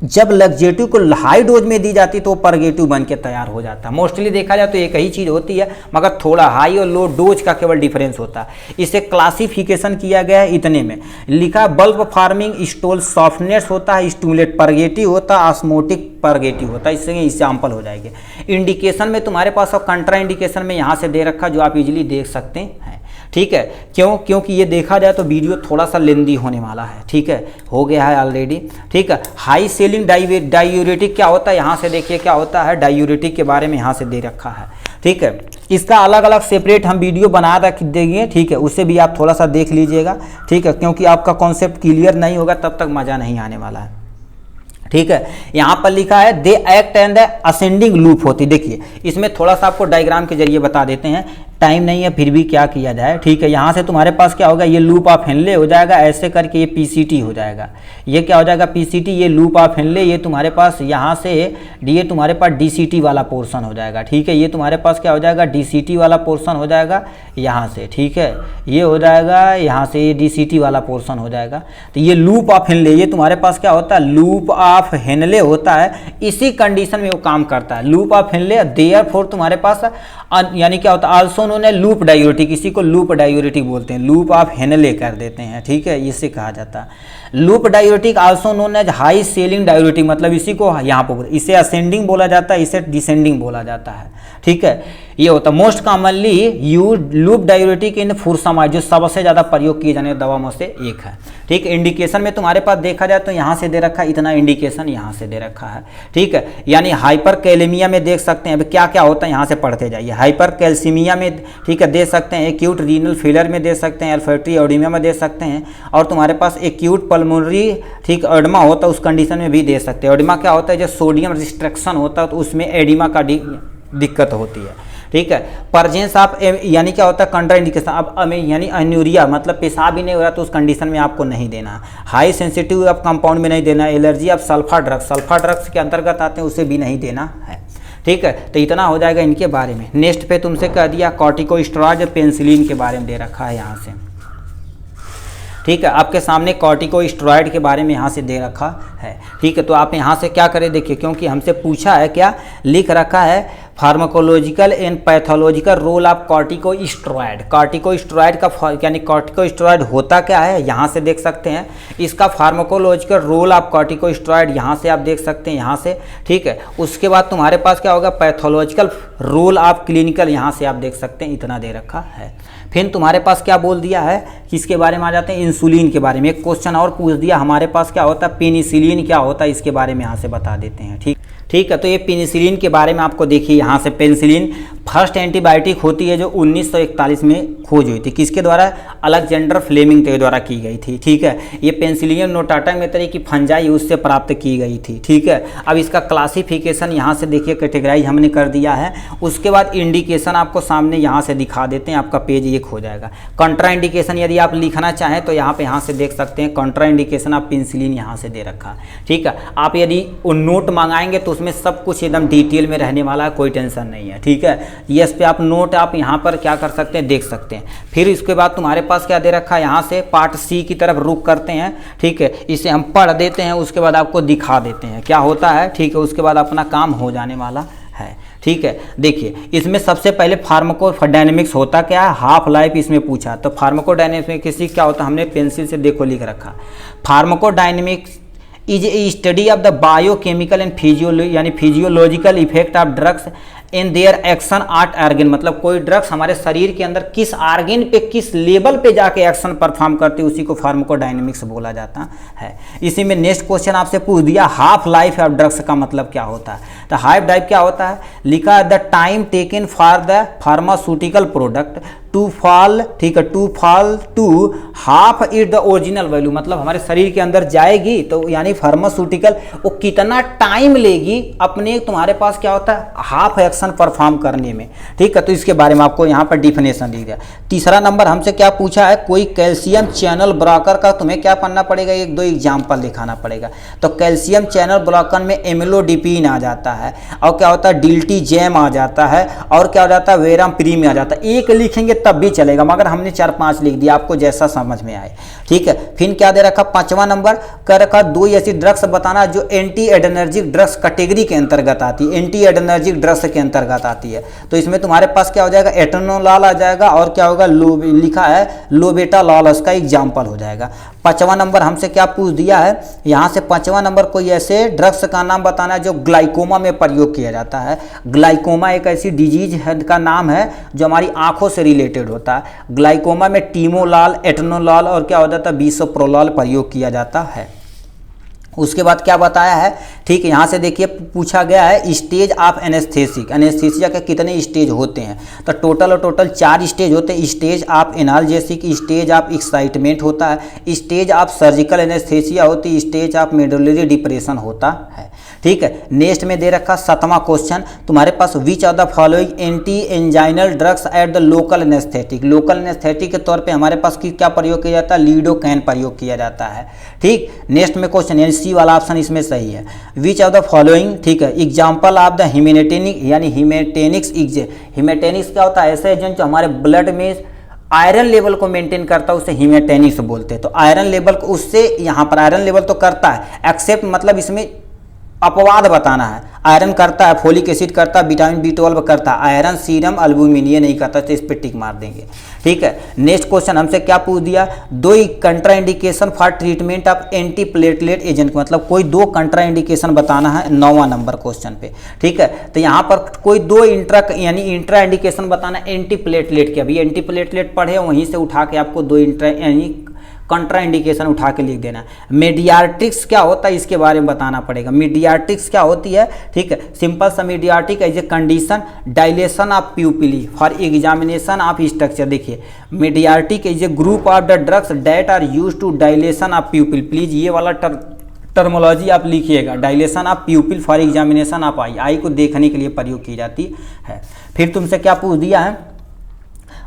जब लग्जेटिव को हाई डोज में दी जाती तो परगेटिव बन के तैयार हो जाता है। मोस्टली देखा जाए तो एक ही चीज़ होती है, मगर थोड़ा हाई और लो डोज का केवल डिफरेंस होता है। इसे क्लासिफिकेशन किया गया है इतने में, लिखा बल्ब फार्मिंग स्टोल सॉफ्टनेस होता है, स्टिमुलेट परगेटिव होता है, ऑस्मोटिक परगेटिव होता है, इससे एग्जाम्पल हो जाएंगे। इंडिकेशन में तुम्हारे पास और कंट्रा इंडिकेशन में यहाँ से दे रखा, जो आप इजीली देख सकते हैं, ठीक है। क्योंकि ये देखा जाए तो वीडियो थोड़ा सा लेंदी होने वाला है, ठीक है, हो गया है ऑलरेडी, ठीक है। हाई सेलिंग डायूरेटिक क्या होता है, यहाँ से देखिए क्या होता है, डायूरेटिक के बारे में यहाँ से दे रखा है, ठीक है। इसका अलग अलग सेपरेट हम वीडियो बना रख देंगे, ठीक है, उसे भी आप थोड़ा सा देख लीजिएगा, ठीक है, क्योंकि आपका कॉन्सेप्ट क्लियर नहीं होगा तब तक मज़ा नहीं आने वाला है, ठीक है। यहाँ पर लिखा है they act and the ascending loop होती, देखिए इसमें थोड़ा सा आपको डायग्राम के जरिए बता देते हैं, टाइम नहीं है फिर भी क्या किया जाए, ठीक है। यहाँ से तुम्हारे पास क्या होगा, ये लूप ऑफ हेनले हो जाएगा, ऐसे करके ये पीसीटी हो जाएगा, ये क्या हो जाएगा पीसीटी, ये लूप ऑफ हेनले, ये तुम्हारे पास यहाँ से ये तुम्हारे पास डीसीटी वाला पोर्शन हो जाएगा, ठीक है, ये तुम्हारे पास क्या हो जाएगा, डीसीटी वाला पोर्शन हो जाएगा यहाँ से, ठीक है, ये हो जाएगा यहाँ से, ये डीसीटी वाला पोर्शन हो जाएगा। तो ये लूप ऑफ हेनले, ये तुम्हारे पास क्या होता है, लूप ऑफ हेनले होता है, इसी कंडीशन में वो काम करता है, लूप ऑफ हेनले। देयरफॉर तुम्हारे पास यानी क्या होता है, आल्सो उन्होंने लूप डायूरेटिक, इसी को लूप डायूरेटिक बोलते हैं, लूप ऑफ हेनले कर देते हैं, ठीक है, इससे कहा जाता है। Loop diuretic also known as high ceiling diuretic, मतलब इसी को यहाँ पर इसे असेंडिंग बोला जाता है, इसे डिसेंडिंग बोला जाता है। ठीक है, ये होता है most commonly used loop diuretic in furosemide, जो सबसे ज़्यादा प्रयोग किए जाने दवा में से एक है। ठीक है, इंडिकेशन में तुम्हारे पास देखा जाए तो यहाँ से दे रखा है, इतना इंडिकेशन यहाँ से दे रखा है। ठीक है, यानी हाइपर कैलेमिया में देख सकते हैं, अब क्या क्या होता है यहाँ से पढ़ते जाइए। हाइपर कैल्सीमिया में, ठीक है, दे सकते हैं, एक्यूट रीनल फेलियर में दे सकते हैं, अल्फेक्टरी ऑडिमिया में दे सकते हैं, और तुम्हारे पास एक्यूट पल्मोनरी, ठीक, एडिमा होता है उस कंडीशन में भी दे सकते हैं। एडिमा क्या होता है, जब सोडियम रिस्ट्रिक्शन होता है तो उसमें एडिमा का दिक्कत होती है। ठीक है, परजेंस आप यानी क्या होता है कंट्रा इंडिकेशन, अब यानी एन्यूरिया मतलब पेशाब ही नहीं हो रहा तो उस कंडीशन में आपको नहीं देना। हाई सेंसिटिव आप कंपाउंड में नहीं देना। एलर्जी आप सल्फा ड्रग्स के अंतर्गत आते हैं, उसे भी नहीं देना है। ठीक है, तो इतना हो जाएगा इनके बारे में। नेक्स्ट पे तुमसे कह दिया कॉर्टिकोस्टेरॉइड पेनिसिलिन के बारे में दे रखा है यहाँ से। ठीक है, आपके सामने कॉर्टिकोस्टेरॉइड के बारे में यहाँ से दे रखा है। ठीक है, तो आप यहाँ से क्या करें, देखिए, क्योंकि हमसे पूछा है, क्या लिख रखा है, pharmacological and pathological role of corticosteroid. Corticosteroid का यानी कॉर्टिकोस्टेरॉइड होता क्या है, यहाँ से देख सकते हैं। इसका फार्माकोलॉजिकल रोल ऑफ कॉर्टिकोस्टेरॉइड यहाँ से आप देख सकते हैं, यहाँ से। ठीक है, उसके बाद तुम्हारे पास क्या होगा, पैथोलॉजिकल रोल ऑफ क्लिनिकल, यहाँ से आप देख सकते हैं, इतना दे रखा है। फिर तुम्हारे पास क्या बोल दिया है, किसके बारे में आ जाते हैं, इंसुलिन के बारे में। एक क्वेश्चन और पूछ दिया हमारे पास, क्या होता है पेनिसिलिन क्या होता है, इसके बारे में यहाँ से बता देते हैं। ठीक है, तो ये पेनिसिलिन के बारे में आपको देखिए यहाँ से। पेनिसिलिन फर्स्ट एंटीबायोटिक होती है जो 1941 में खोज हुई थी, किसके द्वारा, अलेक्जेंडर फ्लेमिंग के द्वारा की गई थी। ठीक है, ये पेनिसिलियम नोटाटम में तरह की फंजाई उससे प्राप्त की गई थी। ठीक है, अब इसका क्लासिफिकेशन यहाँ से देखिए, कैटेगराइज हमने कर दिया है। उसके बाद इंडिकेशन आपको सामने यहाँ से दिखा देते हैं, आपका पेज 1 हो जाएगा। कंट्रा इंडिकेशन यदि आप लिखना चाहें तो यहाँ से देख सकते हैं, कंट्रा इंडिकेशन आप पेनिसिलिन यहाँ से दे रखा है। ठीक है, आप यदि नोट मंगाएंगे तो उसमें सब कुछ एकदम डिटेल में रहने वाला है, कोई टेंशन नहीं है। ठीक है, यस पे आप नोट आप यहाँ पर क्या कर सकते हैं, देख सकते हैं। फिर इसके बाद तुम्हारे पास क्या दे रखा है, यहाँ से पार्ट सी की तरफ रुक करते हैं। ठीक है, इसे हम पढ़ देते हैं, उसके बाद आपको दिखा देते हैं क्या होता है। ठीक है, उसके बाद अपना काम हो जाने वाला है। ठीक है, देखिए, इसमें सबसे पहले फार्माकोडायनेमिक्स होता क्या है, हाफ लाइफ इसमें पूछा। तो फार्माकोडायनेमिक्स में किसी क्या होता है, हमने पेंसिल से देखो लिख रखा। Pharmacodynamics is a study of the biochemical and physiological effect of drugs in their action at organ, मतलब कोई ड्रग्स हमारे शरीर के अंदर किस आर्गन पे, किस लेवल पे जाके एक्शन परफॉर्म करती है, उसी को फार्माकोडायनेमिक्स बोला जाता है। इसी में नेक्स्ट क्वेश्चन आपसे पूछ दिया, हाफ लाइफ ऑफ ड्रग्स का मतलब क्या होता है। तो हाफ लाइफ क्या होता है, लिखा the time taken for the pharmaceutical product to fall, ठीक है, to fall to half it the original value, मतलब हमारे शरीर के अंदर जाएगी तो यानी फार्मास्यूटिकल वो कितना टाइम लेगी अपने, तुम्हारे पास क्या होता है, हाफ एक्शन परफॉर्म करने में। ठीक है, तो इसके बारे में आपको यहाँ पर डिफिनेशन दी गया। तीसरा नंबर हमसे क्या पूछा है, कोई कैल्शियम चैनल ब्लॉकर का तुम्हें क्या पढ़ना पड़ेगा, 1-2 एग्जाम्पल दिखाना पड़ेगा। तो कैल्शियम चैनल ब्लॉकर में एमिलोडिपिन आ जाता है, और क्या होता है डिल्टी जैम आ जाता है, और क्या हो जाता है वेराम प्रीम आ जाता है। एक लिखेंगे तब भी चलेगा, मगर हमने 4-5 लिख दिया, आपको जैसा समझ में आए। ठीक है, फिर क्या दे रखा, 5वां नंबर कर रखा, 2 ऐसी ड्रग्स बताना जो एंटी एडर्नर्जिक ड्रग्स कैटेगरी के अंतर्गत आती है, एंटी एडर्नर्जिक ड्रग्स के अंतर्गत आती है। तो इसमें तुम्हारे पास क्या हो जाएगा, एटेनोलॉल आ जाएगा, और क्या होगा, लिखा है लोबेटालॉल, उसका एग्जाम्पल हो जाएगा। 5वां नंबर हमसे क्या पूछ दिया है, यहाँ से 5वां नंबर कोई ऐसे ड्रग्स का नाम बताना है जो ग्लाइकोमा में प्रयोग किया जाता है। ग्लाइकोमा एक ऐसी डिजीज का नाम है जो हमारी आंखों से रिलेटेड होता है। ग्लाइकोमा में टीमोलॉल, एटेनोलॉल और क्या होता है बिसोप्रोलॉल प्रयोग किया जाता है। उसके बाद क्या बताया है, ठीक है, यहाँ से देखिए पूछा गया है स्टेज ऑफ एनेस्थेसिक, एनेस्थीसिया के कितने स्टेज होते हैं। तो टोटल 4 स्टेज होते हैं। Stage of analgesic, stage of excitement होता है, स्टेज ऑफ सर्जिकल एनेस्थेसिया होती है, स्टेज ऑफ मेडुलरी डिप्रेशन होता है। ठीक है, नेक्स्ट में दे रखा 7वां क्वेश्चन तुम्हारे पास, which of the following anti anginal drugs at the local anaesthetic, local anaesthetic के तौर पे हमारे पास क्या प्रयोग किया जाता है, लिडोकैन प्रयोग किया जाता है। ठीक, नेक्स्ट में क्वेश्चन यानी सी वाला ऑप्शन इसमें सही है। विच ऑफ द फॉलोइंग, ठीक है, एग्जाम्पल ऑफ द हिमेटेनिक यानी हिमेटेनिक्स, हिमेटेनिक्स क्या होता है, ऐसे एजेंट जो हमारे ब्लड में आयरन लेवल को मेंटेन करता है उसे हिमेटेनिक्स बोलते हैं। तो आयरन लेवल को उससे यहाँ पर आयरन लेवल तो करता है एक्सेप्ट, मतलब इसमें अपवाद बताना है। आयरन करता है, फोलिक एसिड करता है, विटामिन B12 करता है, आयरन, सीरम, एल्बुमिन ये नहीं करता, तो इस पे टिक मार देंगे। ठीक है, नेक्स्ट क्वेश्चन हमसे क्या पूछ दिया, those contraindication for treatment of anti platelet agent, मतलब कोई दो कंट्रा इंडिकेशन बताना है 9वां नंबर क्वेश्चन पे। ठीक है, तो यहाँ पर कोई दो इंट्रा इंडिकेशन बताना एंटी प्लेटलेट के। अभी एंटी प्लेटलेट पढ़े, वहीं से उठा के आपको दो कंट्रा इंडिकेशन उठा के लिख देना। मीडियाट्रिक्स क्या होता है इसके बारे में बताना पड़ेगा। मीडियाट्रिक्स क्या होती है, ठीक है, सिंपल सा mydriatic as a condition dilation of pupil for examination of structure. देखिए, mydriatic is a group of the drugs that are use to dilation of pupil. Please ये वाला टर्मोलॉजी आप लिखिएगा, dilation of pupil for examination of eye को देखने के लिए प्रयोग की जाती है। फिर तुमसे क्या पूछ दिया है,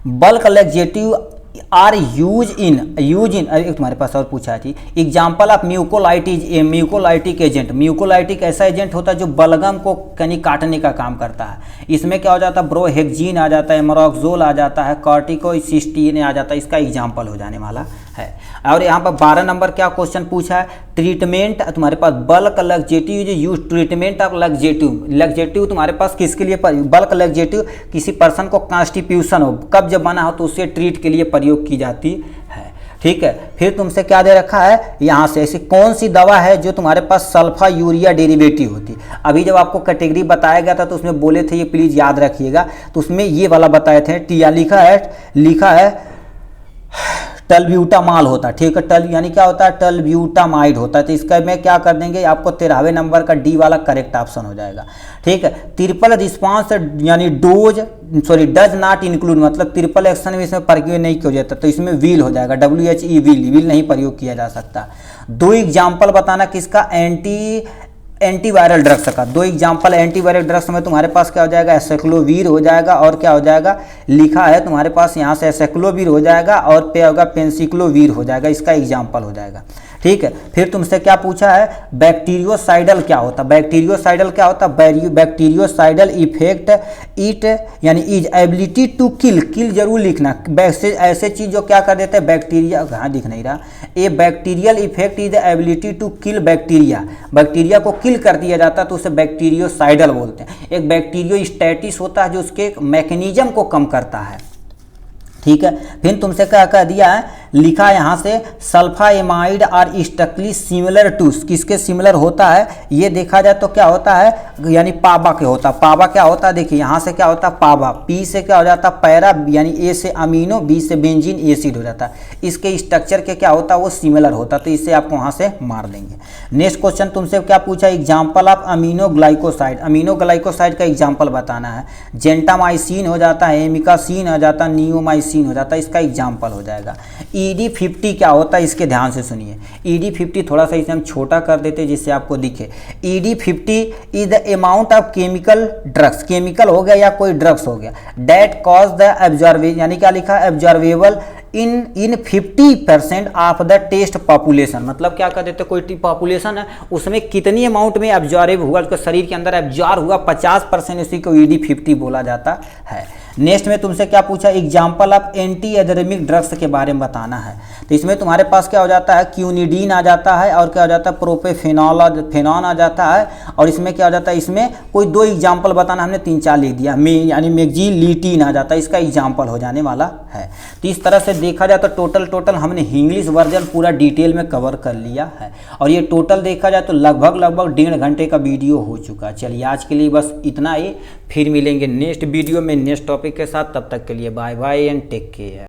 bulk laxative are use in तुम्हारे पास और पूछा थी, example of mucolytic agent. Mucolytic ऐसा एजेंट होता है जो बलगम को कहीं काटने का काम करता है। इसमें क्या हो जाता है, ब्रोहेक्जीन आ जाता है, एमरोक्सोल आ जाता है, कॉर्टिकोसिस्टीन आ जाता है, इसका एग्जाम्पल हो जाने वाला है। और यहाँ पर 12 नंबर क्या क्वेश्चन पूछा है, ट्रीटमेंट तुम्हारे पास bulk laxative is use treatment of laxative तुम्हारे पास किसके लिए, बल्क लैक्सेटिव किसी पर्सन को कॉन्स्टिट्यूशन हो, कब्ज बना हो तो उससे ट्रीट के लिए प्रयोग की जाती है। ठीक है, फिर तुमसे क्या दे रखा है यहाँ से, ऐसी कौन सी दवा है जो तुम्हारे पास सल्फा यूरिया डेरिवेटिव होती है। अभी जब आपको कैटेगरी बताया गया था तो उसमें बोले थे, ये प्लीज याद रखिएगा, तो उसमें ये वाला बताए थे, टिया लिखा है टलब्यूटामाल होता है। ठीक है, टल यानी क्या होता है, टलब्यूटामाइड होता है। तो इसका में क्या कर देंगे, आपको 13वें नंबर का डी वाला करेक्ट ऑप्शन हो जाएगा। ठीक है, ट्रिपल रिस्पांस यानी डज नॉट इंक्लूड, मतलब ट्रिपल एक्शन में इसमें प्रयोग नहीं किया जाता, तो इसमें व्हील हो जाएगा, WHE व्हील नहीं प्रयोग किया जा सकता। दो एग्जाम्पल बताना किसका, एंटीवायरल ड्रग्स का। दो एग्जाम्पल एंटीवायरल ड्रग्स में तुम्हारे पास क्या हो जाएगा, एसाइक्लोवीर हो जाएगा, और क्या हो जाएगा, लिखा है तुम्हारे पास यहाँ से एसाइक्लोवीर हो जाएगा, और पे होगा पेंसिक्लोवीर हो जाएगा, इसका एग्जाम्पल हो जाएगा। ठीक है, फिर तुमसे क्या पूछा है, बैक्टीरियोसाइडल क्या होता है। बैक्टीरियोसाइडल क्या होता है, बैक्टीरियोसाइडल इफेक्ट इट यानी इज एबिलिटी टू किल जरूर लिखना। ऐसे चीज जो क्या कर देते हैं, बैक्टीरिया, हाँ दिख नहीं रहा, a bacterial effect is ability to kill bacteria को किल कर दिया जाता है तो उसे बैक्टीरियोसाइडल बोलते हैं। एक बैक्टीरियोस्टैटिस होता है जो उसके मैकेनिज्म को कम करता है। ठीक है, फिर तुमसे क्या कह दिया है, लिखा है यहाँ से सल्फाएमाइड आर स्ट्रक्चरली सिमिलर टू, किसके सिमिलर होता है, ये देखा जाए तो क्या होता है, यानी पाबा के होता है। पाबा क्या होता है, देखिए यहाँ से क्या होता है, पाबा, पी से क्या हो जाता है, पैरा, यानी ए से अमीनो, बी से बेंजीन एसिड हो जाता है। इसके स्ट्रक्चर के क्या होता है, वो सिमिलर होता है, तो इससे आपको वहाँ से मार देंगे। नेक्स्ट क्वेश्चन तुमसे क्या पूछा, एग्जाम्पल ऑफ अमीनोग्लाइकोसाइड। अमीनोग्लाइकोसाइड का एग्जाम्पल बताना है। जेंटामाइसिन हो जाता है, एमिकासिन हो जाता है, नियोमाइसिन हो जाता है, इसका एग्जाम्पल हो जाएगा। ED50 क्या होता है, इसके ध्यान से सुनिए। ED50 थोड़ा सा इसे हम छोटा कर देते जिससे आपको दिखे। ED50 is the amount of chemical drugs, chemical हो गया या कोई ड्रग्स हो गया, डेट कॉज द एब्जॉर्बेशन, यानी क्या लिखा है, absorbable in 50% of the test population. मतलब क्या कर देते, कोई पॉपुलेशन है उसमें कितनी अमाउंट में एब्जॉर्ब हुआ, उसके शरीर के अंदर एब्जॉर्ब हुआ 50%, इसी को ED50 बोला जाता है। नेक्स्ट में तुमसे क्या पूछा, एग्जाम्पल ऑफ एंटी एडेमिक ड्रग्स के बारे में बताना है। तो इसमें तुम्हारे पास क्या हो जाता है, क्यूनिडीन आ जाता है, और क्या हो जाता है, प्रोपेफेनॉन आ जाता है, और इसमें क्या हो जाता है, इसमें कोई दो एग्जाम्पल बताना, हमने 3-4 लिख दिया, यानी मैगजीलिटीन आ जाता है, इसका एग्जाम्पल हो जाने वाला है। तो इस तरह से देखा जाए तो टोटल हमने इंग्लिश वर्जन पूरा डिटेल में कवर कर लिया है, और ये टोटल देखा जाए तो लगभग 1.5 घंटे का वीडियो हो चुका है। चलिए आज के लिए बस इतना ही, फिर मिलेंगे नेक्स्ट वीडियो में नेक्स्ट टॉपिक के साथ। तब तक के लिए bye bye and take care.